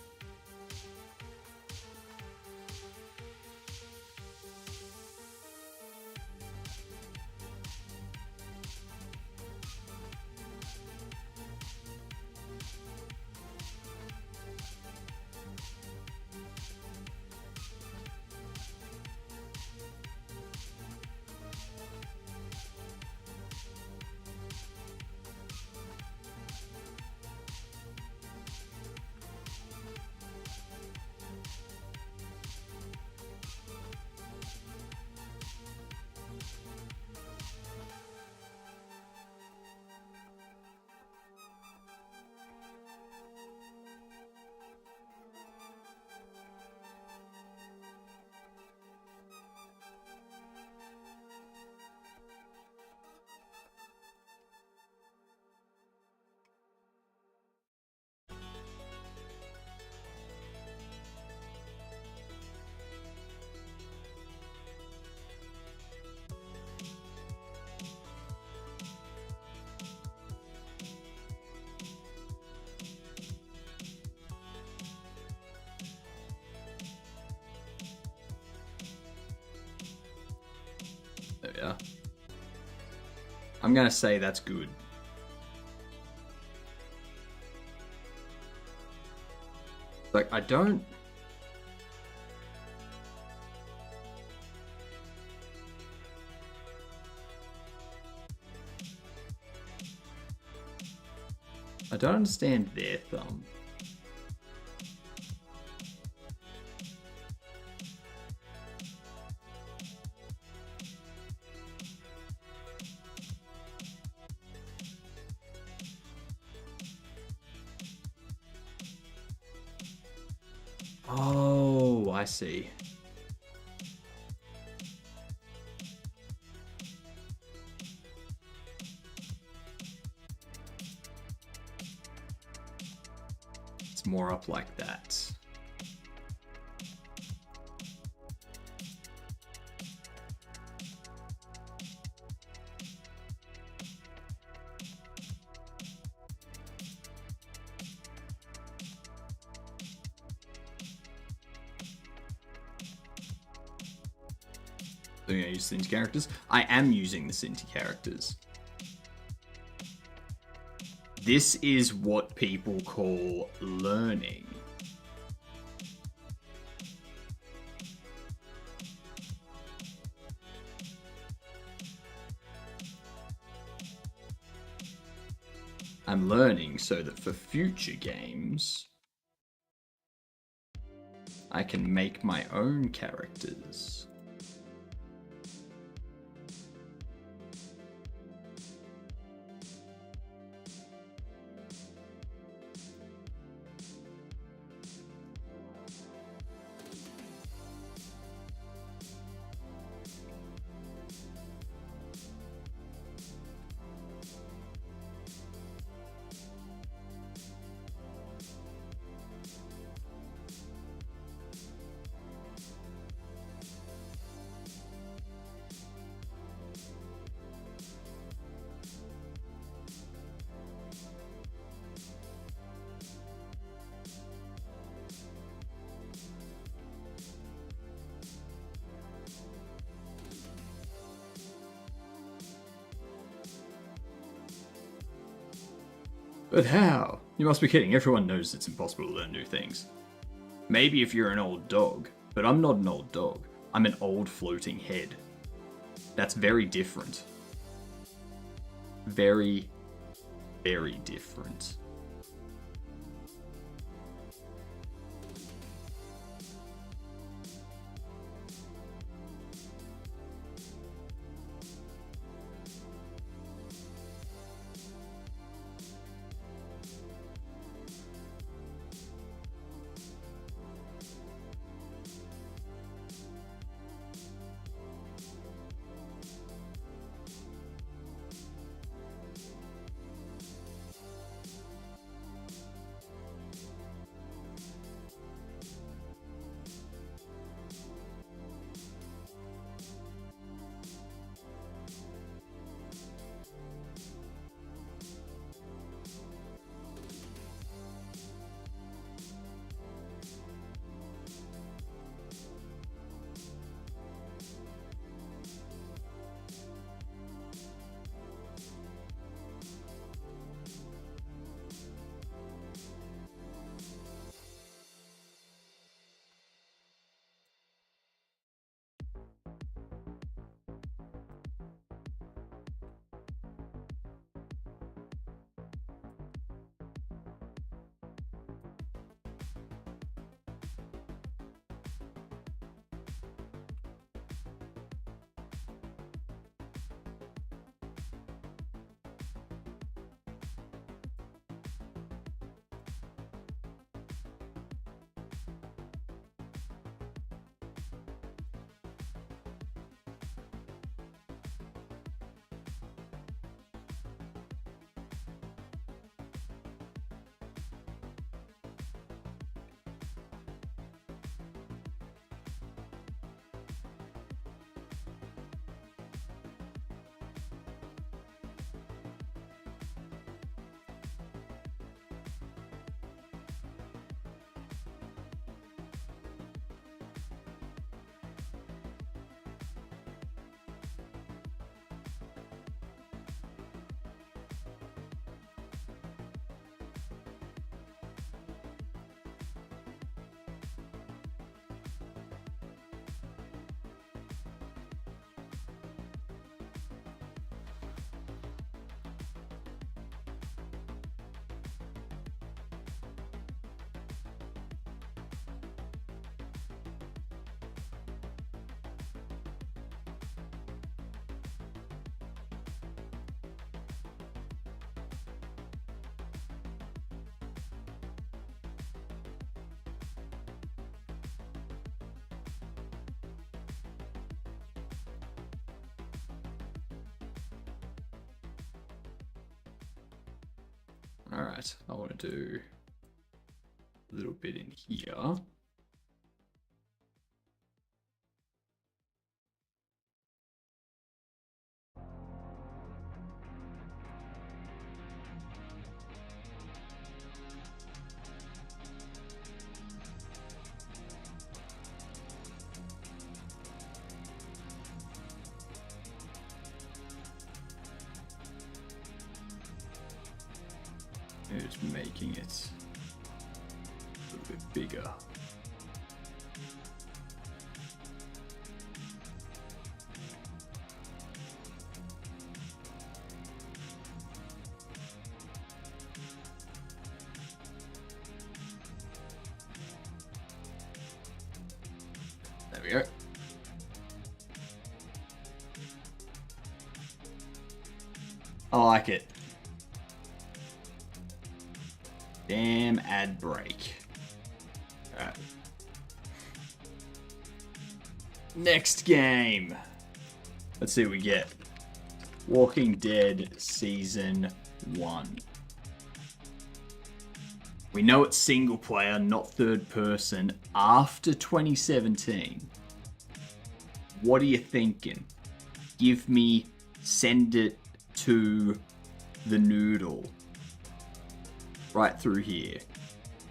There we are. I'm gonna say that's good. Like, I don't understand their thumb. see. It's more up like that. So you're going to use Cinti characters? I am using the Cinti characters. This is what people call learning. I'm learning so that for future games, I can make my own characters. But how? You must be kidding. Everyone knows it's impossible to learn new things. Maybe if you're an old dog, but I'm not an old dog. I'm an old floating head. That's very different. Very, very different. Alright, I want to do a little bit in here. It's making it a little bit bigger. There we go. I like it. Damn ad break. Alright. Next game. Let's see what we get. Walking Dead Season 1. We know it's single player, not third person, after 2017. What are you thinking? Give me Send It to the Noodle. Right through here.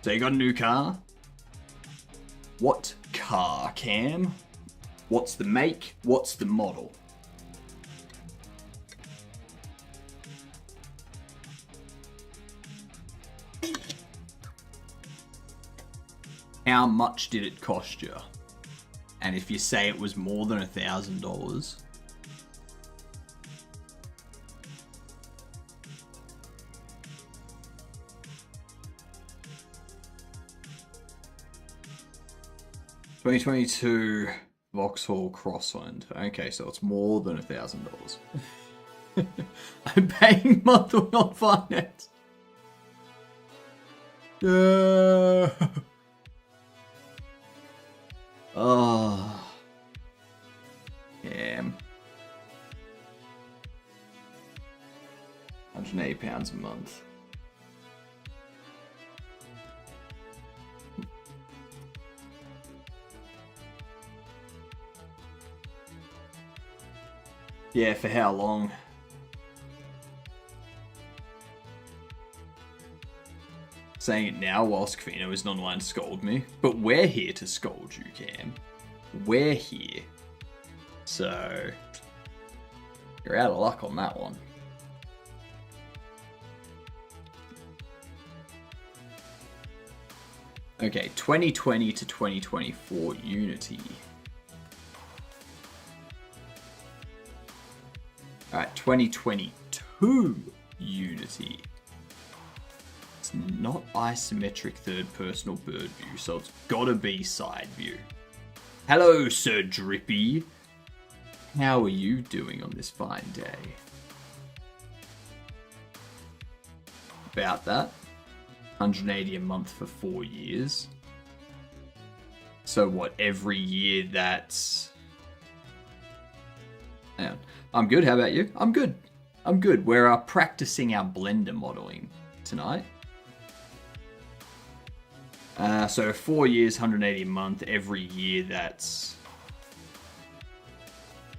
So you got a new car? What car, Cam? What's the make? What's the model? How much did it cost you? And if you say it was more than $1,000, $2022 Vauxhall Crossland. Okay, so it's more than $1,000. I'm paying monthly on finance. Oh. Damn. £180 a month. Yeah, for how long? Saying it now whilst Kvino is not online to scold me. But we're here to scold you, Cam. We're here. So, you're out of luck on that one. Okay, 2020 to 2024 Unity. Alright, 2022 Unity. It's not isometric third person or bird view, so it's gotta be side view. Hello, Sir Drippy. How are you doing on this fine day? About that. 180 a month for 4 years. So what, every year that's... Hang on. I'm good, how about you? I'm good. I'm good. We're practicing our Blender modeling tonight. So 4 years, 180 a month. Every year that's...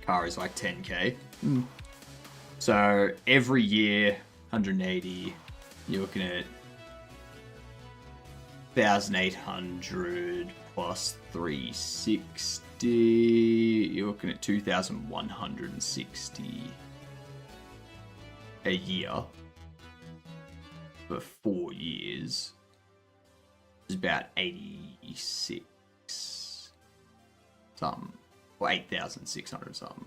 Car is like 10k. So every year, 180, you're looking at 1,800 plus 360. You're looking at 2,160 a year for 4 years. It's about 86 something, or 8,600 something.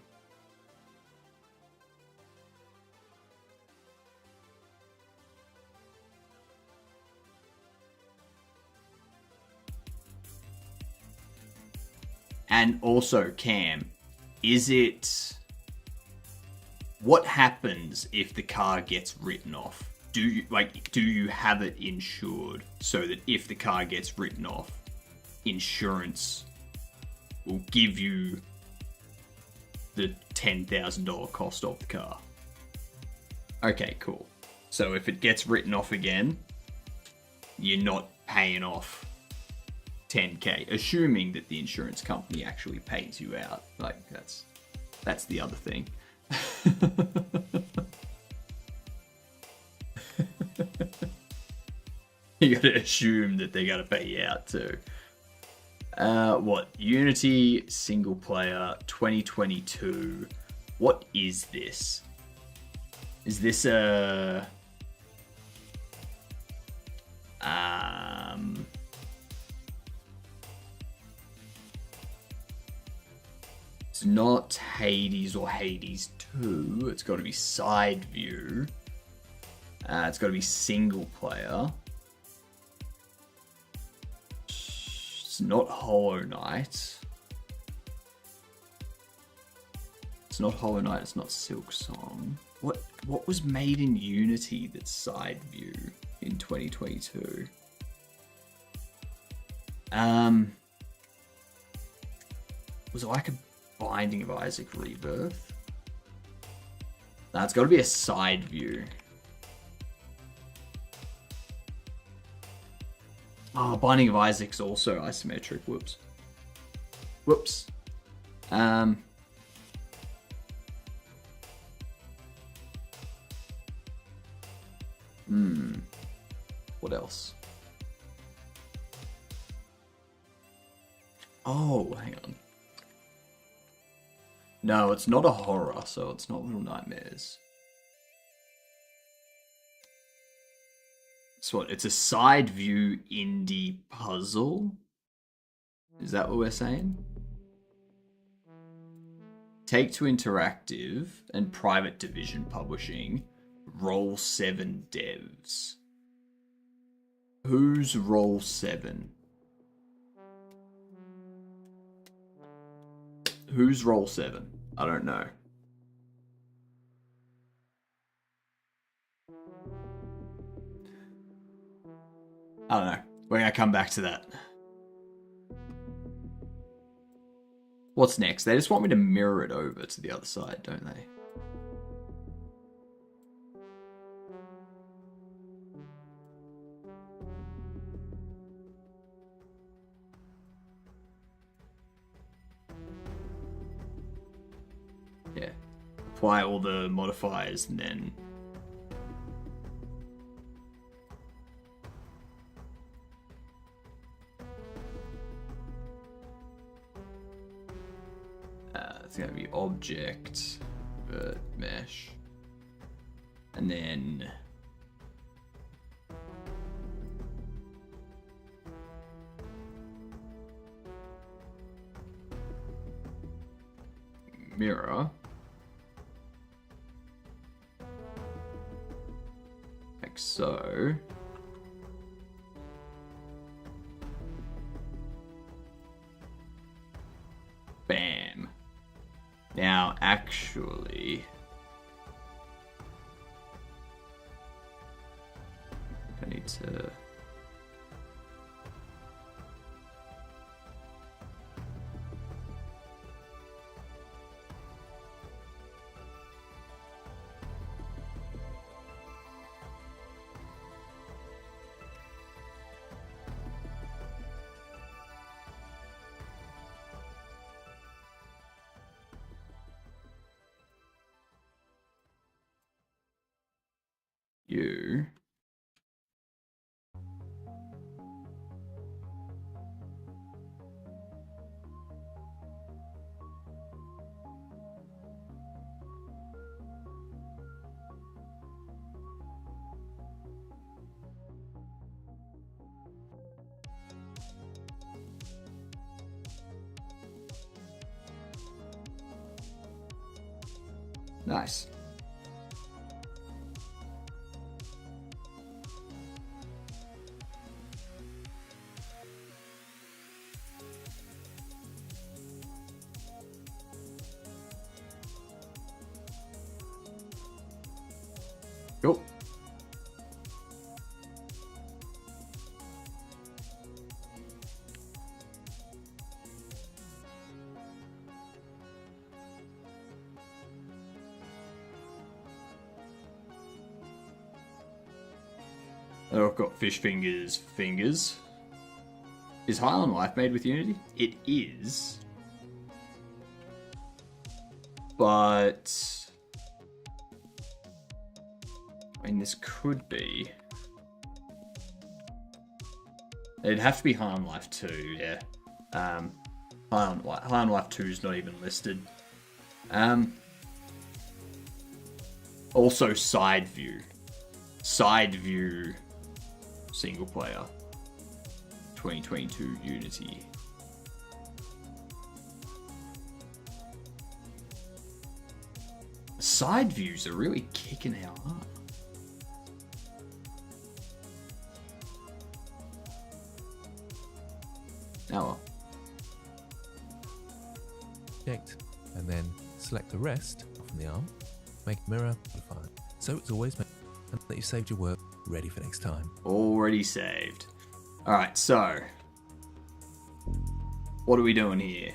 And also, Cam, is it... What happens if the car gets written off? Do you have it insured so that if the car gets written off, insurance will give you the $10,000 cost of the car? Okay, cool. So if it gets written off again, you're not paying off 10k, assuming that the insurance company actually pays you out. Like that's the other thing. You gotta assume that they're gonna pay you out too. What? Unity single player 2022. What is this? Is this a it's not Hades or Hades 2. It's got to be side view. It's got to be single player. It's not Hollow Knight. It's not Hollow Knight. It's not Silk Song. What was made in Unity that's side view in 2022? Was it like a Binding of Isaac Rebirth? Nah, it's got to be a side view. Oh, Binding of Isaac's also isometric. Whoops. Whoops. What else? Oh, hang on. No, it's not a horror, so it's not Little Nightmares. It's what? It's a side view indie puzzle? Is that what we're saying? Take-Two Interactive and Private Division Publishing. Roll 7 devs. Who's Roll 7? Who's Roll 7? I don't know. I don't know. We're gonna come back to that. What's next? They just want me to mirror it over to the other side, don't they? Yeah. Apply all the modifiers and then... it's going to be object, vert, mesh. And then... mirror. Like so. Bam. Now, actually... I need to... you... Nice. Cool. Oh, I've got fish fingers. Is High on Life made with Unity? It is. But I mean, this could be. It'd have to be High on Life 2, yeah. High on Life 2 is not even listed. Also, side view single player 2022 Unity. Side views are really kicking our ass. Oh well. Object, and then select the rest from the arm, make a mirror, modify. So it's always make and that you've saved your work, ready for next time. Already saved. Alright, so what are we doing here?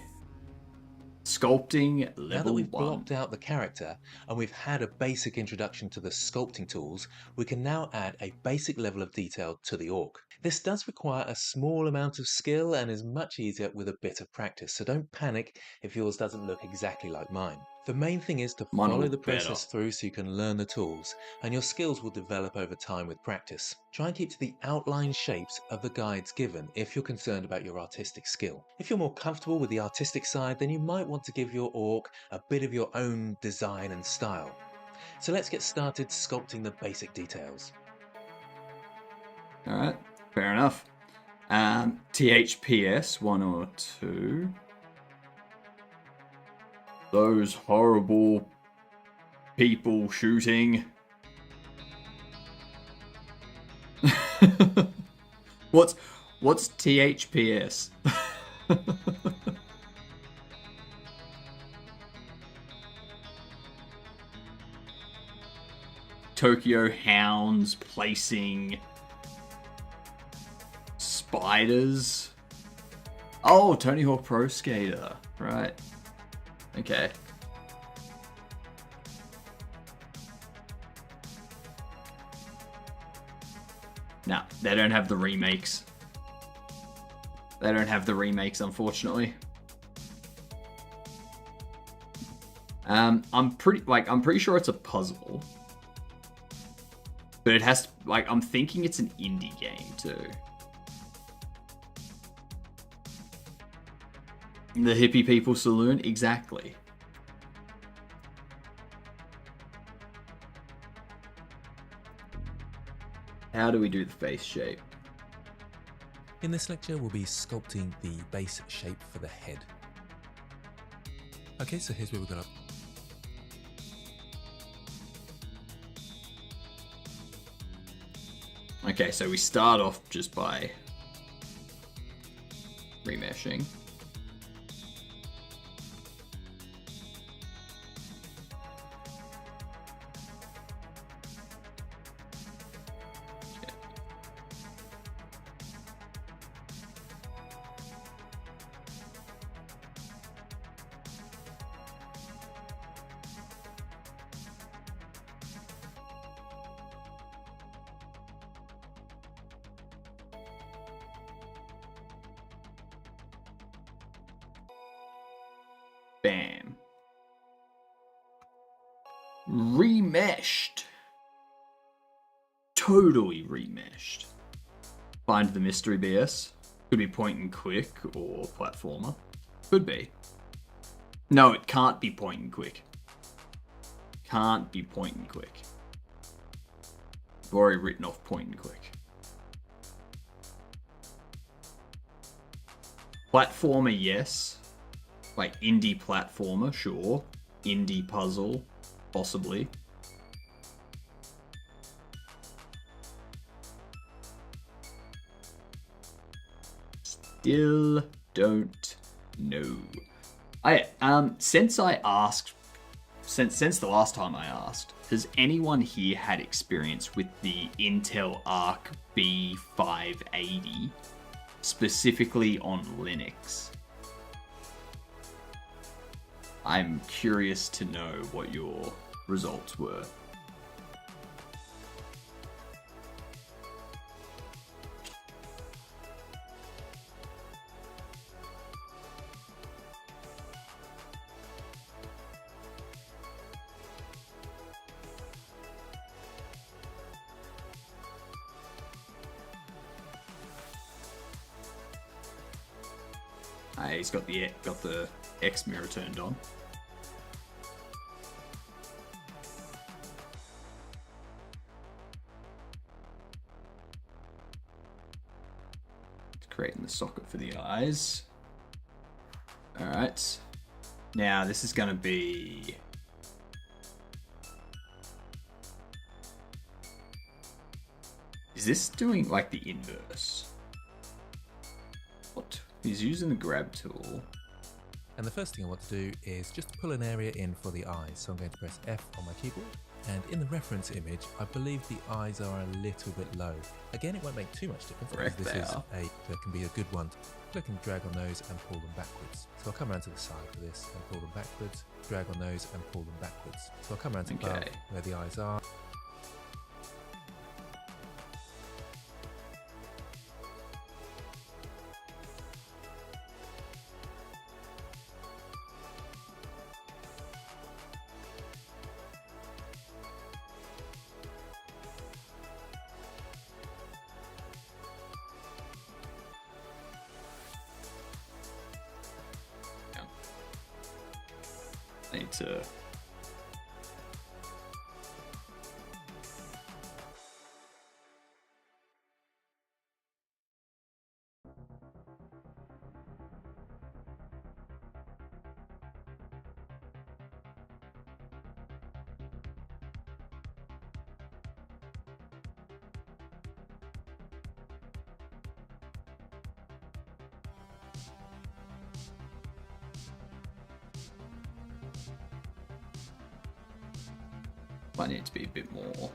Sculpting level 1. Now that we've blocked out the character and we've had a basic introduction to the sculpting tools, we can now add a basic level of detail to the orc. This does require a small amount of skill and is much easier with a bit of practice, so don't panic if yours doesn't look exactly like mine. The main thing is to Mine will follow the look better. process through so you can learn the tools, and your skills will develop over time with practice. Try and keep to the outline shapes of the guides given if you're concerned about your artistic skill. If you're more comfortable with the artistic side, then you might want to give your orc a bit of your own design and style. So let's get started sculpting the basic details. Alright, fair enough. THPS 1 or 2. Those horrible people shooting. What's THPS? Tokyo hounds placing spiders. Oh, Tony Hawk Pro Skater. Right. Okay. Nah, they don't have the remakes. They don't have the remakes, unfortunately. I'm pretty sure it's a puzzle. But it has to, I'm thinking it's an indie game too. The Hippie People Saloon, exactly. How do we do the face shape? In this lecture, we'll be sculpting the base shape for the head. Okay, so here's where we're going to Okay, so we start off just by remeshing. Bam. Remeshed. Totally remeshed. Find the mystery BS. Could be point and click or platformer. Could be. No, it can't be point and click. Can't be point and click. I've already written off point and click. Platformer, yes. Like indie platformer, sure. Indie puzzle, possibly. Still don't know. Since the last time I asked, has anyone here had experience with the Intel Arc B580, specifically on Linux? I'm curious to know what your results were. He's got the X mirror turned on. Creating the socket for the eyes. Alright. Now this is going to be... Is this doing like the inverse? What? He's using the grab tool. And the first thing I want to do is just pull an area in for the eyes. So I'm going to press F on my keyboard. And in the reference image, I believe the eyes are a little bit low. Again, it won't make too much difference Correct, because this is they that can be a good one. Click and drag on those and pull them backwards. So I'll come around to the side of this and pull them backwards, drag on those and pull them backwards. So I'll come around to above where the eyes are. Need to... Might need to be a bit more.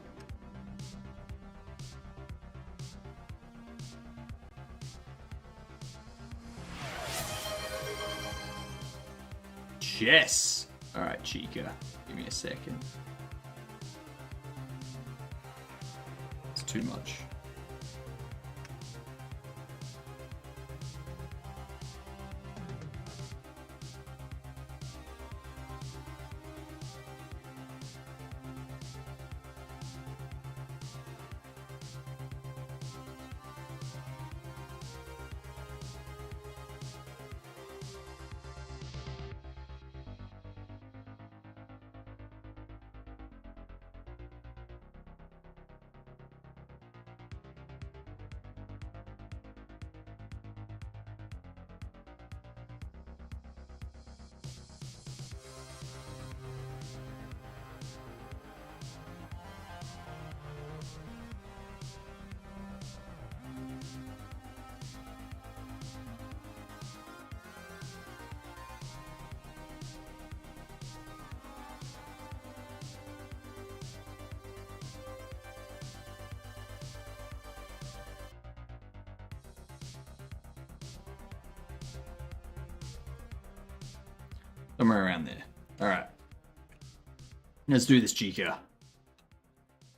Yes! Alright, Chica. Give me a second. It's too much. Somewhere around there. Alright. Let's do this, Chica.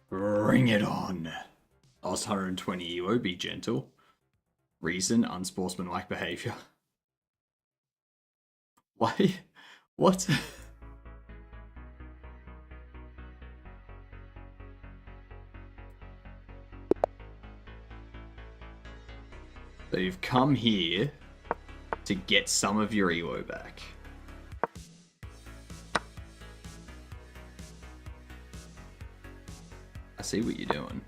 Bring it on. Lost 120 EO, be gentle. Reason, unsportsmanlike behavior. Why? What? So you've come here to get some of your EO back. I see what you're doing.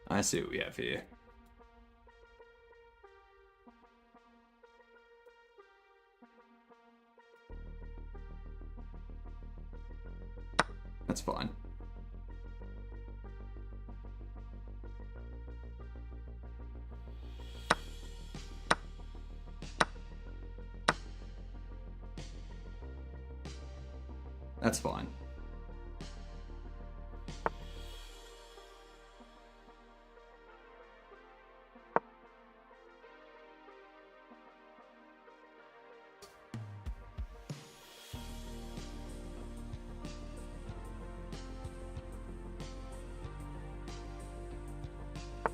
I see what we have here. That's fine. That's fine.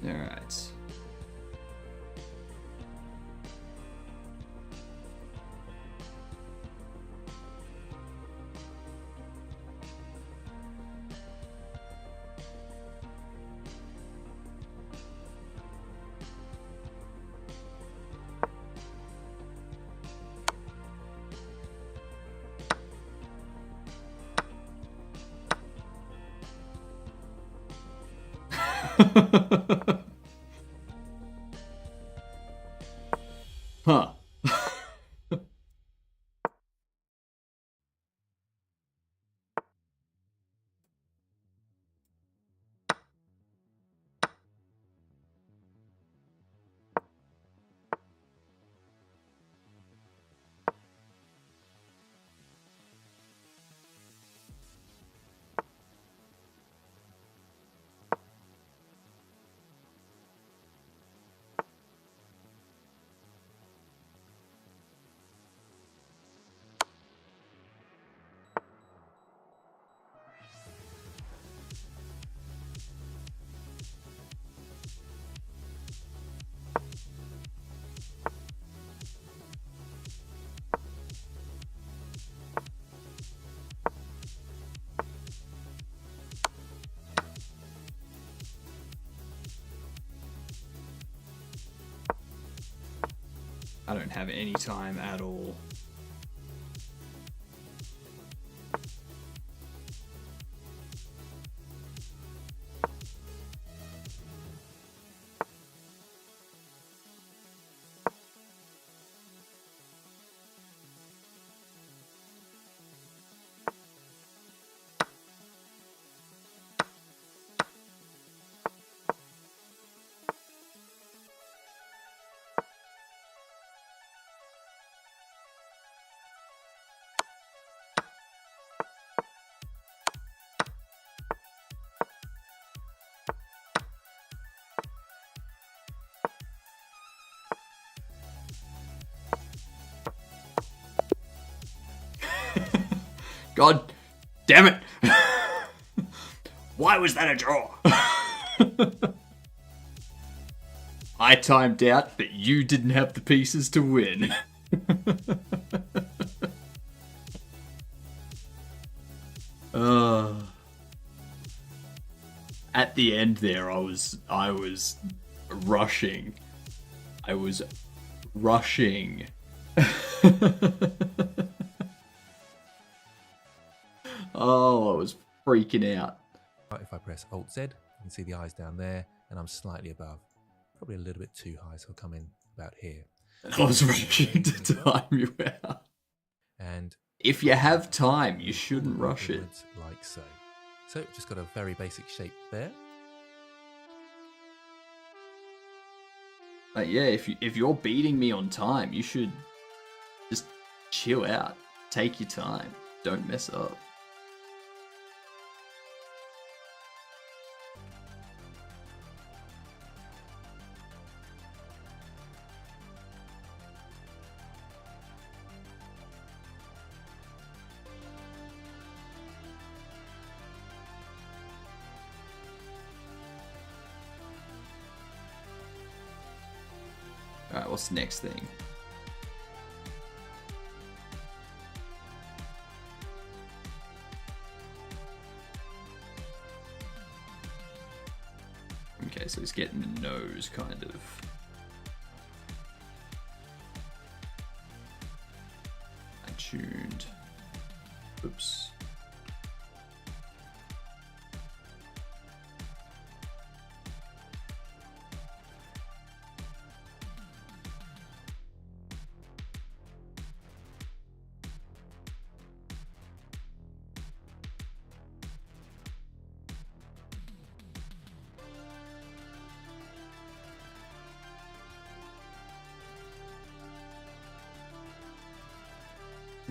All right. Huh. I don't have any time at all. God damn it! Why was that a draw? I timed out, but you didn't have the pieces to win. At the end there, I was rushing. I was rushing. Oh, I was freaking out. If I press Alt Z, you can see the eyes down there, and I'm slightly above. Probably a little bit too high, so I'll come in about here. I was rushing to time you out. And if you have time, you shouldn't rush it. Like so. So, just got a very basic shape there. Like, yeah, if you're beating me on time, you should just chill out. Take your time. Don't mess up. Alright, what's the next thing? Okay, so he's getting the nose, kind of. Attuned. Oops.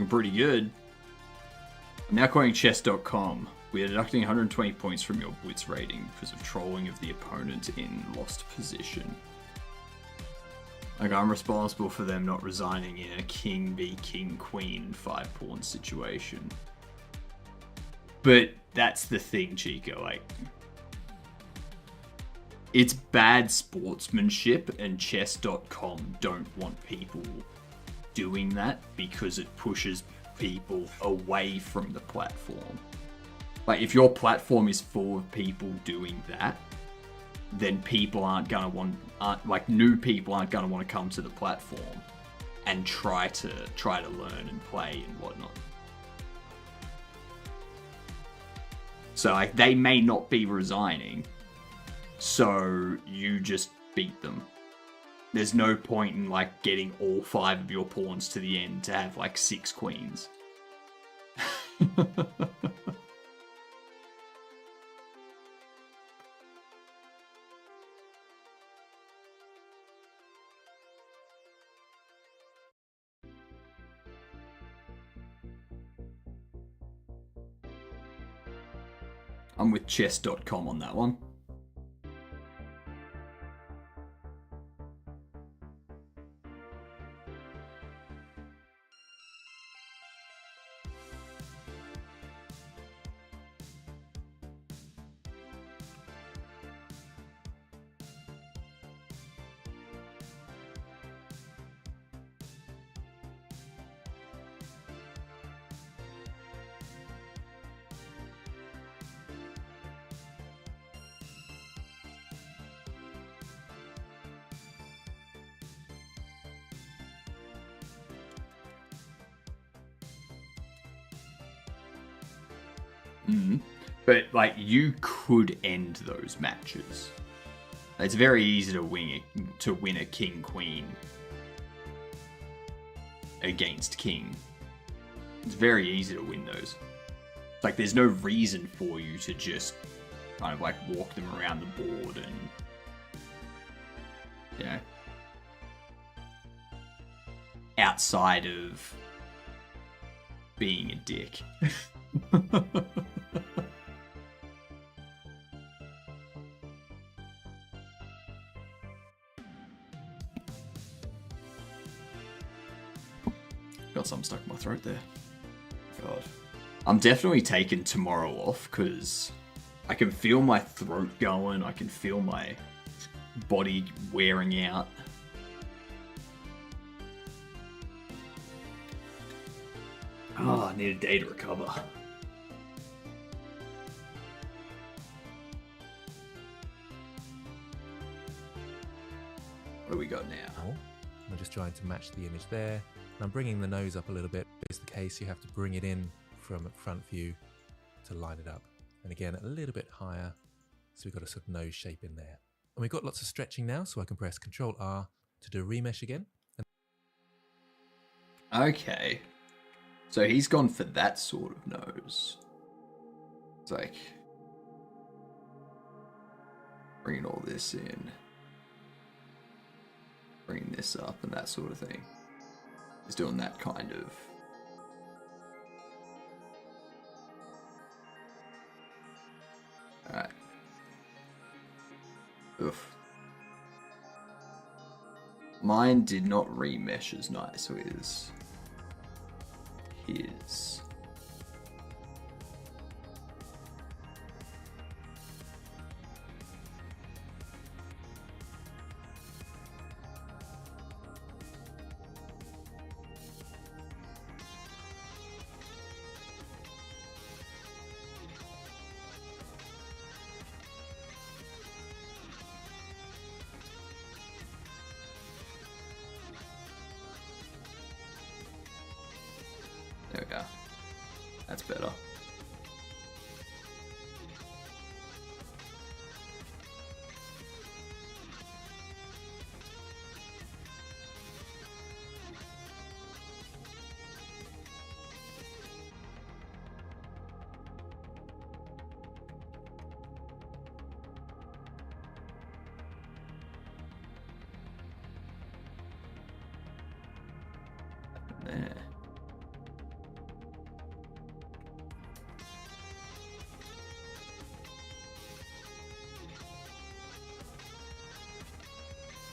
Pretty good. I'm now quoting chess.com. We are deducting 120 points from your blitz rating because of trolling of the opponent in lost position. Like, I'm responsible for them not resigning in a king v king queen 5-pawn situation. But that's the thing, Chico. Like, it's bad sportsmanship, and chess.com don't want people doing that because it pushes people away from the platform. Like, if your platform is full of people doing that, then people aren't gonna want, new people aren't gonna want to come to the platform and try to learn and play and whatnot. So, like, they may not be resigning, so you just beat them. There's no point in, like, getting all 5 of your pawns to the end to have, like, 6 queens. I'm with chess.com on that one. But, like, you could end those matches. It's very easy to win a king-queen against king. It's very easy to win those. Like, there's no reason for you to just kind of, like, walk them around the board and, you know, outside of being a dick. Got something stuck in my throat there. God. I'm definitely taking tomorrow off because I can feel my throat going. I can feel my body wearing out. Oh, I need a day to recover. What do we got now? I'm just trying to match the image there. And I'm bringing the nose up a little bit. If it's the case, you have to bring it in from front view to line it up. And again, a little bit higher. So we've got a sort of nose shape in there. And we've got lots of stretching now, so I can press Control R to do a remesh again. Okay. So he's gone for that sort of nose. It's like bringing all this in, bringing this up and that sort of thing. He's doing that kind of. Alright. Oof. Mine did not remesh as nice, so it is his. There we go. That's better. There.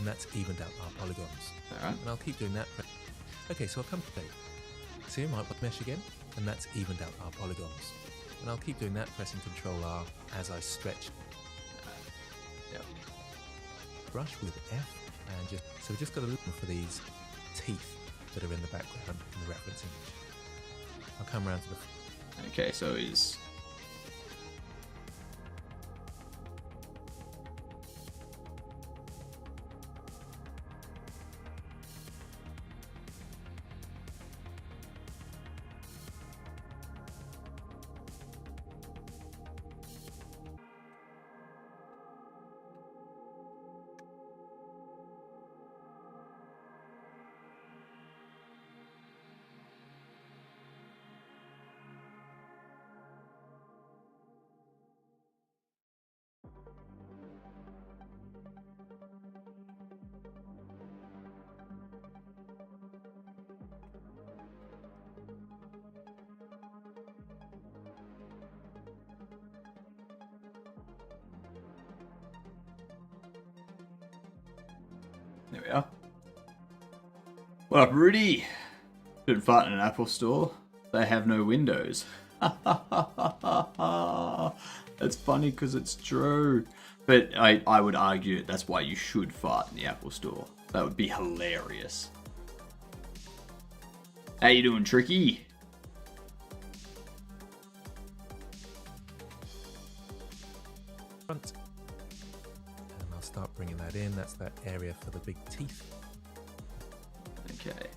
that's evened out our polygons. Alright. And I'll keep doing that. Okay, so I'll come to date. See my mesh again, and that's evened out our polygons. And I'll keep doing that, pressing Ctrl R as I stretch. Yep. Brush with F, and so we just got to look for these teeth that are in the background in the reference image. I'll come around to the. Okay, so he's. There we are. What up, Rudy? Shouldn't fart in an Apple store. They have no windows. That's funny because it's true. But I would argue that's why you should fart in the Apple store. That would be hilarious. How you doing, Tricky? Front. And I'll start bringing that in. That's that area for the big teeth. Okay.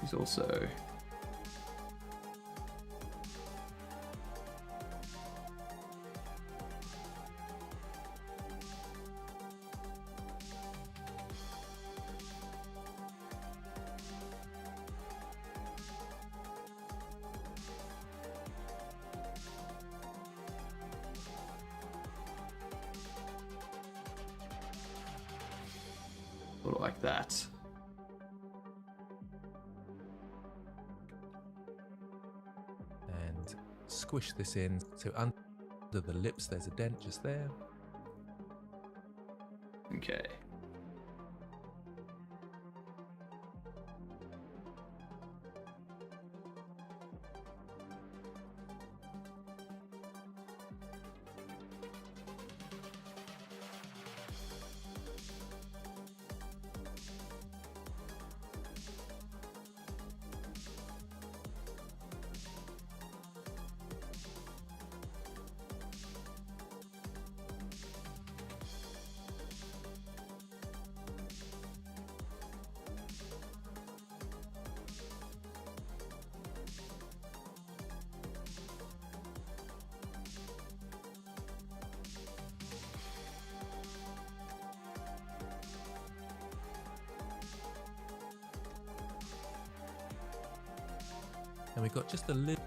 He's also... sort of like that. And squish this in. So under the lips, there's a dent just there. Okay. And we've got just a little.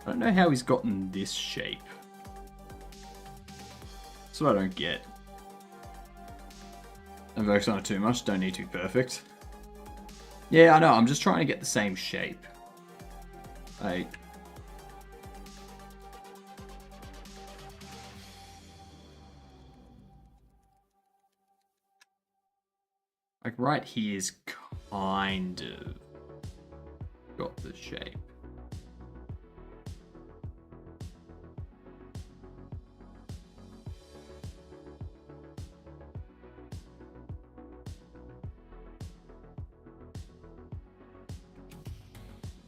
I don't know how he's gotten this shape. That's what I don't get. Don't focus on it too much, don't need to be perfect. Yeah, I know, I'm just trying to get the same shape. Like right here's kind of got the shape.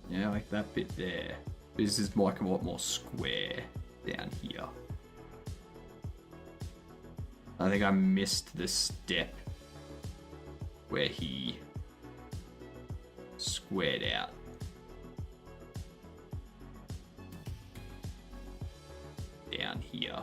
Yeah, like that bit there. This is like a lot more square down here. I think I missed the step where he squared out. Down here.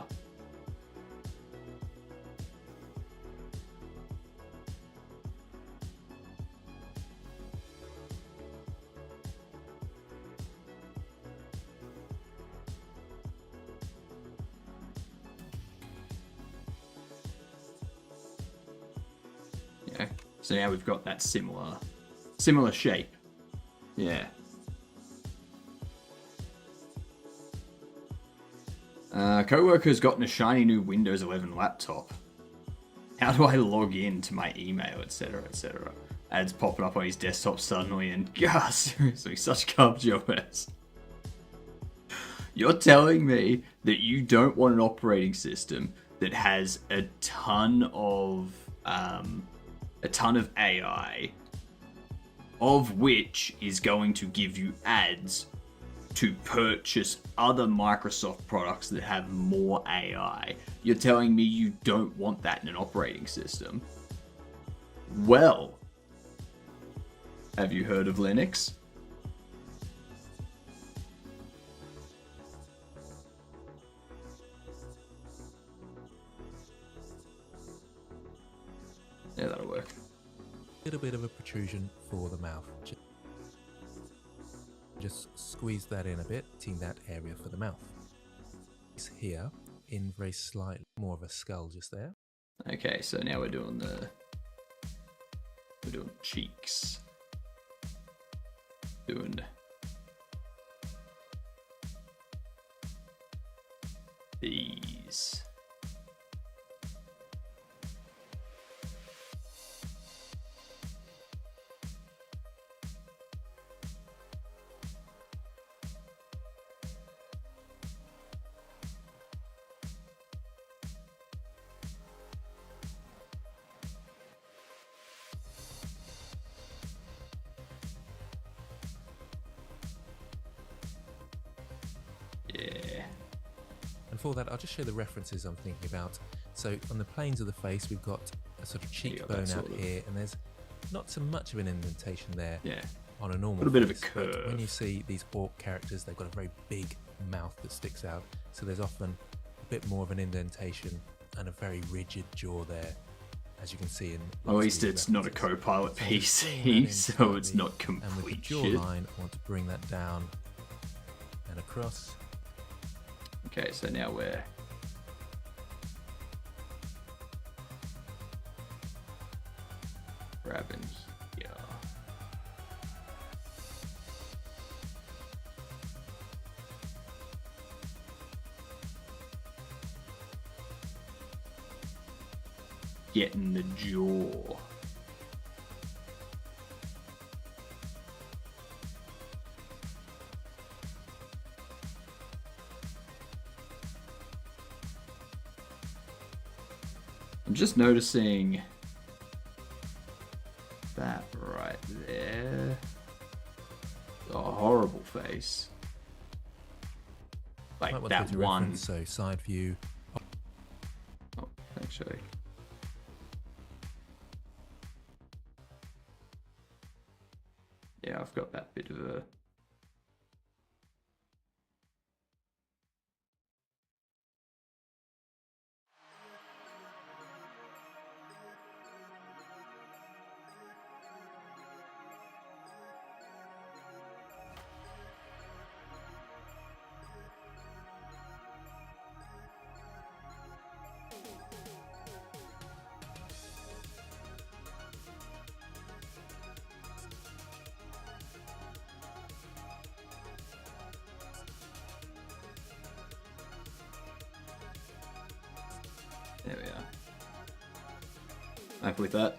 Yeah. So now we've got that similar shape. Yeah. Coworker's gotten a shiny new Windows 11 laptop. How do I log in to my email, etc., etc.? Ads popping up on his desktop suddenly, and God, seriously, such garbage OS. You're telling me that you don't want an operating system that has a ton of AI, of which is going to give you ads to purchase other Microsoft products that have more AI. You're telling me you don't want that in an operating system? Well, have you heard of Linux? Yeah, that'll work. A little bit of a protrusion for the mouth. Just squeeze that in a bit, team that area for the mouth. It's here, in very slightly more of a skull just there. Okay, so now we're doing cheeks. Doing these. Yeah. And for that, I'll just show the references I'm thinking about. So on the planes of the face, we've got a sort of cheekbone out here, and there's not so much of an indentation there. Yeah. On a normal A little bit of a face, but curve. when you see these orc characters, they've got a very big mouth that sticks out, so there's often a bit more of an indentation and a very rigid jaw there, as you can see in. At least it's not a Copilot PC, so it's not And with the complete shit. jawline, I want to bring that down and across. Okay, so now we're grabbing here. Getting the jaw. I'm just noticing that right there. A horrible face. Might Like want to that go to one. reference, so side view. Oh, actually. Yeah, I've got that bit of a. There we are. Happy with that?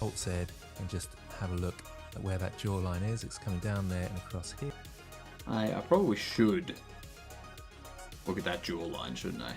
Alt Z and just have a look at where that jawline is. It's coming down there and across here. I probably should look at that jawline, shouldn't I?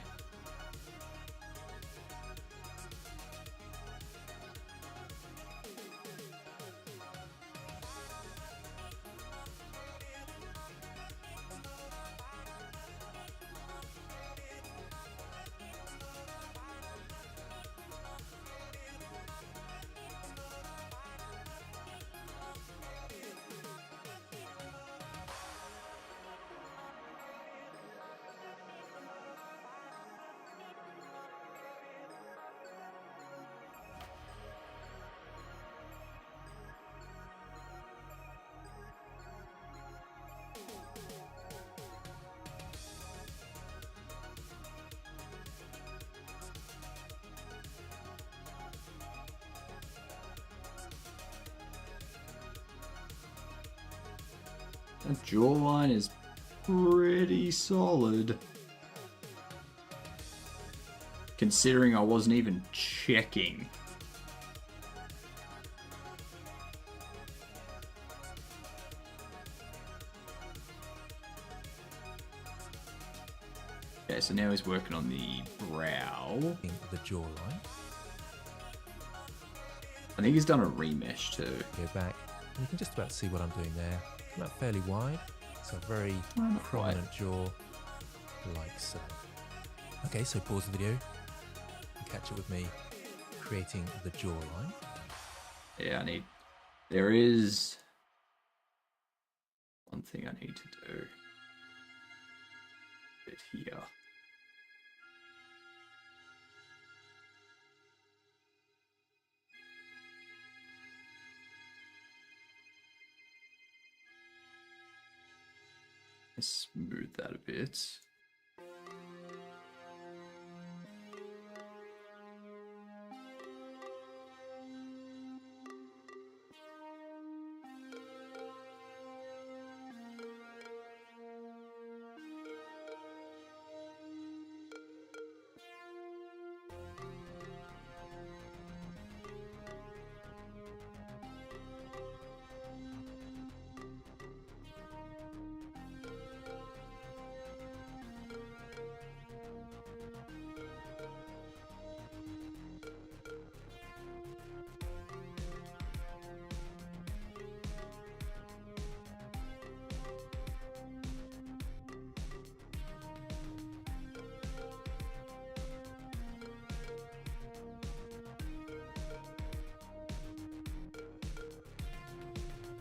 That jawline is pretty solid. considering I wasn't even checking. Okay, so now he's working on the brow. The jawline. I think he's done a remesh too. Go back, and you can just about see what I'm doing there. Come out fairly wide, so a very Not prominent jaw, like so. Okay, so pause the video and catch up with me creating the jawline. Yeah, there is one thing I need to do. Bit here. Smooth that a bit.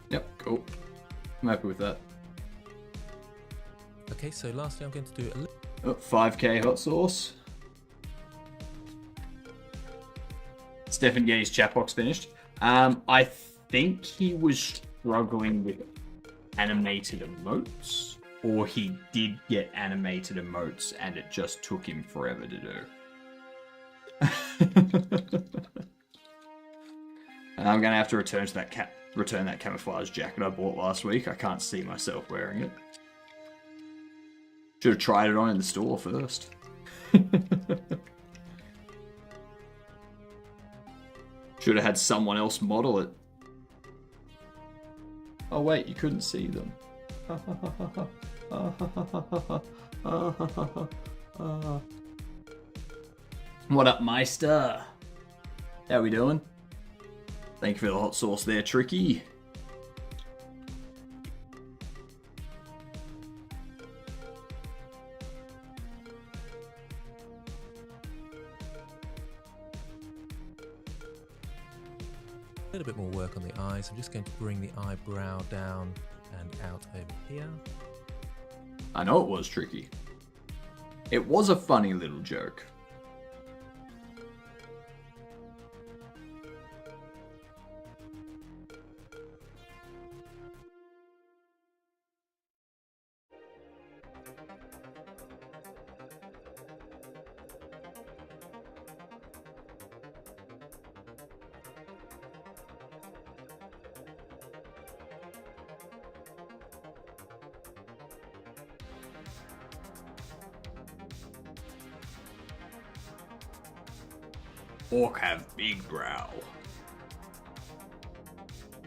Yep, cool. I'm happy with that. Okay, so lastly I'm going to do a little 5k hot sauce. Stefan Getty's chat box finished. I think he was struggling with animated emotes, or he did get animated emotes and it just took him forever to do. And I'm gonna have to return that camouflage jacket I bought last week. I can't see myself wearing it. Should have tried it on in the store first. Should have had someone else model it. Oh wait, you couldn't see them. What up, Meister? How we doing? Thank you for the hot sauce there, Tricky. little bit more work on the eyes. I'm just going to bring the eyebrow down and out over here. I know it was tricky. It was a funny little joke. Orc have big brow.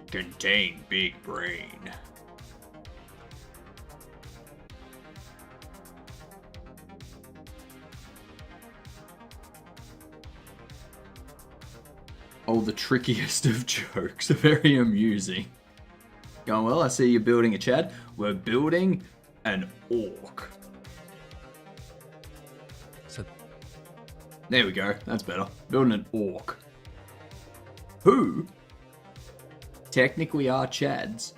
Contain big brain. Oh, the trickiest of jokes are very amusing. Going well, I see you're building a Chad. We're building an orc. So there we go, that's better. Building an orc. Who technically are Chads.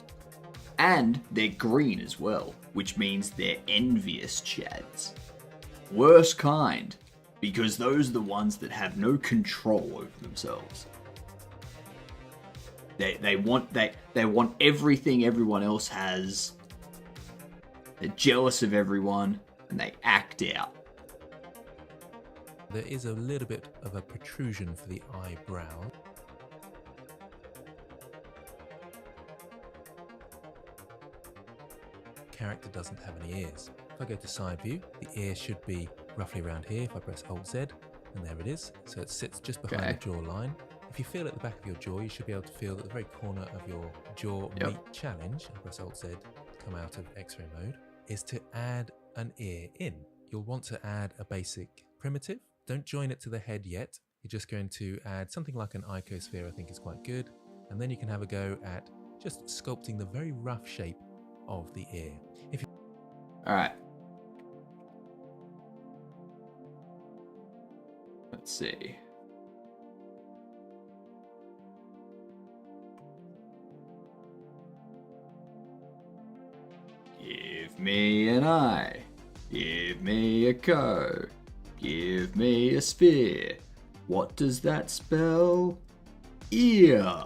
And they're green as well, which means they're envious Chads. Worst kind, because those are the ones that have no control over themselves. They want everything everyone else has. They're jealous of everyone, and they act out. there is a little bit of a protrusion for the eyebrow. Character doesn't have any ears. If I go to side view, the ear should be roughly around here. If I press Alt Z, And there it is. So it sits just behind Okay. the jawline. If you feel at the back of your jaw, you should be able to feel at the very corner of your jaw Yep. meet challenge, and press Alt Z to come out of X-ray mode, is to add an ear in. You'll want to add a basic primitive. Don't join it to the head yet. You're just going to add something like an icosphere, I think is quite good. And then you can have a go at just sculpting the very rough shape of the ear. If you All right. Let's see. Give me an eye. Give me a co. Give me a sphere. What does that spell? Ear.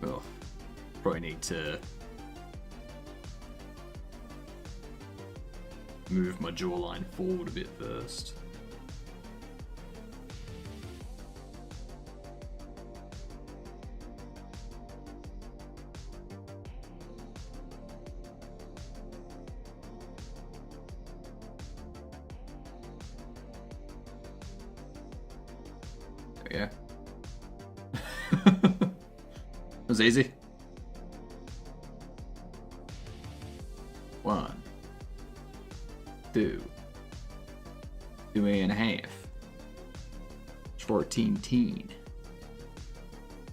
Oh, probably need to move my jawline forward a bit first. There we go. It was easy. 1, 2, 2.5, 14 teen,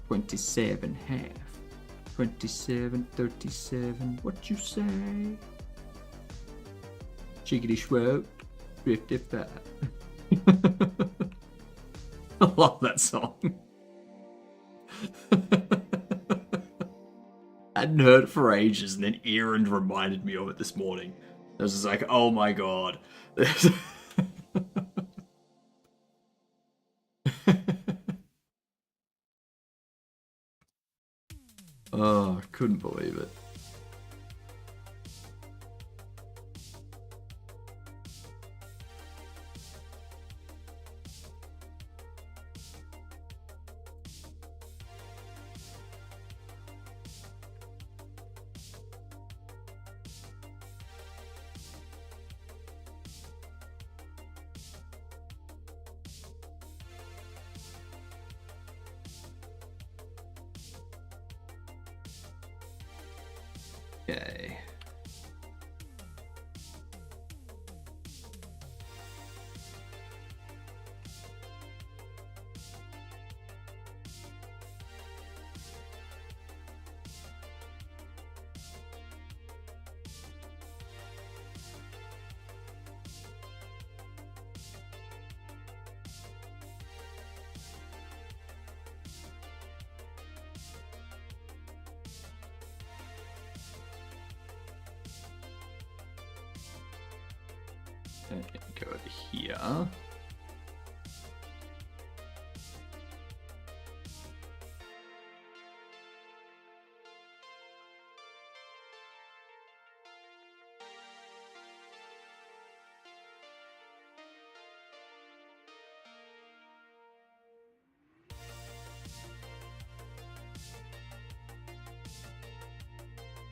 27 half, 27, 37, what you say? Chickity shroud, 55. I love that song. I hadn't heard it for ages, and then Aaron reminded me of it this morning. I was just like, oh my god. Oh, I couldn't believe it. Okay. Okay, go over here.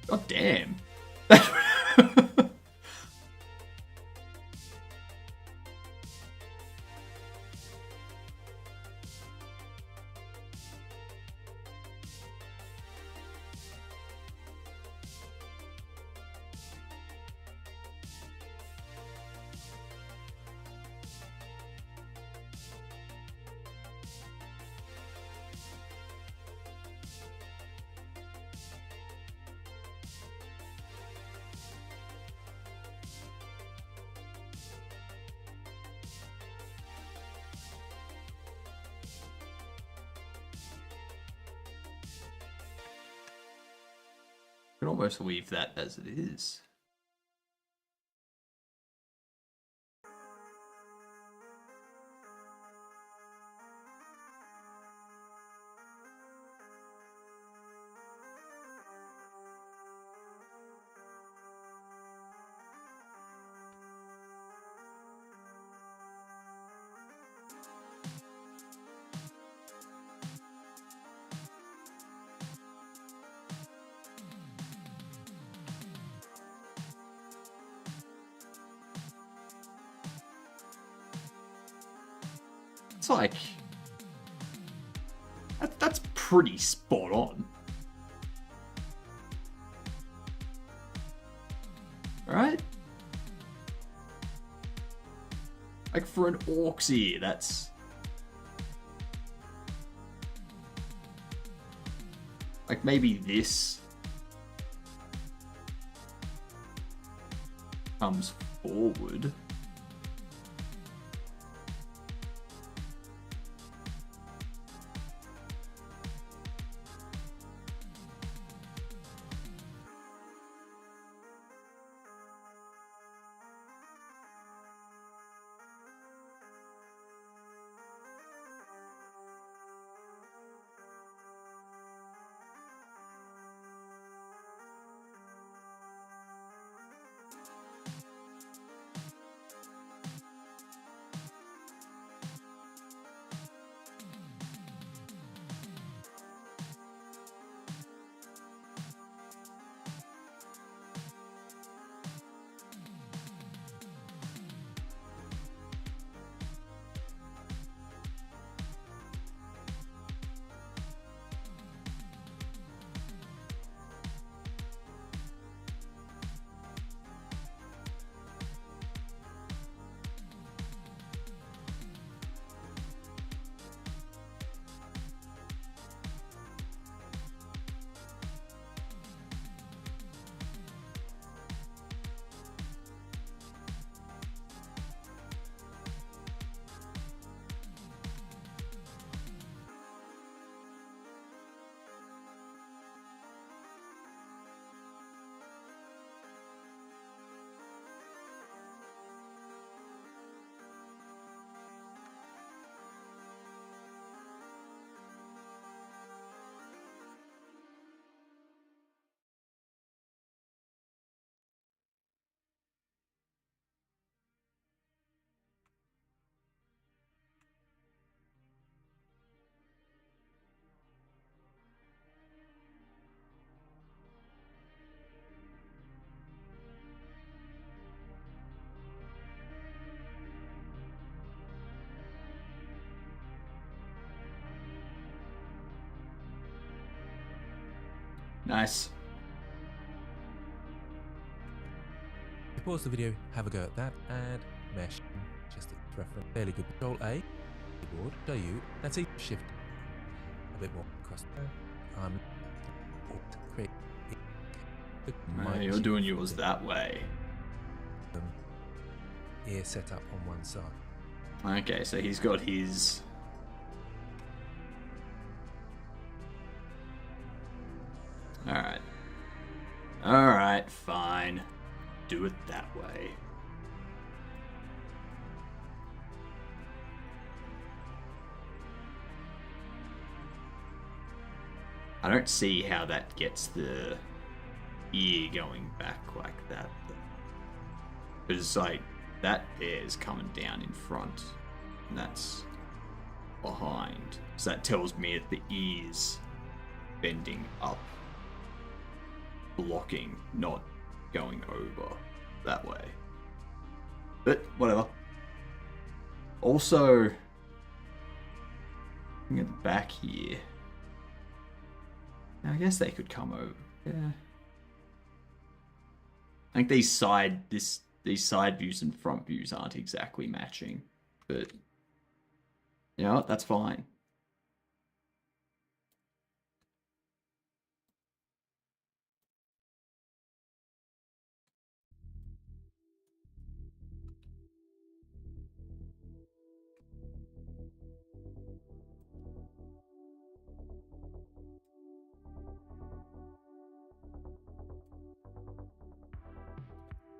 God damn. can almost leave that as it is. It's like that's pretty spot on. Right? Like for an orc's ear, that's like maybe this comes forward. Nice. Pause the video, have a go at that, add mesh, just a preference, fairly good. Control A, keyboard, show you, that's it, shift, a bit more across there, create, You're doing yours that way. Ear set up on one side. Okay, so he's got his... Alright. Alright, fine. Do it that way. I don't see how that gets the ear going back like that. Because, like, that there's coming down in front. And that's behind. So that tells me that the ear's bending up. Blocking, not going over that way. But whatever. Also, looking at the back here, I guess they could come over. Yeah, I think these side views and front views aren't exactly matching, but you know what? That's fine.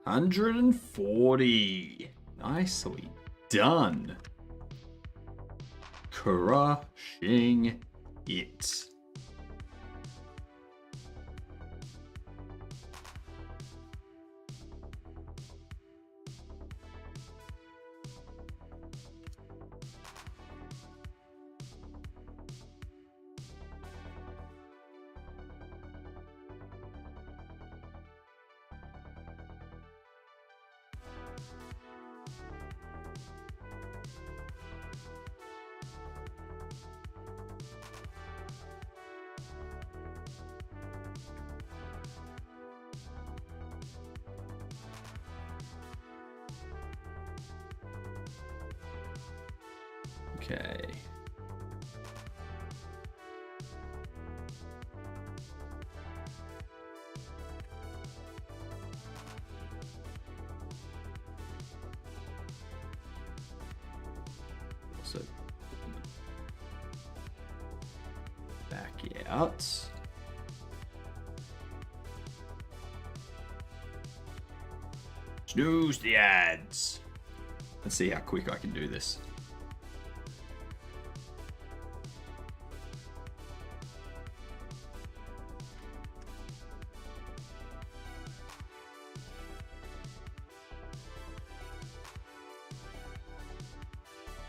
$140. Nicely done. Crushing it. Okay. So back out. Snooze the ads. Let's see how quick I can do this.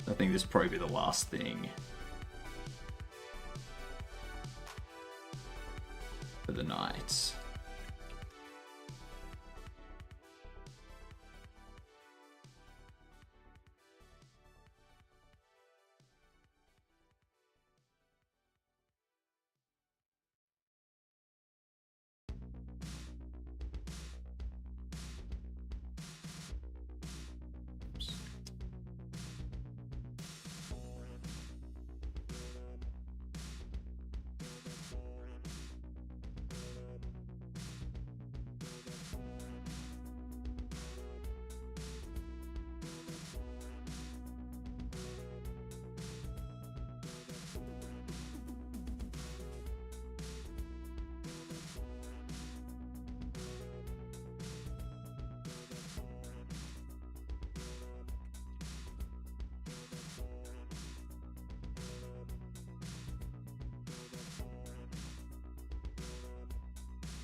I think this will probably be the last thing for the night.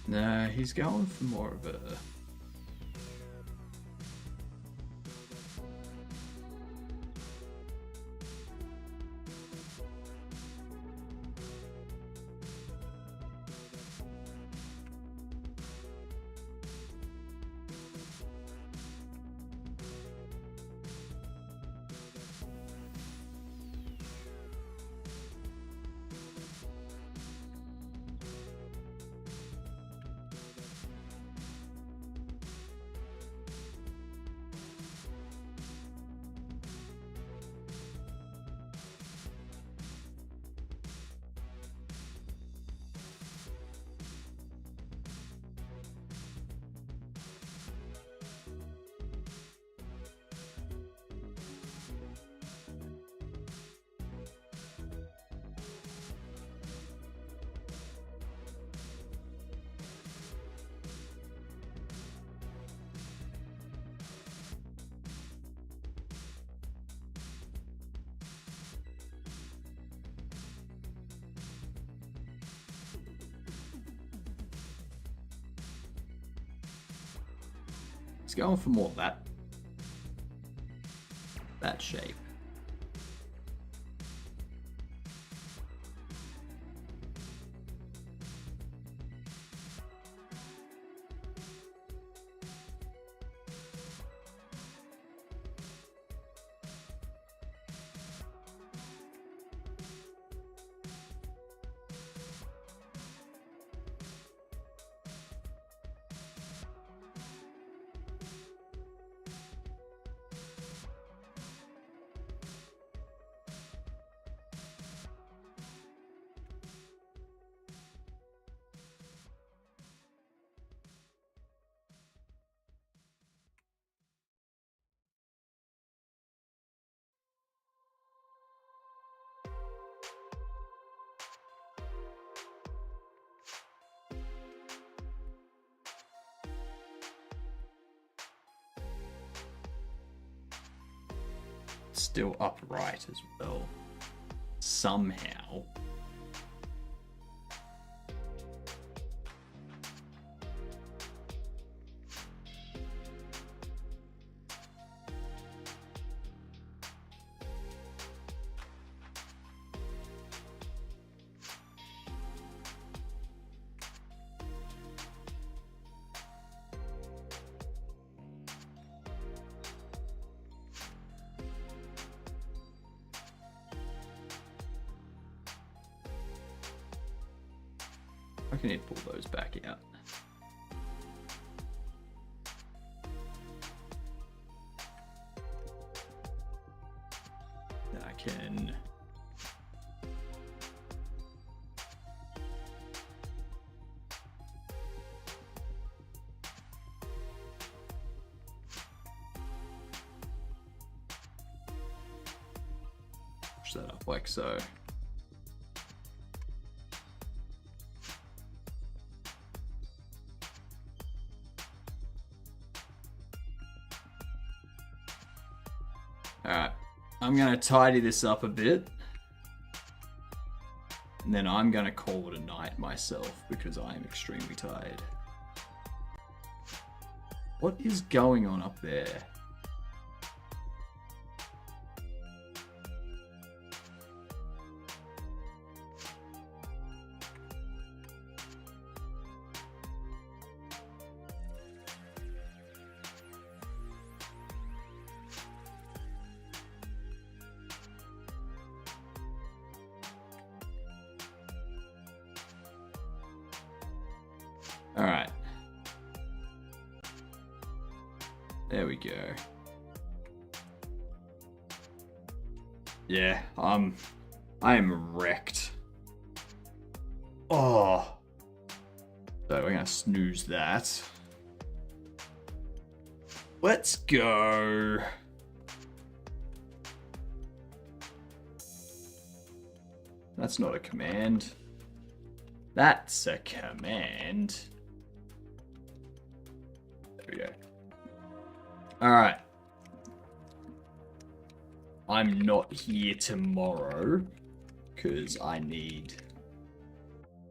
No, he's going for more of a... He's going for more of that shape. Still upright as well. Somehow. I can need to pull those back out. can... push that up like so. Alright, I'm going to tidy this up a bit. And then I'm going to call it a night myself because I am extremely tired. What is going on up there? All right. There we go. Yeah, I am wrecked. Oh. So we're gonna snooze that. Let's go. That's not a command. That's a command. There we go. Alright. I'm not here tomorrow because I need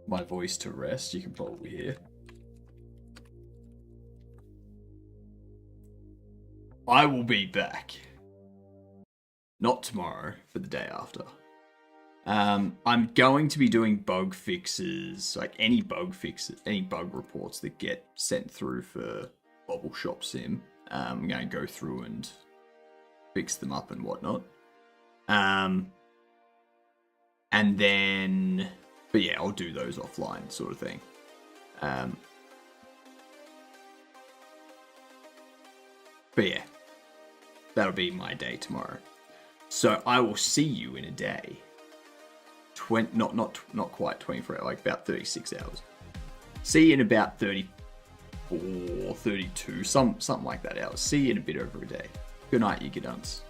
my voice to rest. You can probably hear. I will be back. Not tomorrow, for the day after. I'm going to be doing bug fixes, like any bug fixes, any bug reports that get sent through for Bobble Shop Sim. I'm going to go through and fix them up and whatnot. And then, but yeah, I'll do those offline sort of thing. But yeah, that'll be my day tomorrow. So I will see you in a day. Not quite 24 hours, like about 36 hours. See you in about 34, 32, something like that hours. See you in a bit over a day. Good night, you get-uns.